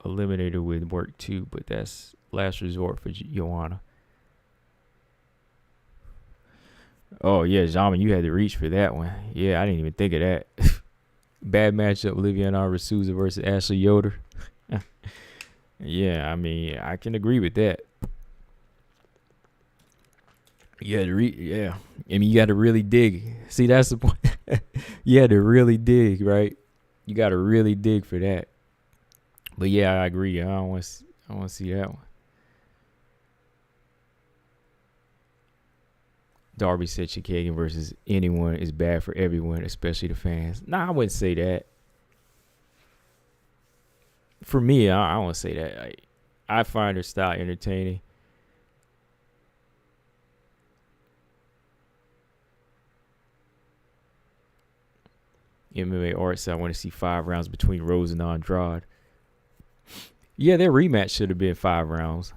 eliminator would work too, but that's last resort for Joanna. Oh, yeah, Jamin, you had to reach for that one. Yeah, I didn't even think of that. Bad matchup, Liviana Souza versus Ashley Yoder. Yeah, I mean, I can agree with that. Yeah, I mean, you got to really dig. See, that's the point. You had to really dig, right? You got to really dig for that. But yeah, I agree. I don't want to see that one. Darby said Chikagan versus anyone is bad for everyone, especially the fans. Nah, I wouldn't say that. For me, I don't say that. I find her style entertaining. MMA Arts, I want to see 5 rounds between Rose and Andrade. Yeah, their rematch should have been 5 rounds.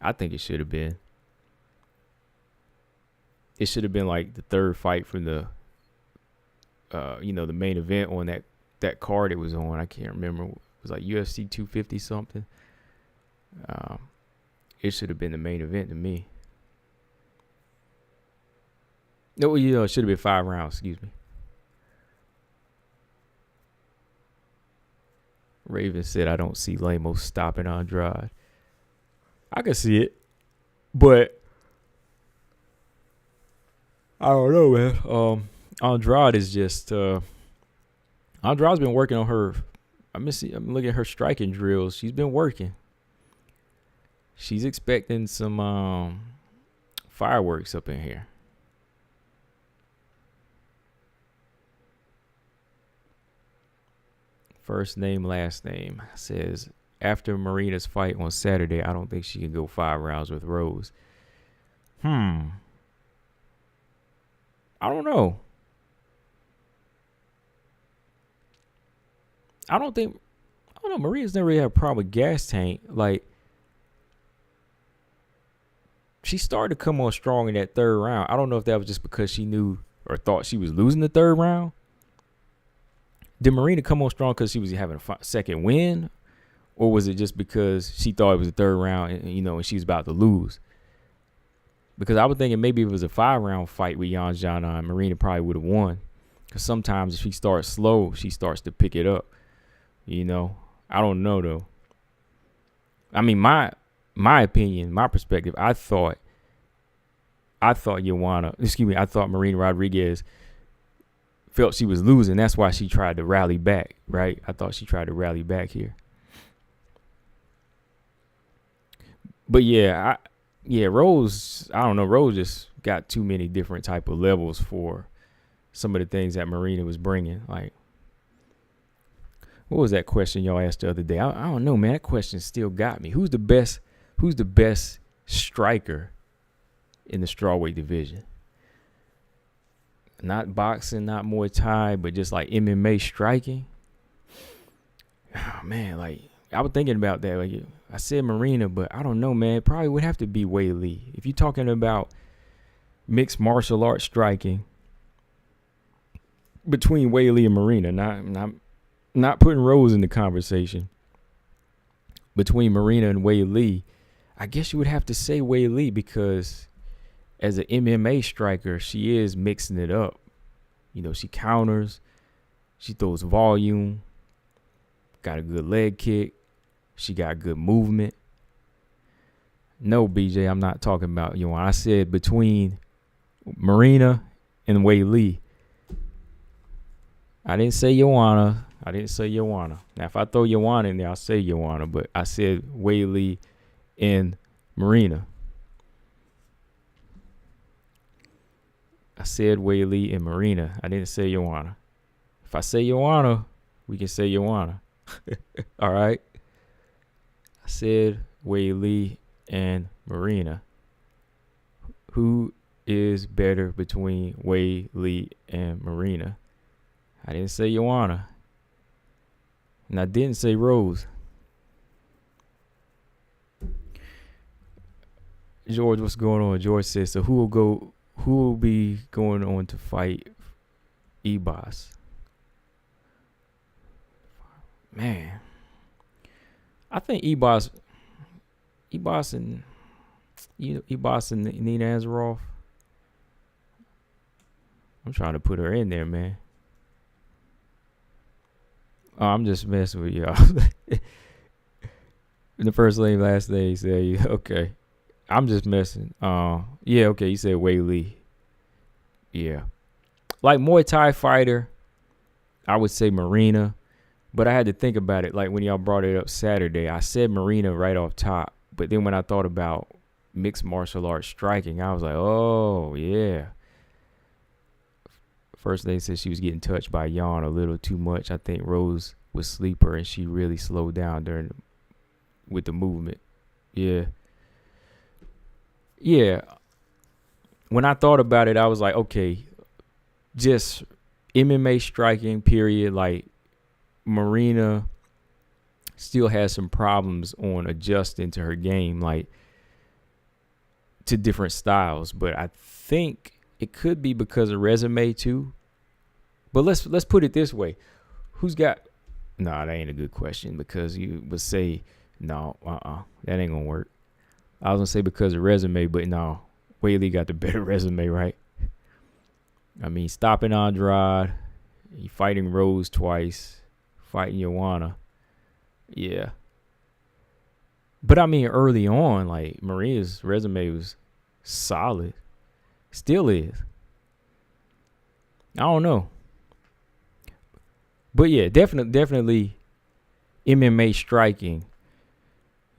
I think it should have been. It should have been like the third fight from the, the main event on that card it was on. I can't remember. It was like UFC 250 something. It should have been the main event to me. No, it should have been 5 rounds. Excuse me. Raven said, I don't see Lemos stopping Andrade. I can see it, but I don't know, man. Andrade is just Andrade's been working on her. I'm looking at her striking drills. She's been working. She's expecting some fireworks up in here. First name, last name. Says, after Marina's fight on Saturday, I don't think she can go 5 rounds with Rose. I don't know. I don't think don't know. Marina's never really had a problem with gas tank. Like, she started to come on strong in that third round. I don't know if that was just because she knew or thought she was losing the third round. Did Marina come on strong because she was having a second win? Or was it just because she thought it was the third round and, and she was about to lose? Because I was thinking maybe if it was a 5-round fight with Xiaonan, Marina probably would have won. Because sometimes if she starts slow, she starts to pick it up. I don't know, though. I mean, my opinion, my perspective, I thought Marina Rodriguez felt she was losing. That's why she tried to rally back, right? I thought she tried to rally back here. But Rose, I don't know. Rose just got too many different type of levels for some of the things that Marina was bringing. Like, what was that question y'all asked the other day? I don't know, man. That question still got me. Who's the best striker in the strawweight division? Not boxing, not Muay Thai, but just like MMA striking. Oh, man, like, I was thinking about that. Like, I said Marina, but I don't know, man. It probably would have to be Wei Li. If you're talking about mixed martial arts striking between Wei Li and Marina, not putting Rose in the conversation. Between Marina and Wei Li, I guess you would have to say Wei Li because as an MMA striker, she is mixing it up. She counters, she throws volume, got a good leg kick. She got good movement. No, BJ, I'm not talking about I said between Marina and Wei Li. I didn't say Joanna. Now, if I throw Joanna in there, I'll say Joanna. But I said Wei Li and Marina. I said Wei Li and Marina. I didn't say Joanna. If I say Joanna, we can say Joanna. All right. I said Wei Li and Marina. Who is better between Wei Li and Marina? I didn't say Joanna. And I didn't say Rose. George, what's going on? George says, so who will be going on to fight Ebos? Man, I think Ebos and Nina Azaroff. I'm trying to put her in there, man. Oh, I'm just messing with y'all. The first name, last name, say okay. I'm just messing. Yeah, okay. You said Wei Li. Yeah, like Muay Thai fighter, I would say Marina. But I had to think about it. Like when y'all brought it up Saturday, I said Marina right off top. But then when I thought about mixed martial arts striking, I was like, oh, yeah. First they said she was getting touched by Yan a little too much. I think Rose was sleeper and she really slowed down with the movement. Yeah. Yeah. When I thought about it, I was like, okay, just MMA striking, period. Like, Marina still has some problems on adjusting to her game, like to different styles. But I think it could be because of resume too. But let's put it this way: who's got? Nah, that ain't a good question because you would say no, that ain't gonna work. I was gonna say because of resume, but no, Wei Li got the better resume, right? I mean, stopping Andrade, he fighting Rose twice. Fighting Joanna. Yeah. But I mean, early on, like, Maria's resume was solid. Still is. I don't know. But yeah, definitely MMA striking.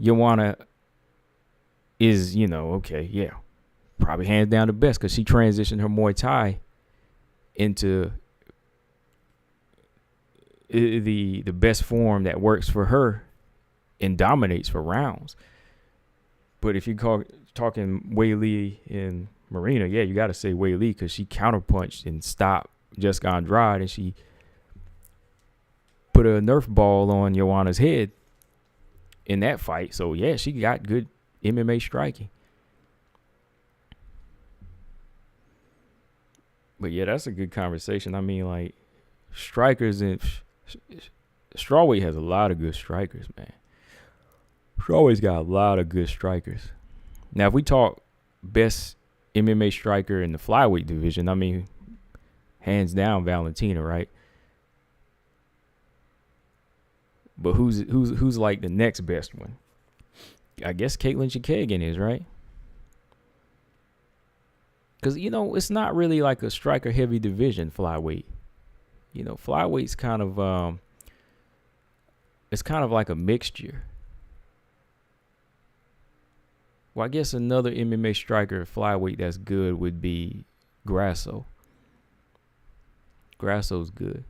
Joanna is, okay, yeah. Probably hands down the best because she transitioned her Muay Thai into the best form that works for her and dominates for rounds. But if you're talking Wei Li and Marina, yeah, you got to say Wei Li because she counterpunched and stopped Jessica Andrade, and she put a Nerf ball on Joanna's head in that fight. So, yeah, she got good MMA striking. But, yeah, that's a good conversation. I mean, like, strikers and Strawweight has a lot of good strikers, man. Strawweight's got a lot of good strikers. Now, if we talk best MMA striker in the flyweight division, I mean, hands down, Valentina, right? But who's like the next best one? I guess Caitlin Chikagan is, right? Because, you know, it's not really like a striker-heavy division, flyweight. You know, flyweight's kind of it's kind of like a mixture. Well, I guess another MMA striker flyweight that's good would be Grasso. Grasso's good.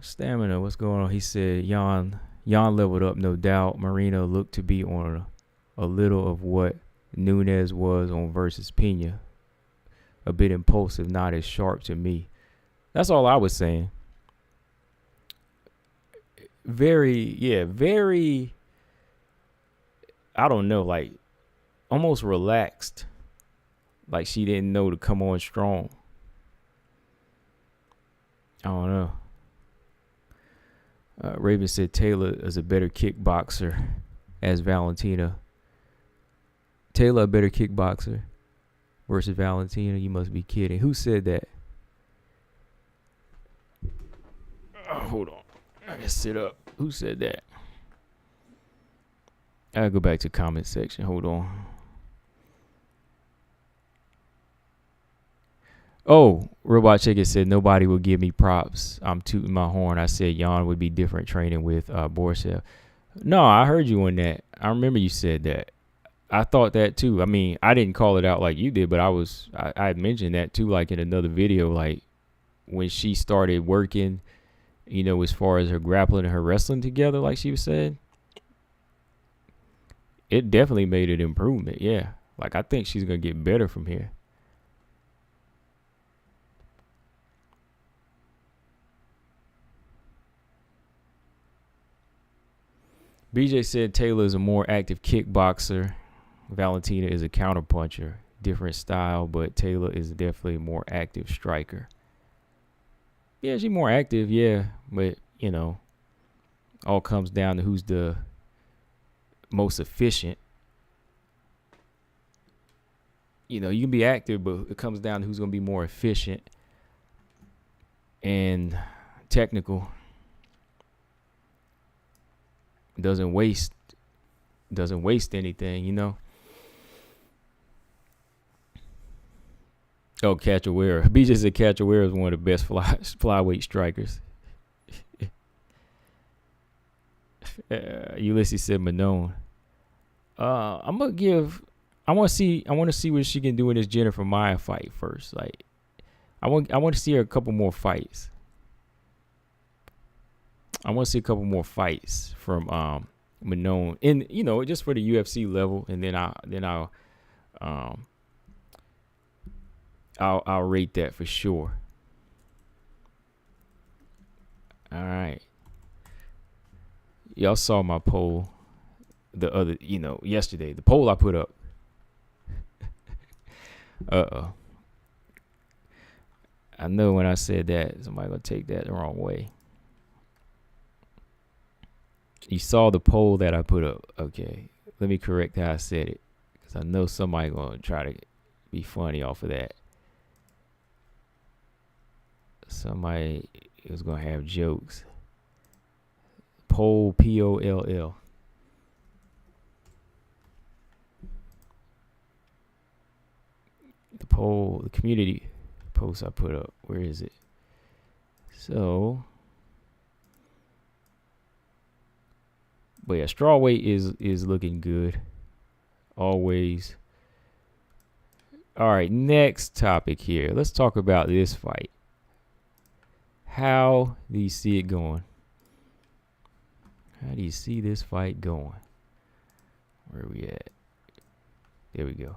Stamina, what's going on? He said, Jan leveled up, no doubt. Marina looked to be on a little of what Nunes was on versus Pena. A bit impulsive, not as sharp to me. That's all I was saying. Very, I don't know, like almost relaxed. Like she didn't know to come on strong. I don't know. Raven said Taylor is a better kickboxer as Valentina. Taylor a better kickboxer versus Valentina? You must be kidding. Who said that? Oh, hold on. I gotta sit up. Who said that? I gotta go back to comment section. Hold on. Oh, Robot Chicken said nobody will give me props. I'm tooting my horn. I said Jan would be different training with Borsev. No, I heard you on that. I remember you said that. I thought that too. I mean, I didn't call it out like you did, but I had mentioned that too, like in another video, like when she started working, you know, as far as her grappling and her wrestling together, like she said, it definitely made an improvement. Yeah. Like I think she's going to get better from here. BJ said Taylor is a more active kickboxer. Valentina is a counterpuncher. Different style, but Taylor is definitely a more active striker. Yeah, she's more active, yeah. But, you know, all comes down to who's the most efficient. You know, you can be active, but it comes down to who's going to be more efficient and technical. Doesn't waste anything, you know. Oh, Cachoeira. BJ said Cachoeira is one of the best flyweight strikers. Ulysses said Manon. I want to see what she can do in this Jennifer Maia fight first. Like, I want to see her a couple more fights. I want to see a couple more fights from Manon, and you know, just for the UFC level, and then I'll rate that for sure. All right, y'all saw my poll yesterday. The poll I put up. I know when I said that, somebody gonna take that the wrong way. You saw the poll that I put up. Okay, let me correct how I said it, because I know somebody gonna try to be funny off of that. Somebody is gonna have jokes. Poll, POLL. The poll, the community post I put up. Where is it? So. But yeah, strawweight is looking good. Always. All right, next topic here. Let's talk about this fight. How do you see it going? How do you see this fight going? Where are we at? There we go.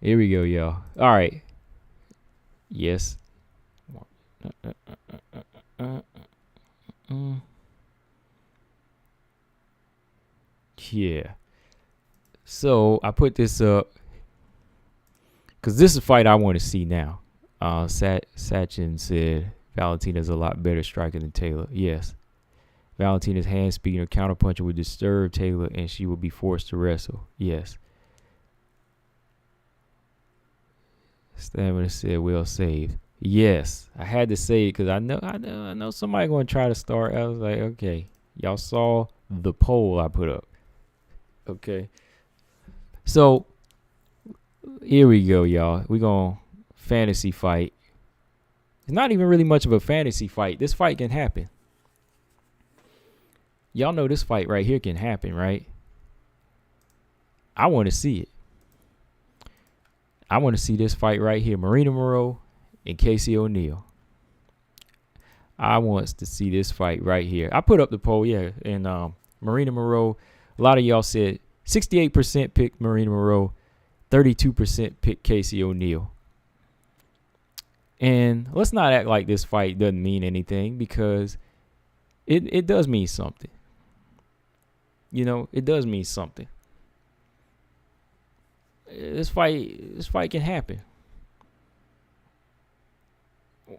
Here we go, y'all. All right. Yes. Yeah. So I put this up because this is a fight I want to see now. Sachin said Valentina's a lot better striker than Taylor. Yes. Valentina's hand speed or counterpuncher would disturb Taylor and she would be forced to wrestle. Yes. Stamina said well saved. Yes. I had to say it because I know somebody going to try to start. I was like, okay. Y'all saw the poll I put up. Okay. So here we go, y'all. We're going to fantasy fight. It's not even really much of a fantasy fight. This fight can happen. Y'all know this fight right here can happen, right? I want to see it. I want to see this fight right here. Marina Moroz and Casey O'Neill. I want to see this fight right here. I put up the poll, yeah. And Marina Moroz, a lot of y'all said 68% picked Marina Moroz, 32% picked Casey O'Neill. And let's not act like this fight doesn't mean anything because it does mean something. You know, it does mean something. This fight can happen.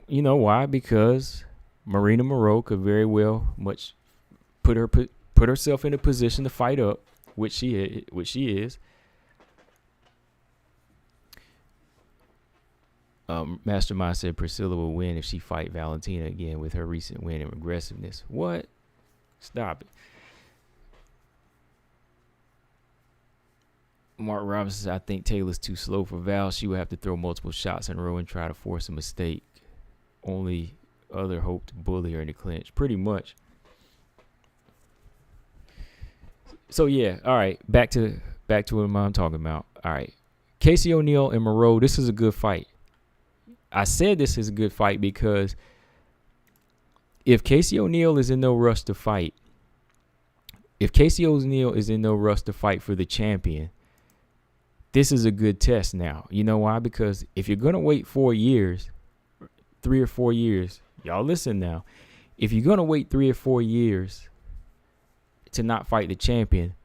You know why? Because Marina Moroz could very well much put herself in a position to fight up, which she is. Mastermind said Priscilla will win if she fight Valentina again with her recent win and aggressiveness. What? Stop it. Mark Robinson said, I think Taylor's too slow for Val. She would have to throw multiple shots in a row and try to force a mistake. Only other hope to bully her in the clinch. Pretty much. So, yeah. All right. Back to what I'm talking about. All right. Casey O'Neill and Moroz, this is a good fight. I said this is a good fight because if Casey O'Neill is in no rush to fight, for the champion, this is a good test now. You know why? Because if you're going to wait 4 years, 3 or 4 years, y'all listen now. If you're going to wait 3 or 4 years to not fight the champion,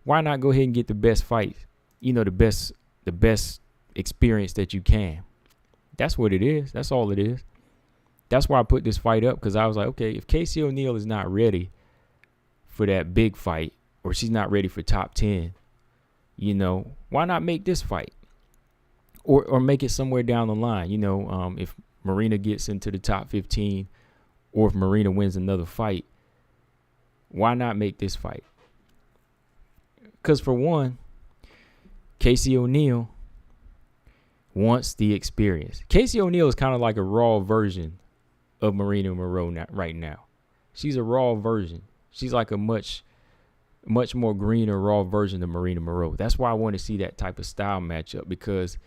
why not go ahead and get the best fight? You know, the best experience that you can. That's what it is. That's all it is. That's why I put this fight up, because I was like, okay, if Casey O'Neill is not ready for that big fight, or she's not ready for top 10, you know, why not make this fight? Or make it somewhere down the line. You know, if Marina gets into the top 15, or if Marina wins another fight, why not make this fight? Because for one, Casey O'Neill wants the experience. Casey O'Neill is kind of like a raw version of Marina Moroz right now. She's a raw version. She's like a much more greener, raw version of Marina Moroz. That's why I want to see that type of style matchup, because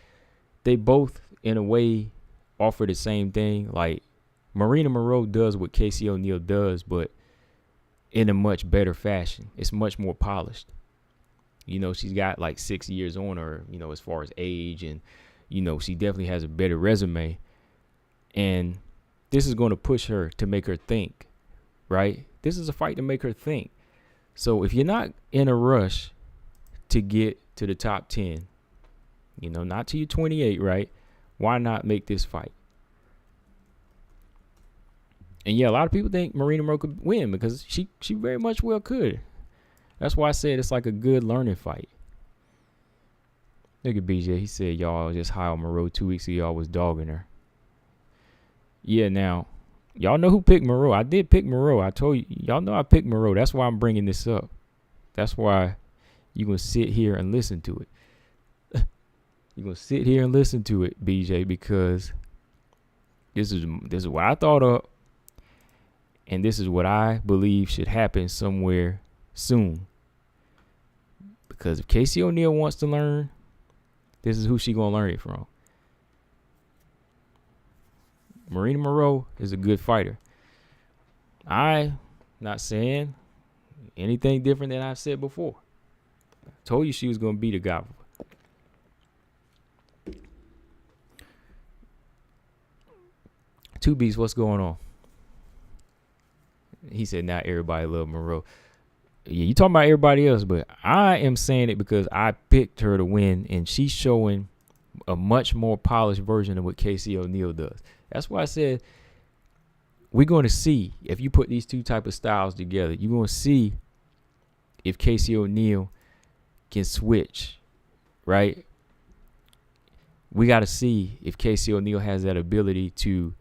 they both, in a way, offer the same thing. Like, Marina Moroz does what Casey O'Neill does, but in a much better fashion. It's much more polished. You know, she's got like 6 years on her, you know, as far as age, and, you know, she definitely has a better resume. And this is going to push her to make her think, right? This is a fight to make her think. So if you're not in a rush to get to the top 10, you know, not till you're 28, right? Why not make this fight? And yeah, a lot of people think Marina Moroz could win, because she very much well could. That's why I said it's like a good learning fight. Look at BJ. He said y'all just high on Moroz 2 weeks ago. Y'all was dogging her. Yeah, now, y'all know who picked Moroz. I did pick Moroz. I told you. Y'all know I picked Moroz. That's why I'm bringing this up. That's why you're going to sit here and listen to it. You're going to sit here and listen to it, BJ, because this is what I thought of. And this is what I believe should happen somewhere soon. Because if Casey O'Neill wants to learn, this is who she going to learn it from. Marina Moroz is a good fighter. I'm not saying anything different than I've said before. I told you she was going to beat Agapova. Two Beats, what's going on? He said, not everybody love Moroz. Yeah, you talking about everybody else, but I am saying it because I picked her to win, and she's showing a much more polished version of what Casey O'Neill does. That's why I said we're going to see if you put these two type of styles together. You're going to see if Casey O'Neill can switch, right? We got to see if Casey O'Neill has that ability to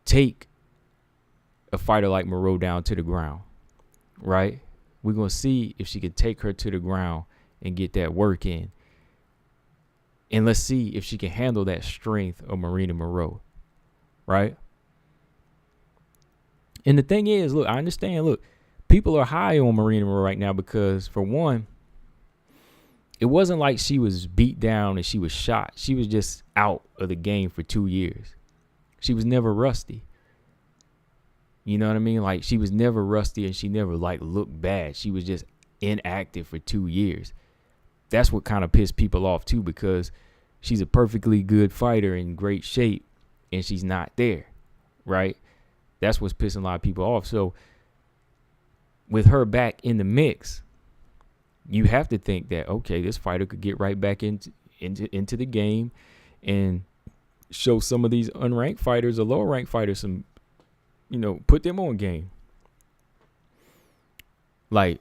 take a fighter like Moroz down to the ground, right? We're going to see if she can take her to the ground and get that work in. And let's see if she can handle that strength of Marina Moroz, right? And the thing is, look, I understand, look, people are high on Marina Moroz right now because, for one, it wasn't like she was beat down and she was shot. She was just out of the game for 2 years. She was never rusty. You know what I mean? Like, she was never rusty and she never, like, looked bad. She was just inactive for 2 years. That's what kind of pissed people off, too, because she's a perfectly good fighter in great shape and she's not there, right? That's what's pissing a lot of people off. So, with her back in the mix, you have to think that, okay, this fighter could get right back into the game and show some of these unranked fighters or lower ranked fighters some, put them on game. Like,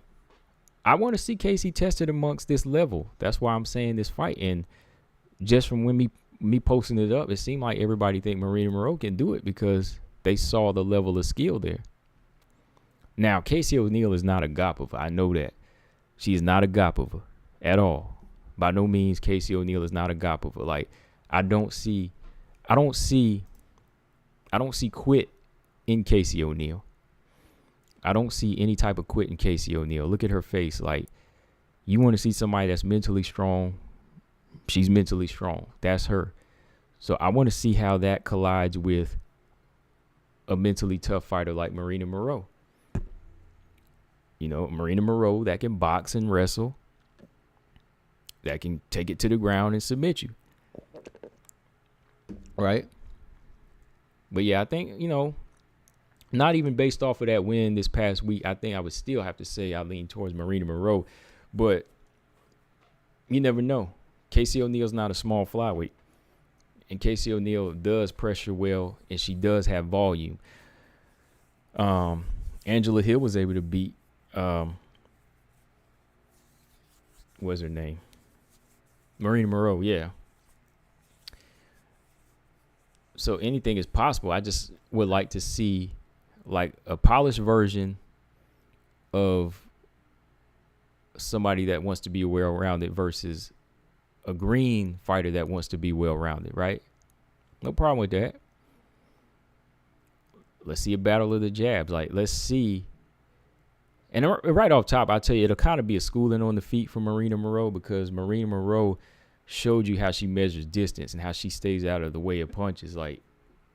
I want to see Casey tested amongst this level. That's why I'm saying this fight. And just from when me posting it up, it seemed like everybody think Marina Moroz can do it because they saw the level of skill there. Now, Casey O'Neill is not Agapova. I know that. She is not Agapova at all. By no means, Casey O'Neill is not Agapova. Like, I don't see quit in Casey O'Neill. I don't see any type of quit in Casey O'Neill. Look at her face. Like, you want to see somebody that's mentally strong. She's mentally strong. That's her. So I want to see how that collides with a mentally tough fighter like Marina Moroz. Marina Moroz that can box and wrestle, that can take it to the ground and submit you. Right? But yeah, I think, not even based off of that win this past week, I think I would still have to say I lean towards Marina Moroz. But you never know. Casey O'Neill's not a small flyweight. And Casey O'Neill does pressure well, and she does have volume. Angela Hill was able to beat, what's her name? Marina Moroz, yeah. So anything is possible. I just would like to see like a polished version of somebody that wants to be well-rounded versus a green fighter that wants to be well-rounded, right? No problem with that. Let's see a battle of the jabs. Like, let's see. And right off top, I'll tell you, it'll kind of be a schooling on the feet for Marina Moroz because Marina Moroz showed you how she measures distance and how she stays out of the way of punches. Like,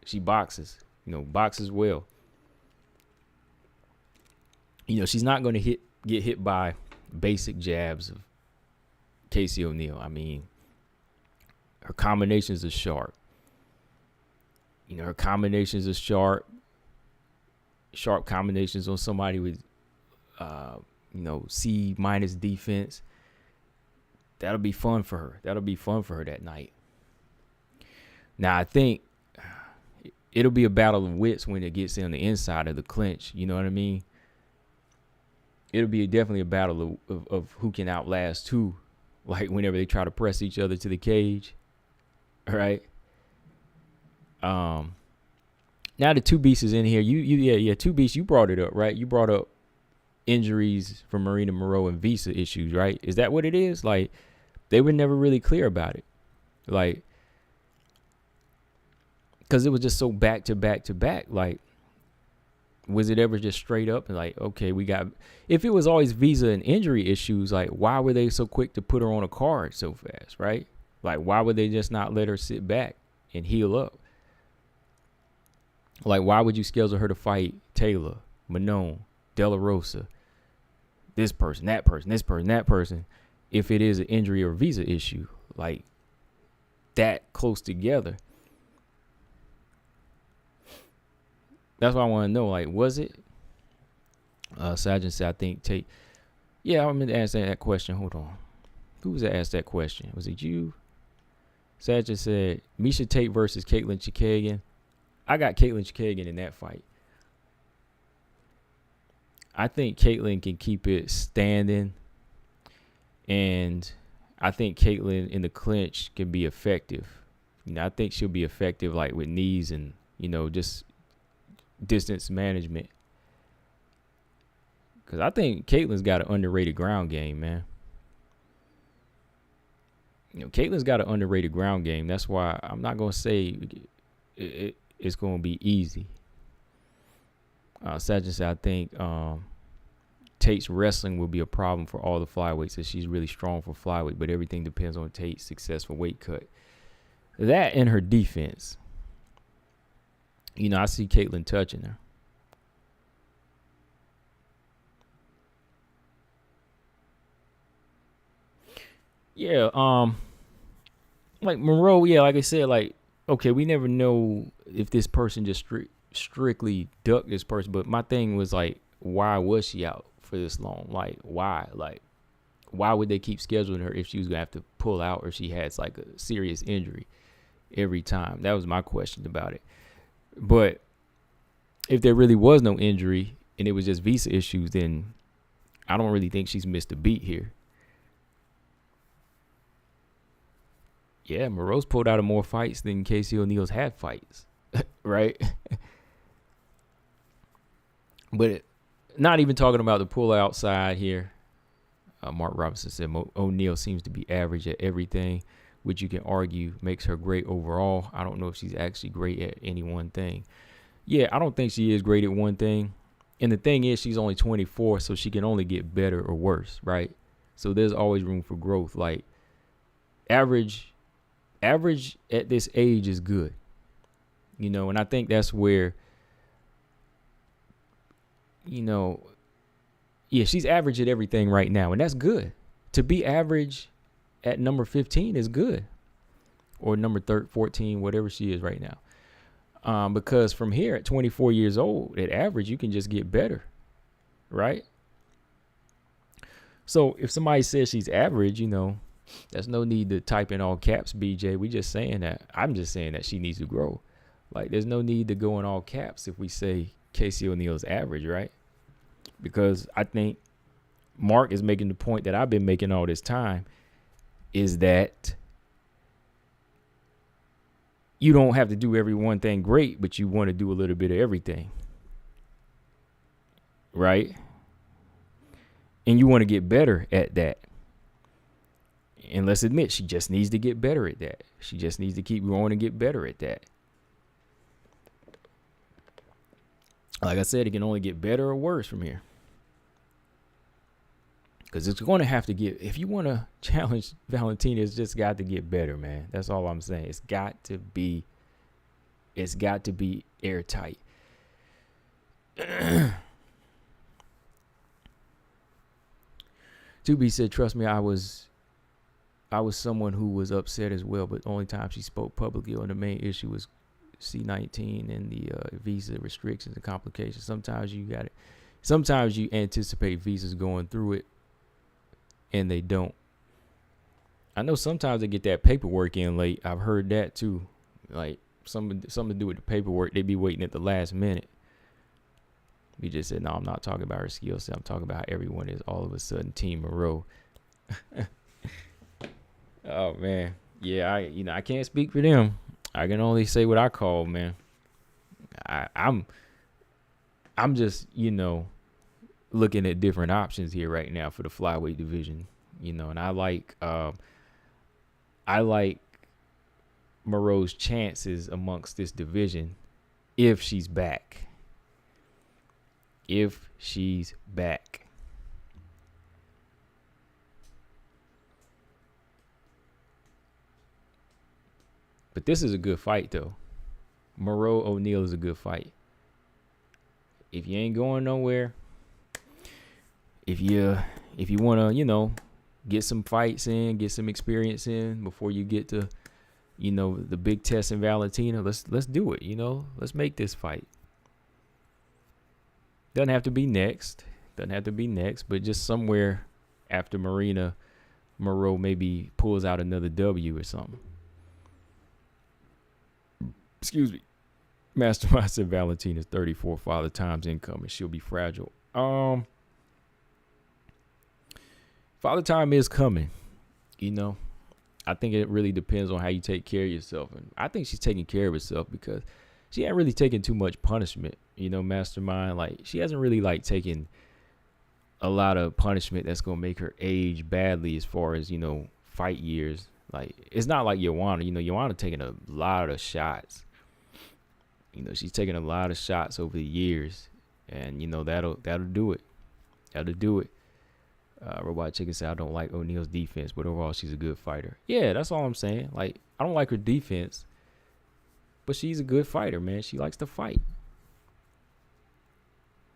she boxes, boxes well. She's not going to get hit by basic jabs of Casey O'Neill. I mean, her combinations are sharp. Her combinations are sharp. Sharp combinations on somebody with, C- defense. That'll be fun for her. That'll be fun for her that night. Now, I think it'll be a battle of wits when it gets on the inside of the clinch. You know what I mean? It'll be definitely a battle of who can outlast who. Like whenever they try to press each other to the cage. All right. Now the Two Beasts is in here. Two Beasts, you brought it up, right? You brought up injuries from Marina Moroz and visa issues, right? Is that what it is? Like, they were never really clear about it. Like, because it was just so back to back to back. Like, was it ever just straight up and like, okay, if it was always visa and injury issues, like, why were they so quick to put her on a card so fast, right? Like, why would they just not let her sit back and heal up? Like, why would you schedule her to fight Taylor, Manon, De La Rosa, this person, that person, this person, that person, if it is an injury or visa issue, like that close together? That's why I want to know, like, was it? Sajin said, I think Tate. Yeah, I'm going to ask that question. Hold on. Who was that asked that question? Was it you? Sajin said, Miesha Tate versus Caitlin Chikagian. I got Caitlin Chikagian in that fight. I think Caitlin can keep it standing. And I think Caitlin in the clinch can be effective. I think she'll be effective, like, with knees and, just distance management. Because I think Caitlin's got an underrated ground game, man. Caitlin's got an underrated ground game. That's why I'm not going to say it's going to be easy. Sajin said, I think Tate's wrestling will be a problem for all the flyweights. So she's really strong for flyweight, but everything depends on Tate's successful weight cut. That and her defense. I see Caitlin touching her. Yeah, like Moroz, yeah, like I said, like, okay, we never know if this person just strictly ducked this person, but my thing was, like, why was she out for this long? Like, why? Like, why would they keep scheduling her if she was going to have to pull out or she has, like, a serious injury every time? That was my question about it. But if there really was no injury and it was just visa issues, then I don't really think she's missed a beat here. Yeah, Moroz pulled out of more fights than Casey O'Neal's had fights, right? But not even talking about the pull outside here. Mark Robinson said O'Neal seems to be average at everything, which you can argue makes her great overall. I don't know if she's actually great at any one thing. Yeah, I don't think she is great at one thing. And the thing is, she's only 24, so she can only get better or worse, right? So there's always room for growth. Like, average at this age is good, and I think that's where, she's average at everything right now, and that's good. To be average at number 15 is good, or number 14, whatever she is right now, because from here at 24 years old, at average, you can just get better, right? So if somebody says she's average, there's no need to type in all caps, BJ. We just saying that. I'm just saying that she needs to grow. Like, there's no need to go in all caps if we say Casey O'Neal's average, right? Because I think Mark is making the point that I've been making all this time, is that you don't have to do every one thing great, but you want to do a little bit of everything, right? And you want to get better at that. And let's admit, she just needs to get better at that. She just needs to keep growing and get better at that. Like I said, it can only get better or worse from here. Because it's going to have to get, if you want to challenge Valentina, it's just got to get better, man. That's all I'm saying. It's got to be airtight. Tubi said, trust me, I was someone who was upset as well, but the only time she spoke publicly on the main issue was C-19 and the visa restrictions and complications. Sometimes you anticipate visas going through it, and they don't. I know sometimes they get that paperwork in late. I've heard that too. Like, something to do with the paperwork. They be waiting at the last minute. We just said, no, I'm not talking about her skill set. I'm talking about how everyone is all of a sudden Team Moroz. Oh man, yeah, I can't speak for them. I can only say what I call, man. I'm just, looking at different options here right now for the flyweight division, and I like Moroz's chances amongst this division if she's back. If she's back. But this is a good fight, though. Moroz O'Neal is a good fight. If you ain't going nowhere, if you want to, get some fights in, get some experience in before you get to, the big test in Valentina, let's do it. Let's make this fight. Doesn't have to be next. Doesn't have to be next, but just somewhere after Marina Moroz maybe pulls out another W or something. Excuse me. Mastermind said Valentina's 34, Father Time's incoming. She'll be fragile. Father Time is coming. You know, I think it really depends on how you take care of yourself. And I think she's taking care of herself because she ain't really taking too much punishment. You know, Mastermind, like, she hasn't really, like, taken a lot of punishment that's going to make her age badly as far as, you know, fight years. Like, it's not like Xiaonan. You know, Xiaonan taking a lot of shots. You know, she's taking a lot of shots over the years. And, you know, that'll do it. That'll do it. Robot Chicken said, I don't like O'Neal's defense, but overall she's a good fighter. Yeah, that's all I'm saying. Like, I don't like her defense, but she's a good fighter, man. She likes to fight.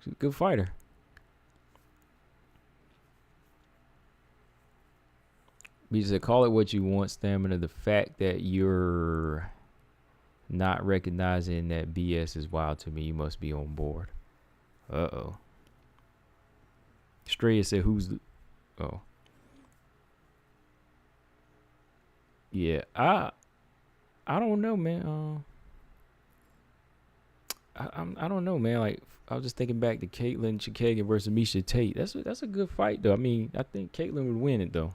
She's a good fighter. We said, call it what you want, Stamina. The fact that you're not recognizing that BS is wild to me. You must be on board. Uh-oh. Straya said, who's the... Oh. Yeah, I don't know, man. I don't know, man. Like, I was just thinking back to Caitlin Chikagan versus Miesha Tate. That's a good fight, though. I mean, I think Caitlin would win it, though.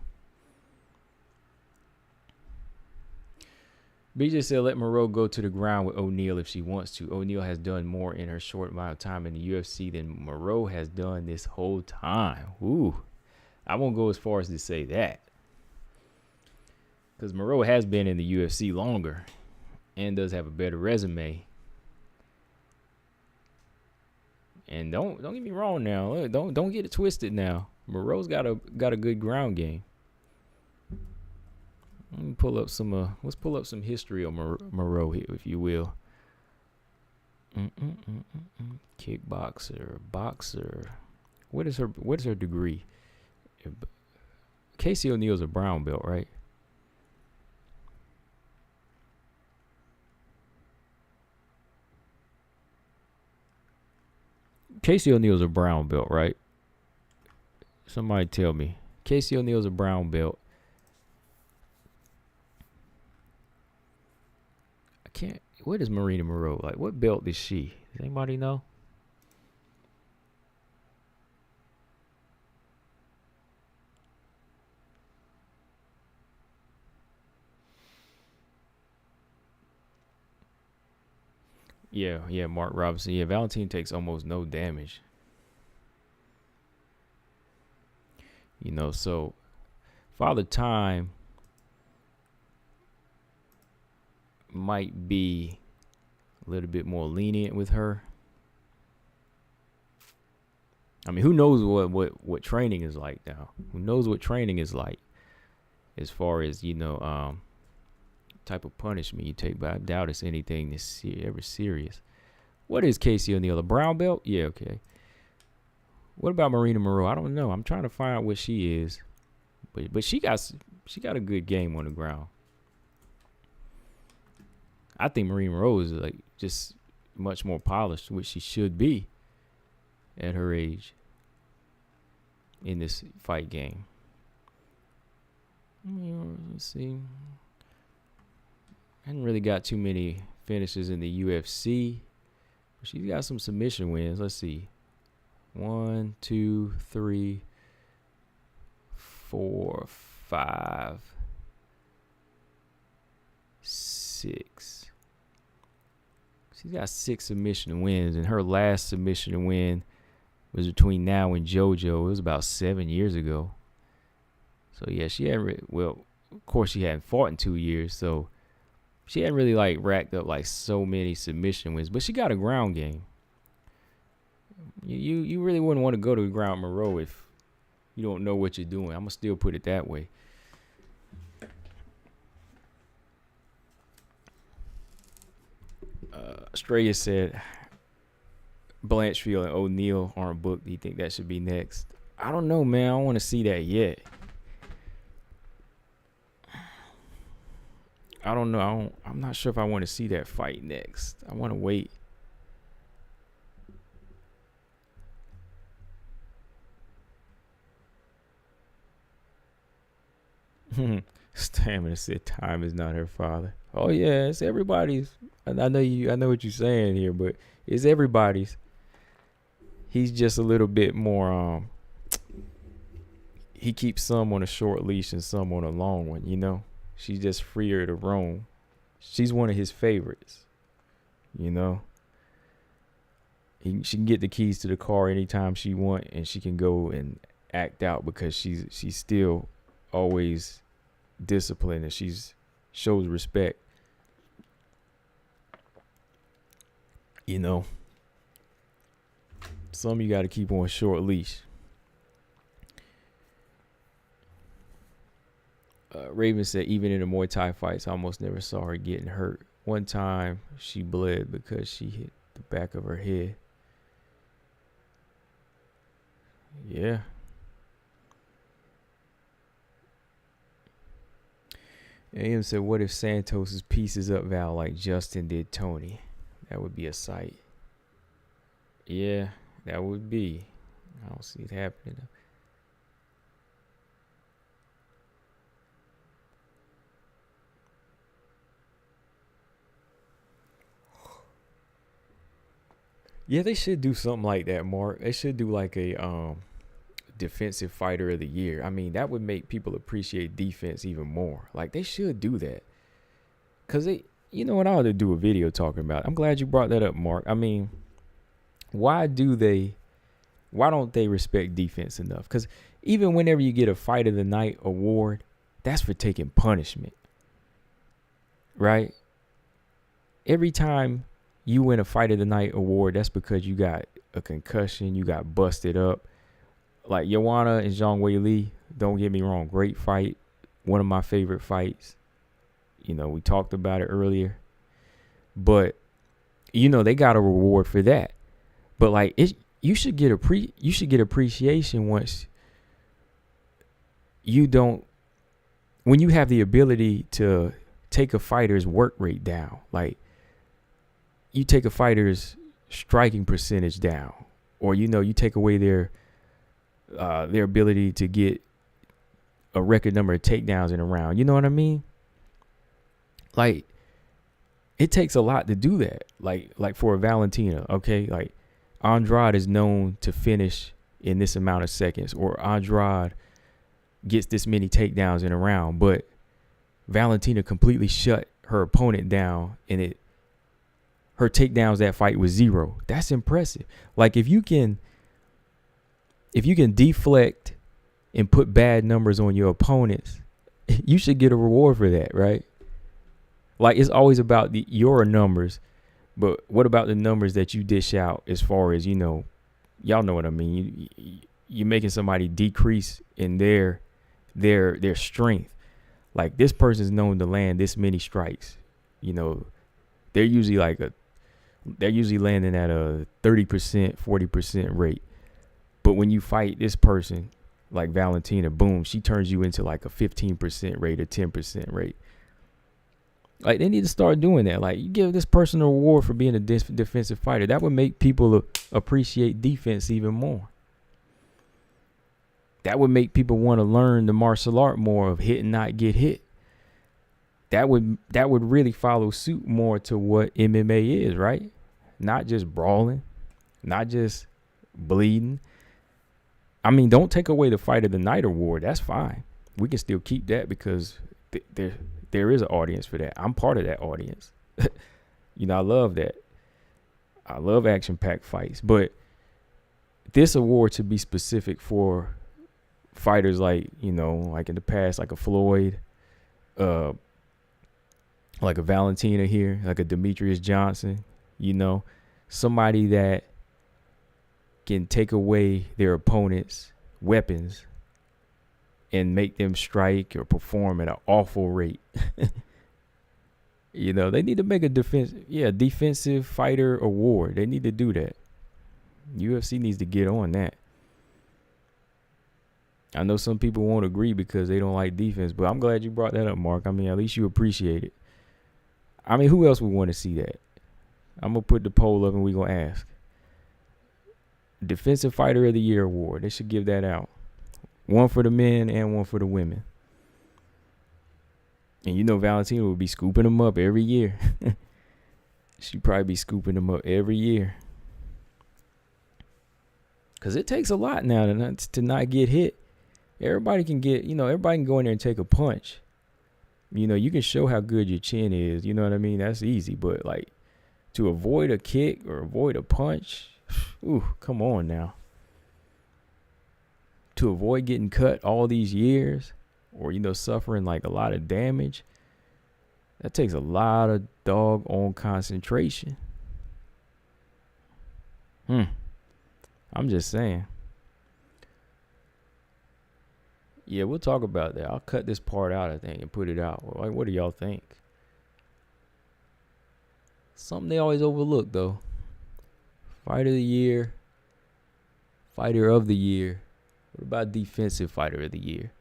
BJ said, let Moroz go to the ground with O'Neal if she wants to. O'Neal has done more in her short amount of time in the UFC than Moroz has done this whole time. Ooh, I won't go as far as to say that. Because Moroz has been in the UFC longer and does have a better resume. And don't get me wrong now. Don't get it twisted now. Moroz got a good ground game. Let me pull up some. Let's pull up some history on Moroz here, if you will. Kickboxer, boxer. What is her degree? Casey O'Neal's a brown belt, right? Casey O'Neal's a brown belt, right? Somebody tell me. Casey O'Neal's a brown belt. What is Marina Moroz? Like, what belt is she? Does anybody know? Yeah, Mark Robinson. Yeah, Valentina takes almost no damage. You know, so Father Time might be a little bit more lenient with her. I mean, who knows what training is like now? Who knows what training is like as far as, you know, type of punishment you take, but I doubt it's anything this ever serious. What is Casey O'Neal? A brown belt? Yeah, okay. What about Marina Moroz? I don't know. I'm trying to find out what she is. But she got a good game on the ground. I think Marina Moroz is like just much more polished, which she should be at her age in this fight game. Let's see. I hadn't really got too many finishes in the UFC. But she's got some submission wins. Let's see. 1, 2, 3, 4, 5, 6. She's got 6 submission wins, and her last submission win was between now and JoJo. It was about 7 years ago. So yeah, she hadn't. Well, of course, she hadn't fought in 2 years, so she hadn't really like racked up like so many submission wins. But she got a ground game. You really wouldn't want to go to the ground, Moroz, if you don't know what you're doing. I'm gonna still put it that way. Straya said Blanchfield and O'Neal aren't booked. Do you think that should be next? I don't know, man. I don't want to see that yet. I don't know. I'm not sure if I want to see that fight next. I want to wait. Stamina said time is not her father. Oh yeah, it's everybody's. I know what you're saying here, but it's everybody's. He's just a little bit more. He keeps some on a short leash and some on a long one. You know, she's just freer to roam. She's one of his favorites. You know, she can get the keys to the car anytime she want, and she can go and act out because she's still always disciplined and shows respect. You know, some you got to keep on a short leash. Raven said, even in the Muay Thai fights, I almost never saw her getting hurt. One time, she bled because she hit the back of her head. Yeah. AM said, what if Santos' pieces up Val like Justin did Tony? That would be a sight. Yeah, that would be. I don't see it happening. Yeah, they should do something like that, Mark. They should do like a defensive fighter of the year. I mean, that would make people appreciate defense even more. Like, they should do that. Because you know what, I ought to do a video talking about it. I'm glad you brought that up, Mark. I mean, why don't they respect defense enough? Because even whenever you get a Fight of the Night award, that's for taking punishment. Right? Every time you win a Fight of the Night award, that's because you got a concussion, you got busted up. Like Joanna and Zhang Wei Li, don't get me wrong, great fight. One of my favorite fights. You know, we talked about it earlier. But, you know, they got a reward for that. But like, you should get appreciation once when you have the ability to take a fighter's work rate down. Like, you take a fighter's striking percentage down, or, you know, you take away their ability to get a record number of takedowns in a round. You know what I mean? Like, it takes a lot to do that. Like for a Valentina, okay? Like, Andrade is known to finish in this amount of seconds, or Andrade gets this many takedowns in a round, but Valentina completely shut her opponent down, and her takedowns that fight was 0. That's impressive. Like, if you can deflect and put bad numbers on your opponents, you should get a reward for that, right? Like, it's always about your numbers, but what about the numbers that you dish out as far as, you know, y'all know what I mean? You're making somebody decrease in their strength. Like, this person's known to land this many strikes. You know, they're usually landing at a 30%, 40% rate. But when you fight this person, like Valentina, boom, she turns you into like a 15% rate or 10% rate. Like, they need to start doing that. Like, you give this person a reward for being a defensive fighter. That would make people appreciate defense even more. That would make people want to learn the martial art more of hit and not get hit. That would really follow suit more to what MMA is, right? Not just brawling, not just bleeding. I mean, don't take away the Fight of the Night award. That's fine. We can still keep that because there is an audience for that. I'm part of that audience. You know, I love that. I love action-packed fights. But this award should be specific for fighters like, you know, like in the past, like a Floyd, like a Valentina here, like a Demetrius Johnson, you know, somebody that can take away their opponent's weapons and make them strike or perform at an awful rate. You know, they need to make a defensive fighter award. They need to do that. UFC needs to get on that. I know some people won't agree because they don't like defense, but I'm glad you brought that up, Mark. I mean, at least you appreciate it. I mean, who else would want to see that? I'm going to put the poll up and we're going to ask. Defensive Fighter of the Year award. They should give that out. One for the men and one for the women. And you know Valentina would be scooping them up every year. She'd probably be scooping them up every year. Because it takes a lot now to not get hit. Everybody can everybody can go in there and take a punch. You can show how good your chin is. You know what I mean? That's easy. But, like, to avoid a kick or avoid a punch, ooh, come on now. To avoid getting cut all these years or, suffering, like, a lot of damage, that takes a lot of doggone concentration. I'm just saying. Yeah, we'll talk about that. I'll cut this part out, I think, and put it out. Like, what do y'all think? Something they always overlook, though. Fighter of the year. Fighter of the year. What about defensive fighter of the year?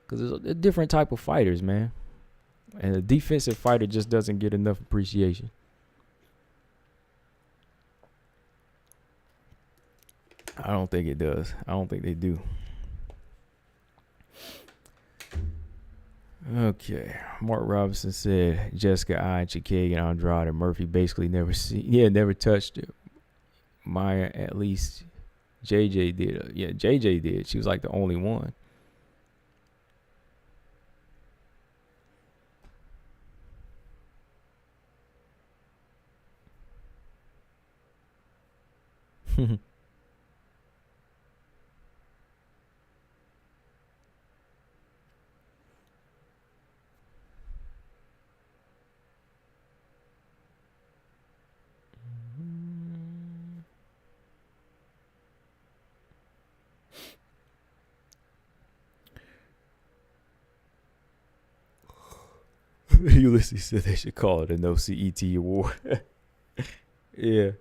Because there's a different type of fighters, man. And a defensive fighter just doesn't get enough appreciation. I don't think it does. I don't think they do. Okay. Mark Robinson said Jessica I, Chikag, and Andrade and Murphy basically never touched it. Maya, at least JJ did. Yeah, JJ did. She was like the only one. Ulysses said they should call it a no CET award. Yeah.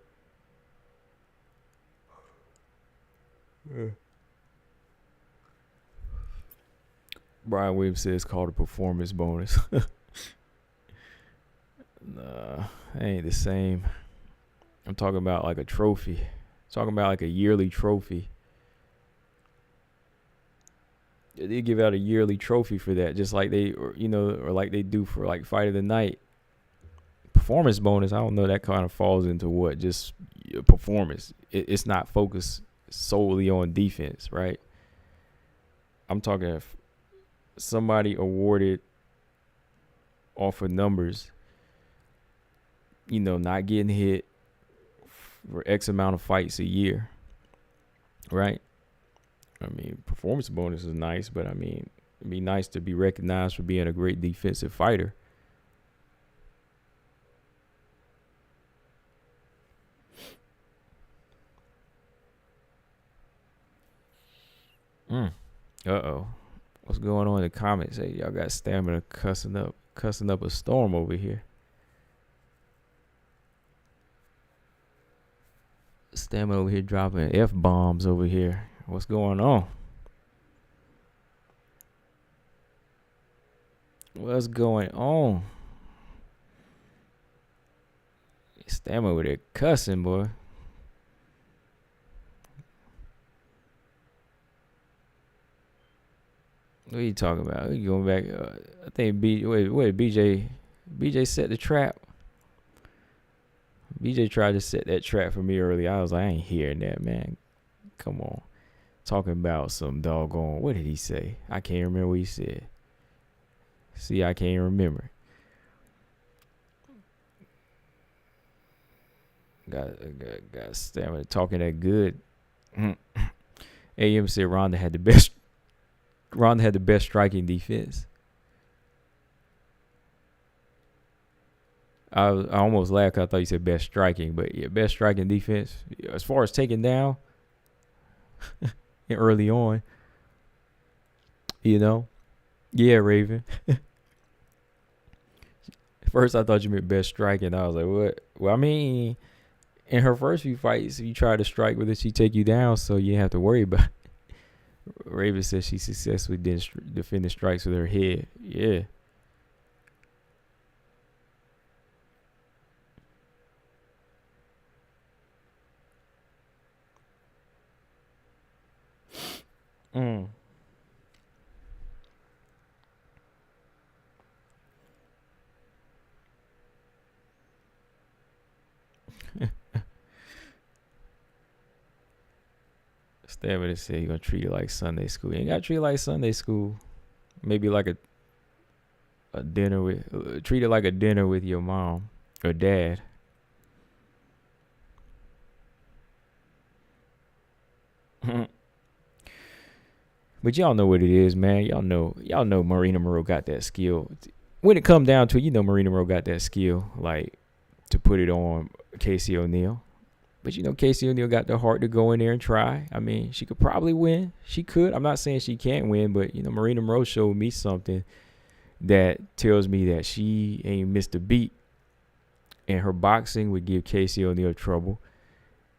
Brian Williams says called a performance bonus. Nah, it ain't the same. I'm talking about like a trophy. I'm talking about like a yearly trophy. They give out a yearly trophy for that, just like or like they do for like Fight of the Night. Performance bonus, I don't know, that kind of falls into what? Just performance. It's not focused solely on defense, right? I'm talking if somebody awarded off of numbers, not getting hit for X amount of fights a year, right? I mean, performance bonus is nice, but I mean, it'd be nice to be recognized for being a great defensive fighter. Uh-oh. What's going on in the comments? Hey, y'all got Stamina cussing up a storm over here. Stamina over here dropping F-bombs over here. What's going on? What's going on? Stamina over there cussing, boy. What are you talking about? You going back? I think BJ set the trap. BJ tried to set that trap for me earlier. I was like, I ain't hearing that, man. Come on. Talking about some doggone, what did he say? I can't remember what he said. See, I can't remember. Got Stamina talking that good. AM said Ronda had the best striking defense. I almost laughed. I thought you said best striking, but yeah, best striking defense. As far as taking down, early on, yeah, Raven. First, I thought you meant best striking. I was like, what? Well, I mean, in her first few fights, if you try to strike with her, she take you down, so you didn't have to worry about it. Raven says she successfully defended strikes with her head. Yeah. Stamina said you're gonna treat it like Sunday school. You ain't gotta treat it like Sunday school. Maybe like a dinner with treat it like a dinner with your mom or dad. But y'all know what it is, man. Y'all know Marina Moroz got that skill. When it come down to it, Marina Moroz got that skill, like to put it on Casey O'Neill. But Casey O'Neill got the heart to go in there and try. I mean, she could probably win. She could. I'm not saying she can't win, but Marina Moroz showed me something that tells me that she ain't missed a beat. And her boxing would give Casey O'Neill trouble.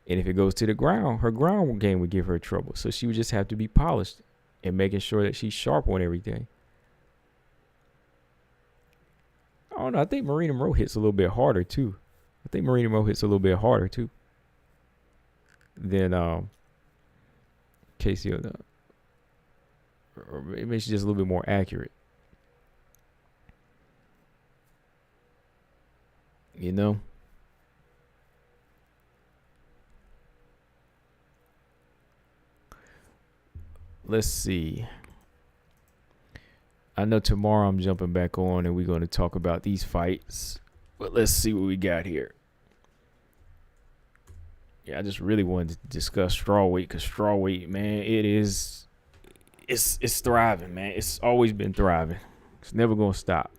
And if it goes to the ground, her ground game would give her trouble. So she would just have to be polished and making sure that she's sharp on everything. I don't know. I think Marina Moroz hits a little bit harder too. Than Casey O'Neill. Or maybe she's just a little bit more accurate. Let's see. I know tomorrow I'm jumping back on and we're going to talk about these fights. But let's see what we got here. Yeah, I just really wanted to discuss strawweight because strawweight, man, it's thriving, man. It's always been thriving. It's never going to stop.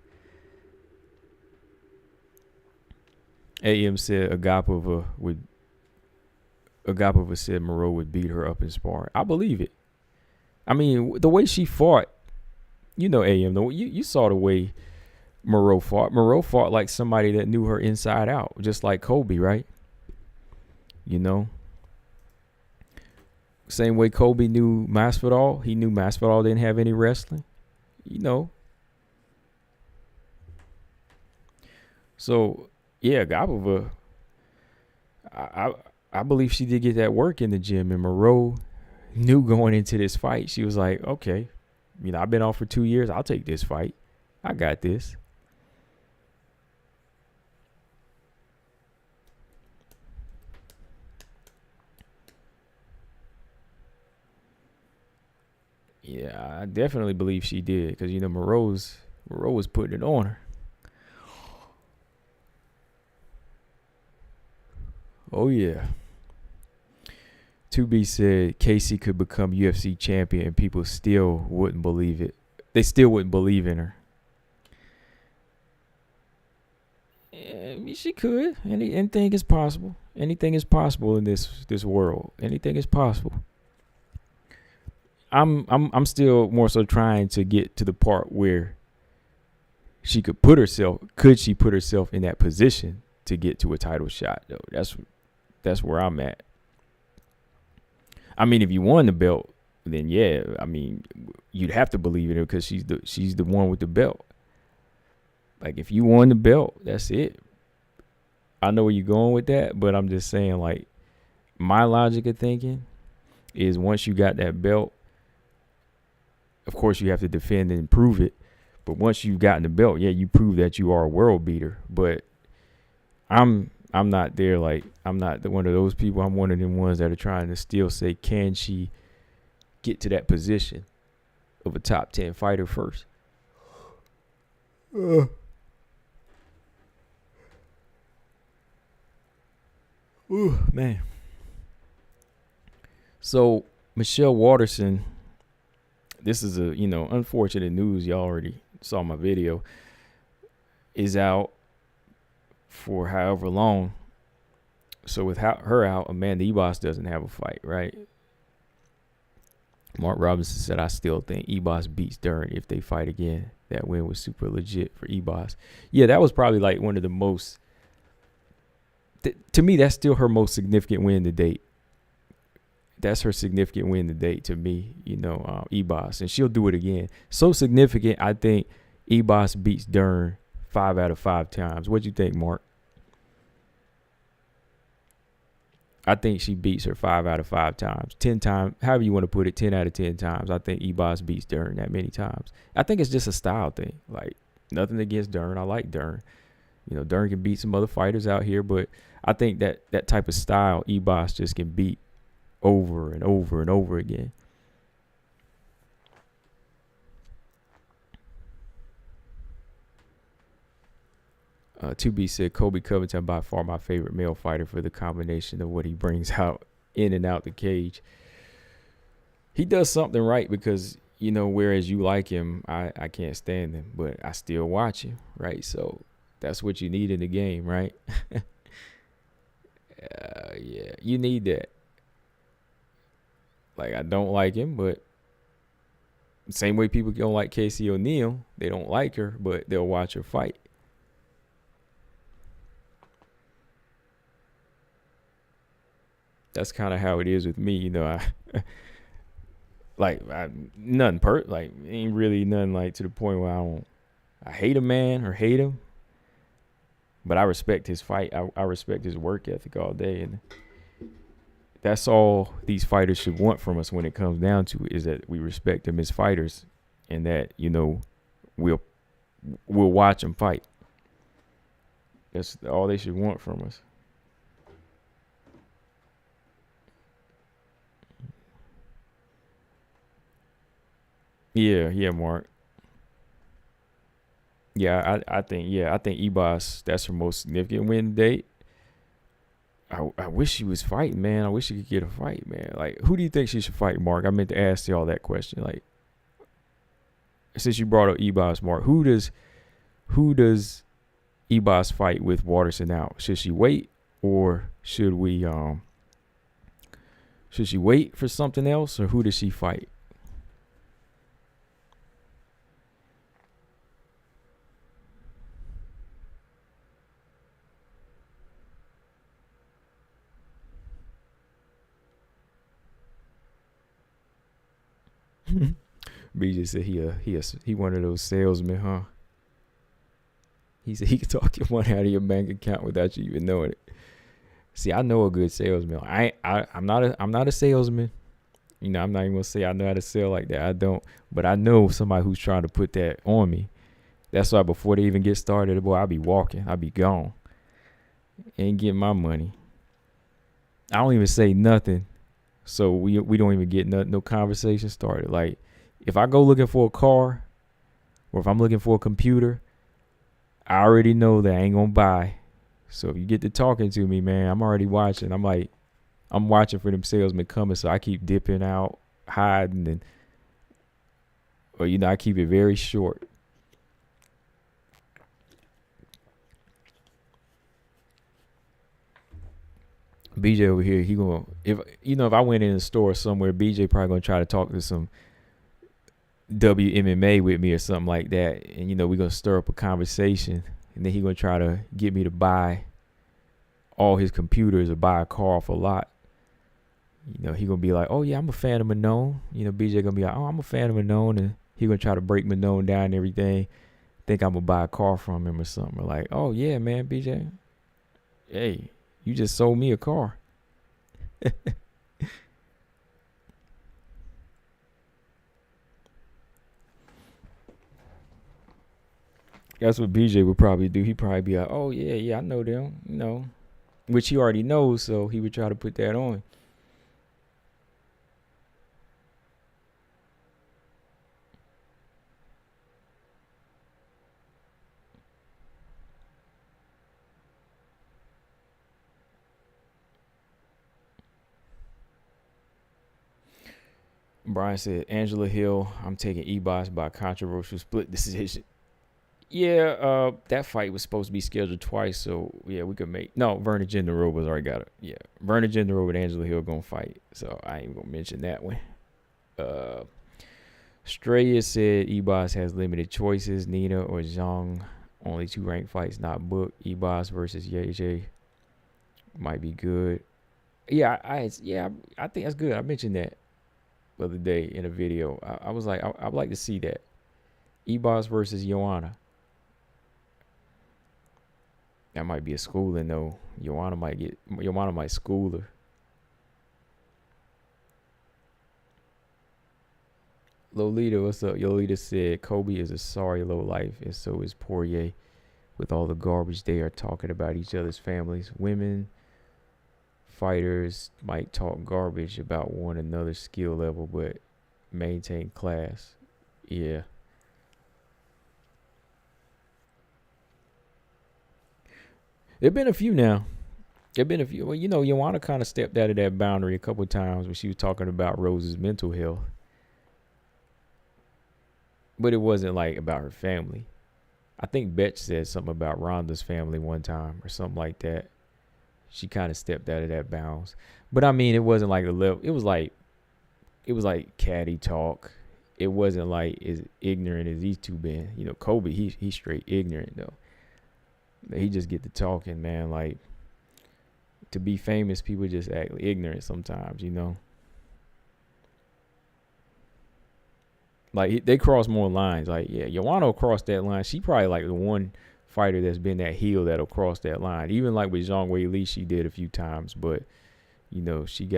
AM said Agapova said Moroz would beat her up in sparring. I believe it. I mean, the way she fought, AM, you saw the way Moroz fought. Moroz fought like somebody that knew her inside out, just like Kobe, right? Same way Kobe knew Masvidal. He knew Masvidal didn't have any wrestling, So, yeah, Agapova, I believe she did get that work in the gym, and Moroz knew going into this fight, she was like, okay, I've been off for 2 years. I'll take this fight. I got this. Yeah, I definitely believe she did because, Moroz was putting it on her. Oh, yeah. 2B said Casey could become UFC champion and people still wouldn't believe it. They still wouldn't believe in her. I mean, she could. Anything is possible. Anything is possible in this world. Anything is possible. I'm still more so trying to get to the part where she could put herself in that position to get to a title shot though. That's where I'm at. I mean, if you won the belt, then yeah, I mean, you'd have to believe in her because she's the one with the belt. Like if you won the belt, that's it. I know where you're going with that, but I'm just saying, like, my logic of thinking is once you got that belt, of course you have to defend and prove it. But once you've gotten the belt, yeah, you prove that you are a world beater. But I'm not there. Like, I'm not one of those people. I'm one of them ones that are trying to still say, can she get to that position of a top 10 fighter first? Ooh, man. So Michelle Waterson, this is unfortunate news. Y'all already saw my video, is out for however long. So with her out, Amanda Ebos doesn't have a fight, right? Mark Robinson said, I still think Ebos beats Dern if they fight again. That win was super legit for Ebos. Yeah, that was probably like one of the most, to me, that's still her most significant win to date. That's her significant win to date to me, Ebos. And she'll do it again. So significant, I think Ebos beats Dern 5 out of 5 times. What'd you think, Mark? I think she beats her 5 out of 5 times. 10 times, however you want to put it, 10 out of 10 times. I think Ebos beats Dern that many times. I think it's just a style thing. Like, nothing against Dern. I like Dern. Dern can beat some other fighters out here, but I think that type of style, Ebos just can beat over and over and over again. To be said, Colby Covington by far my favorite male fighter for the combination of what he brings out in and out the cage. He does something right because, you know, whereas you like him, I can't stand him, but I still watch him, right? So that's what you need in the game, right? Yeah, you need that. Like, I don't like him, but same way people don't like Casey O'Neill, they don't like her, but they'll watch her fight. That's kind of how it is with me, you know. Ain't really nothing like to the point where I hate a man or hate him, but I respect his fight. I respect his work ethic all day, and that's all these fighters should want from us when it comes down to it, is that we respect them as fighters, and that, you know, we'll watch them fight. That's all they should want from us. Yeah, Mark. Yeah, I think Ebos, that's her most significant win date. I wish she was fighting, man. I wish she could get a fight, man. Like, who do you think she should fight, Mark? I meant to ask y'all that question. Like, since you brought up Ebos, Mark, who does Ebos fight with Waterson out? Should she wait, or should she wait for something else, or who does she fight? BJ said he one of those salesmen, huh? He said he could talk your money out of your bank account without you even knowing it. See, I know a good salesman. I'm not a salesman. You know, I'm not even gonna say I know how to sell like that. I don't, but I know somebody who's trying to put that on me. That's why before they even get started, boy, I'll be walking. I'll be gone. Ain't getting my money. I don't even say nothing. So we don't even get no conversation started. Like, if I go looking for a car, or if I'm looking for a computer, I already know that I ain't gonna buy. So if you get to talking to me, man, I'm already watching. I'm watching for them salesmen coming. So I keep dipping out, hiding, or I keep it very short. BJ over here, if I went in a store somewhere, BJ probably gonna try to talk to some WMMA with me or something like that, and we're gonna stir up a conversation, and then he gonna try to get me to buy all his computers or buy a car off a lot. He gonna be like, oh yeah, I'm a fan of Manone. BJ gonna be like, oh, I'm a fan of Manone, and he gonna try to break Manone down and everything. Think I'm gonna buy a car from him or something. Or like, oh yeah, man, BJ, hey, you just sold me a car. That's what BJ would probably do. He'd probably be like, oh, yeah, I know them, which he already knows, so he would try to put that on. Brian said, Angela Hill, I'm taking Ebos by controversial split decision. Yeah, that fight was supposed to be scheduled twice, so yeah, we could make. No, Verna Genderova's already got it. Yeah, Verna Genderova and Angela Hill gonna fight, so I ain't gonna mention that one. Straya said Ebos has limited choices. Nina or Zhang, only 2 ranked fights not booked. Ebos versus YJ might be good. Yeah, I think that's good. I mentioned that the other day in a video. I was like, I'd like to see that. Ebos versus Joanna. That might be a schooling though. Joanna might school her. Lolita, what's up? Lolita said Kobe is a sorry low life, and so is Poirier. With all the garbage they are talking about each other's families, women fighters might talk garbage about one another's skill level, but maintain class. Yeah. There've been a few now. There've been a few. Well, Joanna kind of stepped out of that boundary a couple of times when she was talking about Rose's mental health. But it wasn't like about her family. I think Betch said something about Rhonda's family one time or something like that. She kind of stepped out of that bounds. But I mean, it wasn't like the level. It was like catty talk. It wasn't like as ignorant as these two been. Kobe, he's straight ignorant though. He just get to talking, man. Like, to be famous, people just act ignorant sometimes, Like, they cross more lines. Like, yeah, Joanna crossed that line. She probably like the one fighter that's been that heel that'll cross that line. Even like with Zhang Weili, she did a few times, but she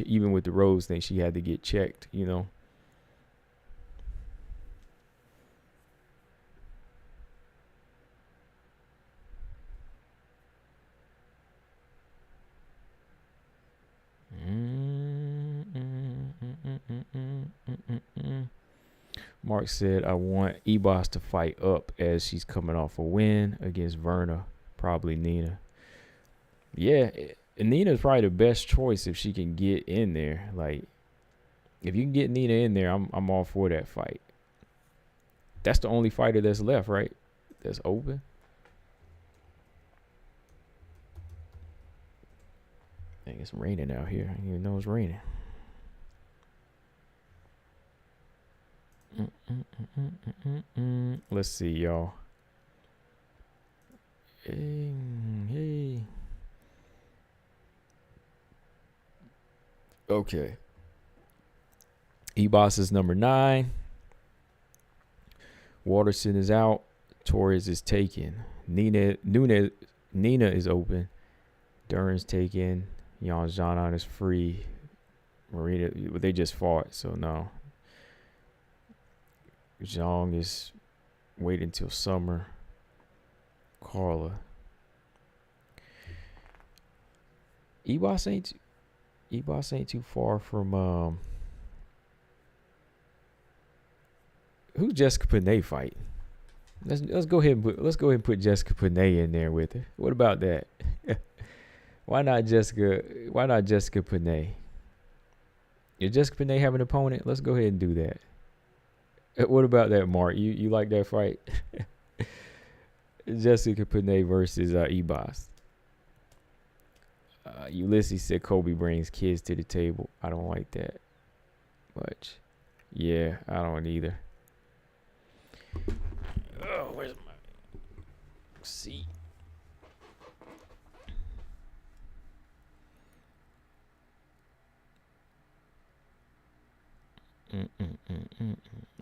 even with the Rose thing, she had to get checked. Mark said, I want Ebos to fight up as she's coming off a win against Verna, probably Nina. Yeah, Nina's probably the best choice if she can get in there. Like, if you can get Nina in there, I'm all for that fight. That's the only fighter that's left, right? That's open. I think it's raining out here. I didn't even know it's raining. Let's see, y'all. Hey. Okay. Ebos is number 9. Waterson is out. Torres is taken. Nina is open. Dern's taken. Xiaonan is free. Marina, they just fought, so no. Zhang is waiting until summer. Carla. Ebos ain't too far from who's Jessica Panay fighting? Let's go ahead and put Jessica Panay in there with her. What about that? Why not Jessica Panay? If Jessica Panay have an opponent, let's go ahead and do that. What about that, Mark? You like that fight? Jessica Panay versus Ebos. Ulysses said Kobe brings kids to the table. I don't like that much. Yeah, I don't either. Oh, where's my seat?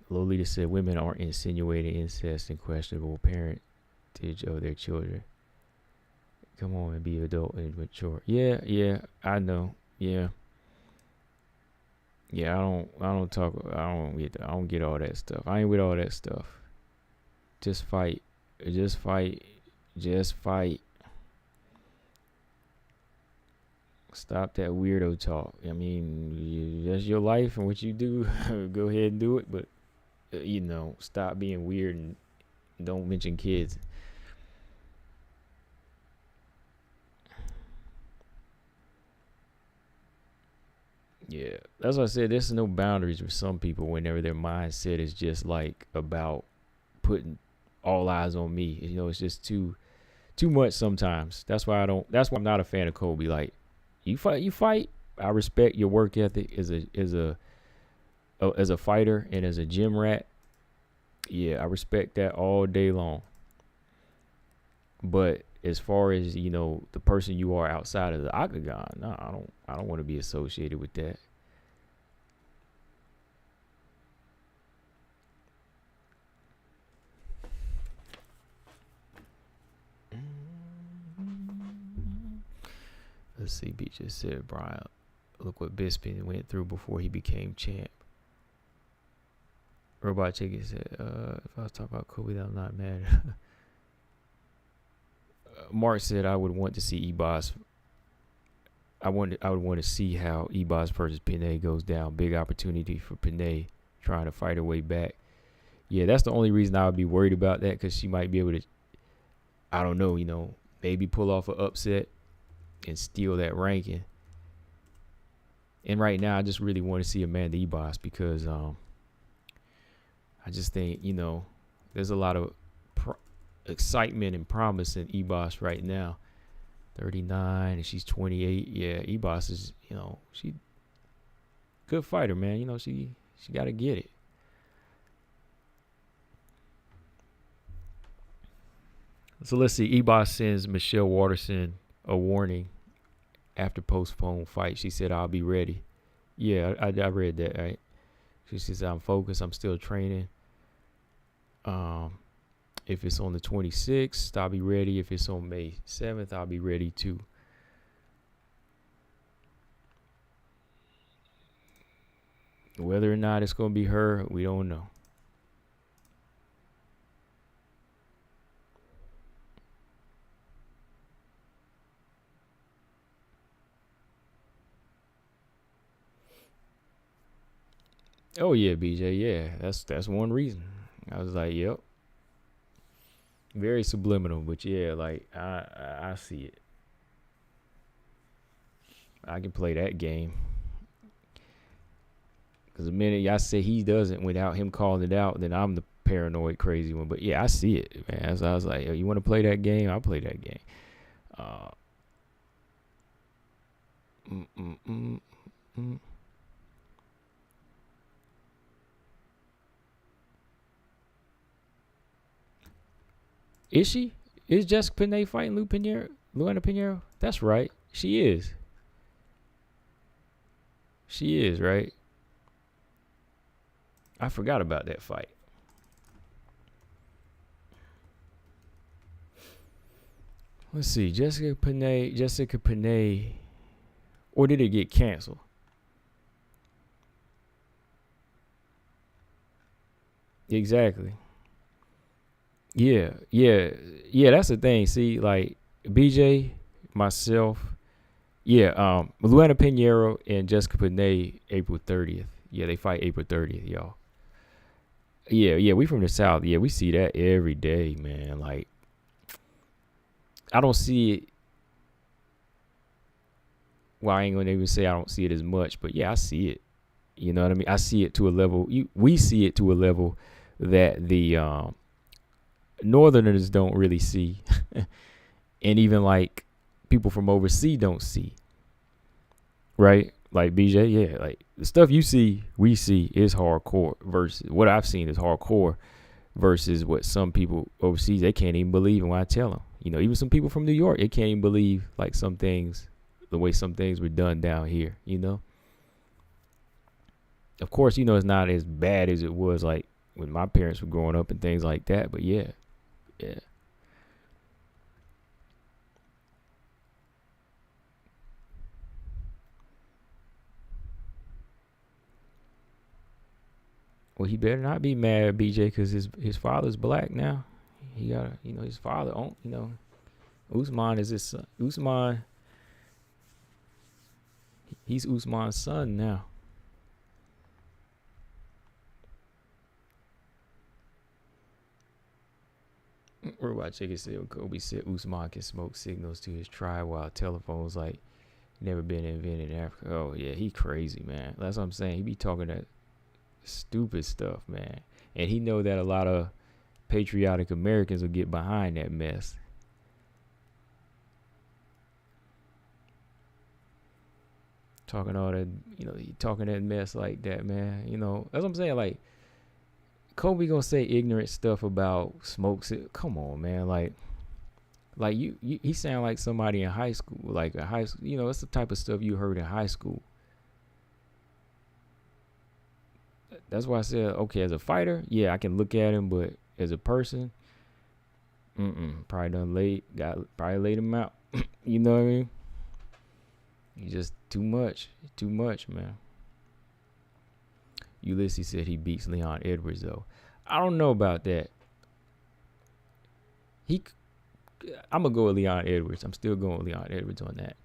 Lolita said women are insinuating incest and questionable parentage of their children. Come on and be adult and mature. Yeah, I know. Yeah, I don't get all that stuff. I ain't with all that stuff. Just fight. Stop that weirdo talk. I mean, that's your life and what you do. Go ahead and do it, but stop being weird and don't mention kids. Yeah, that's what I said. There's no boundaries with some people whenever their mindset is just like about putting all eyes on me. It's just too much sometimes. That's why I'm not a fan of Kobe. Like, you fight. I respect your work ethic as a fighter and as a gym rat. Yeah, I respect that all day long. But as far as the person you are outside of the octagon, no, I don't want to be associated with that. Let's see. B just said, Brian, look what Bisping went through before he became champ. Robot Chicken said, if I was talking about Kobe, that would not matter. Mark said, I would want to see Ebos I would want to see how Ebos versus Panay goes down. Big opportunity for Panay trying to fight her way back. Yeah, that's the only reason I would be worried about that, because she might be able to, I don't know, maybe pull off an upset and steal that ranking. And right now, I just really want to see Amanda Ebos, because I just think, there's a lot of excitement and promise in Ebos right now. 39 and she's 28. Yeah, Ebos is, she good fighter, man. She got to get it. So let's see. Ebos sends Michelle Waterson a warning after postponed fight. She said, "I'll be ready." Yeah, I read that, right? She says, "I'm focused. I'm still training. If it's on the 26th, I'll be ready. If it's on May 7th, I'll be ready too." Whether or not it's going to be her, we don't know. Oh yeah, BJ. Yeah, that's one reason. I was like, yep. Very subliminal, but yeah, like I see it. I can play that game. Because the minute y'all say he doesn't without him calling it out, then I'm the paranoid crazy one. But yeah, I see it, man. So I was like, you want to play that game? I'll play that game. Is she? Is Jessica Panay fighting Luana Pinheiro? That's right. She is. She is, right? I forgot about that fight. Let's see. Jessica Panay. Or did it get canceled? Exactly. Yeah. That's the thing. See, like BJ, myself, Luana Pinheiro and Jessica Panay, April 30th. Yeah, they fight April 30th, y'all. Yeah, we from the South. Yeah, we see that every day, man. Like, I don't see it. Well, I ain't gonna even say I don't see it as much, but yeah, I see it. You know what I mean? I see it to a level. We see it to a level that the Northerners don't really see, and even like people from overseas don't see. Right? Like BJ, yeah, like the stuff you see, we see is hardcore versus what I've seen is hardcore versus what some people overseas, they can't even believe. And when I tell them, even some people from New York, they can't even believe like some things, the way some things were done down here, Of course, it's not as bad as it was like when my parents were growing up and things like that. But yeah. Well, he better not be mad at BJ because his father's black now. He got, his father, Usman is his son. Usman, he's Usman's son now. Robot Chicken said Kobe said Usman can smoke signals to his tribe while telephones like never been invented in Africa. Oh yeah, he crazy, man. That's what I'm saying. He be talking that stupid stuff, man. And he know that a lot of patriotic Americans will get behind that mess. Talking all that, talking that mess like that, man. That's what I'm saying. Like, Kobe gonna say ignorant stuff about smokes. Come on, man. Like you he sound like somebody in high school, like a high school. It's the type of stuff you heard in high school. That's why I said, okay, as a fighter, yeah, I can look at him, but as a person, probably laid him out. You know what I mean? He's just too much, man. Ulysses said he beats Leon Edwards, though. I don't know about that. I'm going to go with Leon Edwards. I'm still going with Leon Edwards on that.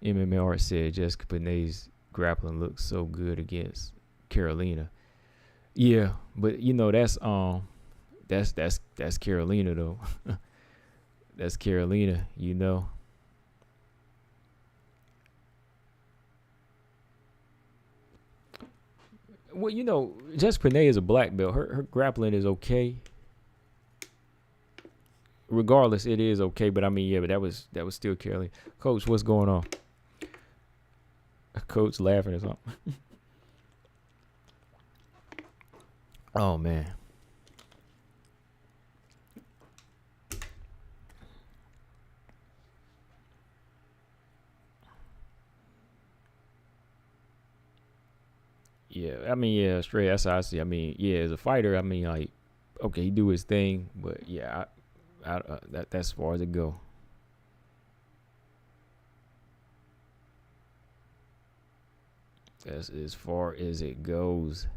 MMA Art said Jessica Panay's grappling looks so good against Carolina. Yeah, but that's Carolina though. That's Carolina, Well, Jessica Panay is a black belt. Her grappling is okay. Regardless, it is okay. But I mean, yeah, but that was still Carolina. Coach, what's going on? Coach laughing or something. Oh man. Yeah, I mean, yeah, straight. That's how I see. I mean, yeah, as a fighter, I mean, like, okay, he do his thing, but yeah, that's as far as it go. That's as far as it goes.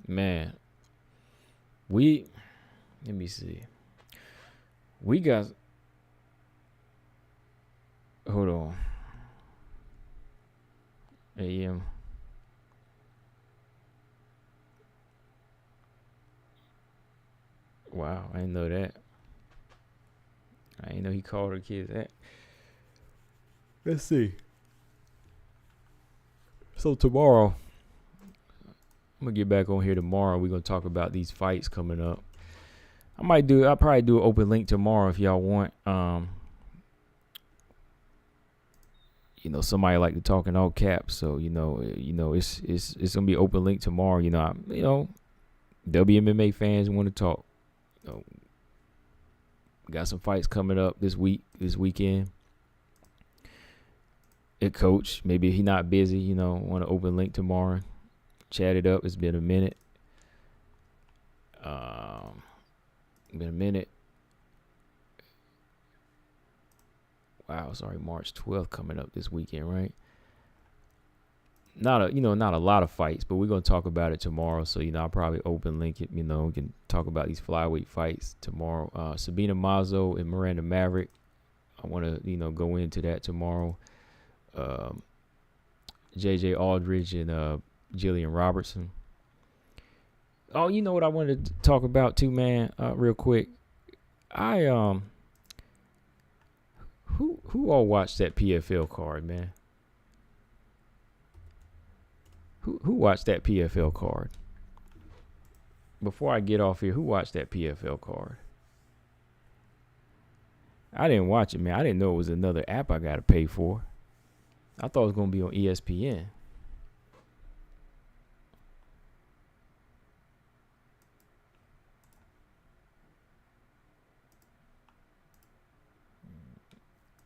Man, let me see. We got, hold on. AM. Wow, I didn't know that. I didn't know he called her kids that. Let's see. So tomorrow, I'm gonna get back on here tomorrow. We're gonna talk about these fights coming up. I'll probably do an open link tomorrow if y'all want. Somebody like to talk in all caps, so it's gonna be open link tomorrow. WMMA fans want to talk. Got some fights coming up this weekend. Coach, maybe if he not busy, want to open link tomorrow. Chat it up. It's been a minute. Wow, sorry, March 12th coming up this weekend, right? Not a lot of fights, but we're gonna talk about it tomorrow. So I'll probably open link it. We can talk about these flyweight fights tomorrow. Sabina Mazo and Miranda Maverick. I want to go into that tomorrow. JJ Aldridge and Jillian Robertson. Oh, you know what I wanted to talk about too, man? Real quick, who all watched that PFL card, man? Who watched that PFL card? Before I get off here, who watched that PFL card? I didn't watch it, man. I didn't know it was another app I got to pay for. I thought it was going to be on ESPN.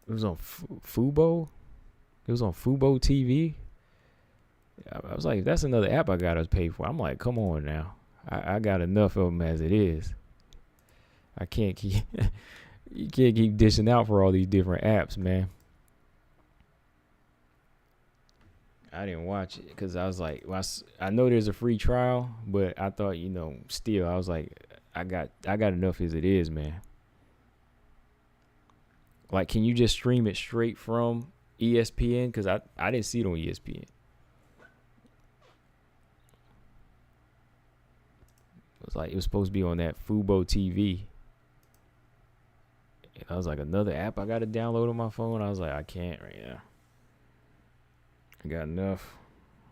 It was on Fubo. It was on Fubo TV. I was like, that's another app I got to pay for. I'm like, come on now. I got enough of them as it is. I can't keep... You can't keep dishing out for all these different apps, man. I didn't watch it because I was like, well, I know there's a free trial, but I thought, still, I was like, I got enough as it is, man. Like, can you just stream it straight from ESPN? Because I didn't see it on ESPN. It was supposed to be on that Fubo TV. And I was like, another app I got to download on my phone. I was like, I can't right now. I got enough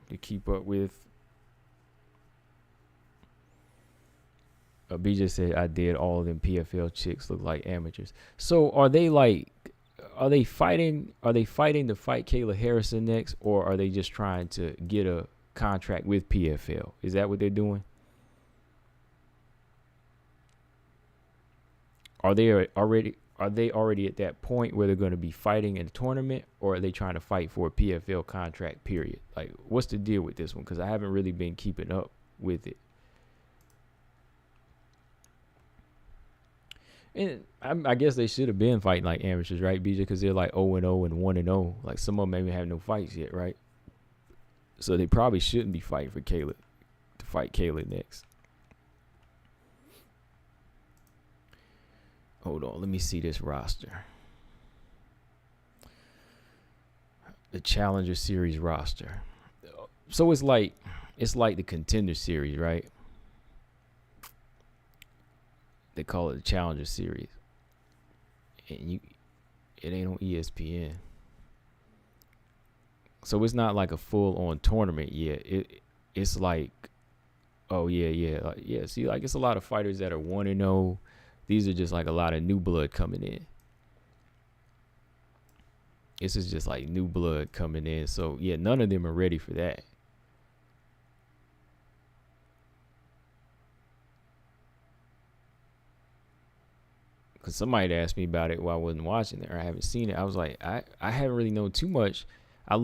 to keep up with. BJ said, I did. All of them PFL chicks look like amateurs. So are they fighting to fight Kayla Harrison next, or are they just trying to get a contract with PFL? Is that what they're doing? Are they already at that point where they're going to be fighting in a tournament, or are they trying to fight for a PFL contract, period? Like, what's the deal with this one? Because I haven't really been keeping up with it. And I guess they should have been fighting like amateurs, right, BJ? Because they're like 0-0 and 1-0. Like, some of them maybe have no fights yet, right? So they probably shouldn't be fighting for Kayla to fight Kayla next. Hold on, let me see this roster. The Challenger Series roster. So it's like the Contender Series, right? They call it the Challenger Series, and it ain't on ESPN. So it's not like a full-on tournament yet. It's like, oh yeah. See, like it's a lot of fighters that are 1-0. These are just like a lot of new blood coming in. This is just like new blood coming in. So yeah, none of them are ready for that. Because somebody asked me about it while I wasn't watching it, or I haven't seen it. I was like, I haven't really known too much. I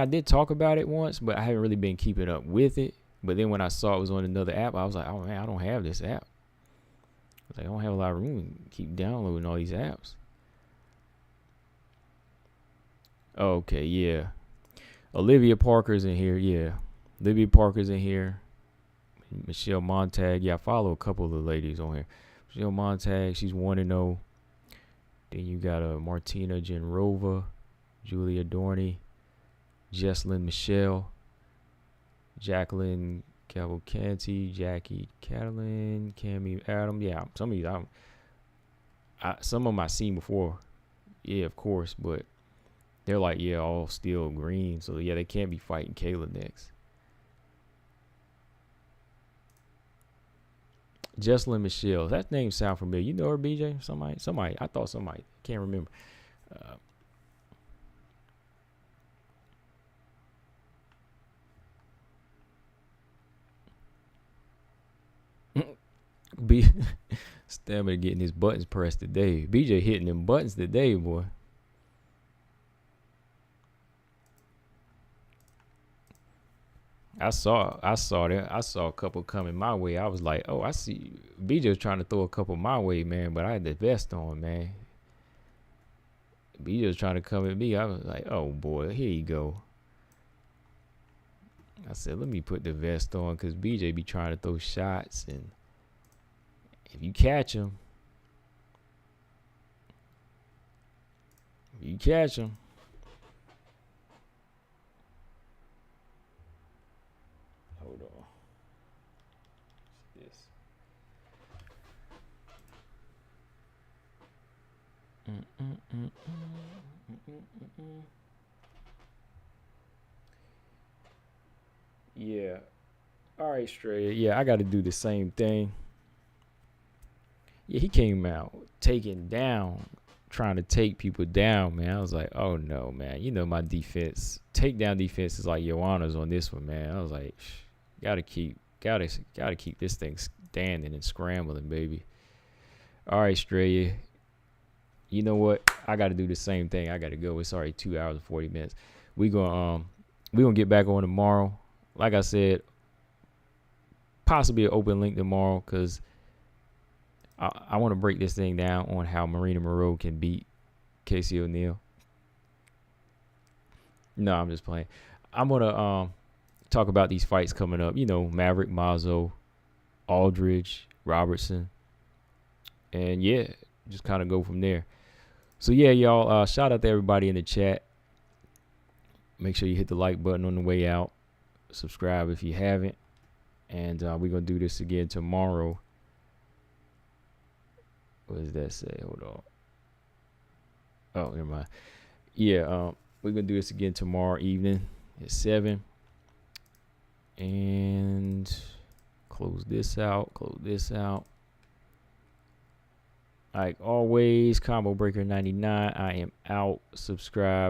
did talk about it once, but I haven't really been keeping up with it. But then when I saw it was on another app, I was like, oh man, I don't have this app. I was like, I don't have a lot of room to keep downloading all these apps. Okay, yeah. Olivia Parker's in here, yeah. Olivia Parker's in here. Michelle Montag, yeah, I follow a couple of the ladies on here. Michelle Montag, she's 1-0. Then you got Martina Genrova, Julia Dorney, Jesslyn Michelle, Jacqueline Cavalcanti, Jackie Catalan, Cammy Adam. Yeah, some of these some of them I've seen before. Yeah, of course, but they're like, yeah, all still green. So yeah, they can't be fighting Kayla next. Jesslyn Michelle. That name sound familiar. You know her, BJ? Somebody. I thought somebody. Can't remember. Stamina getting his buttons pressed today. BJ hitting them buttons today, boy. I saw that. I saw a couple coming my way. I was like, oh, I see. BJ was trying to throw a couple my way, man, but I had the vest on, man. BJ was trying to come at me. I was like, oh boy, here you go. I said, let me put the vest on, because BJ be trying to throw shots, and if you catch him, hold on. What's this? Yeah. All right, Stray. Yeah, I got to do the same thing. Yeah, he came out taking down, trying to take people down, man. I was like, oh no, man. You know my defense, takedown defense is like Joanna's on this one, man. I was like, gotta keep this thing standing and scrambling, baby. All right, Stray. You know what? I got to do the same thing. I got to go. It's already 2 hours and 40 minutes. We gonna get back on tomorrow. Like I said, possibly an open link tomorrow, because I want to break this thing down on how Marina Moroz can beat Casey O'Neill. No, I'm just playing. I'm gonna talk about these fights coming up. You know, Maverick, Mazo, Aldridge, Robertson, and yeah, just kind of go from there. So yeah, y'all, shout out to everybody in the chat. Make sure you hit the like button on the way out. Subscribe if you haven't. And we're going to do this again tomorrow. What does that say? Hold on. Oh, never mind. Yeah, we're going to do this again tomorrow evening at 7. And close this out. Like always, Combo Breaker 99. I am out. Subscribe.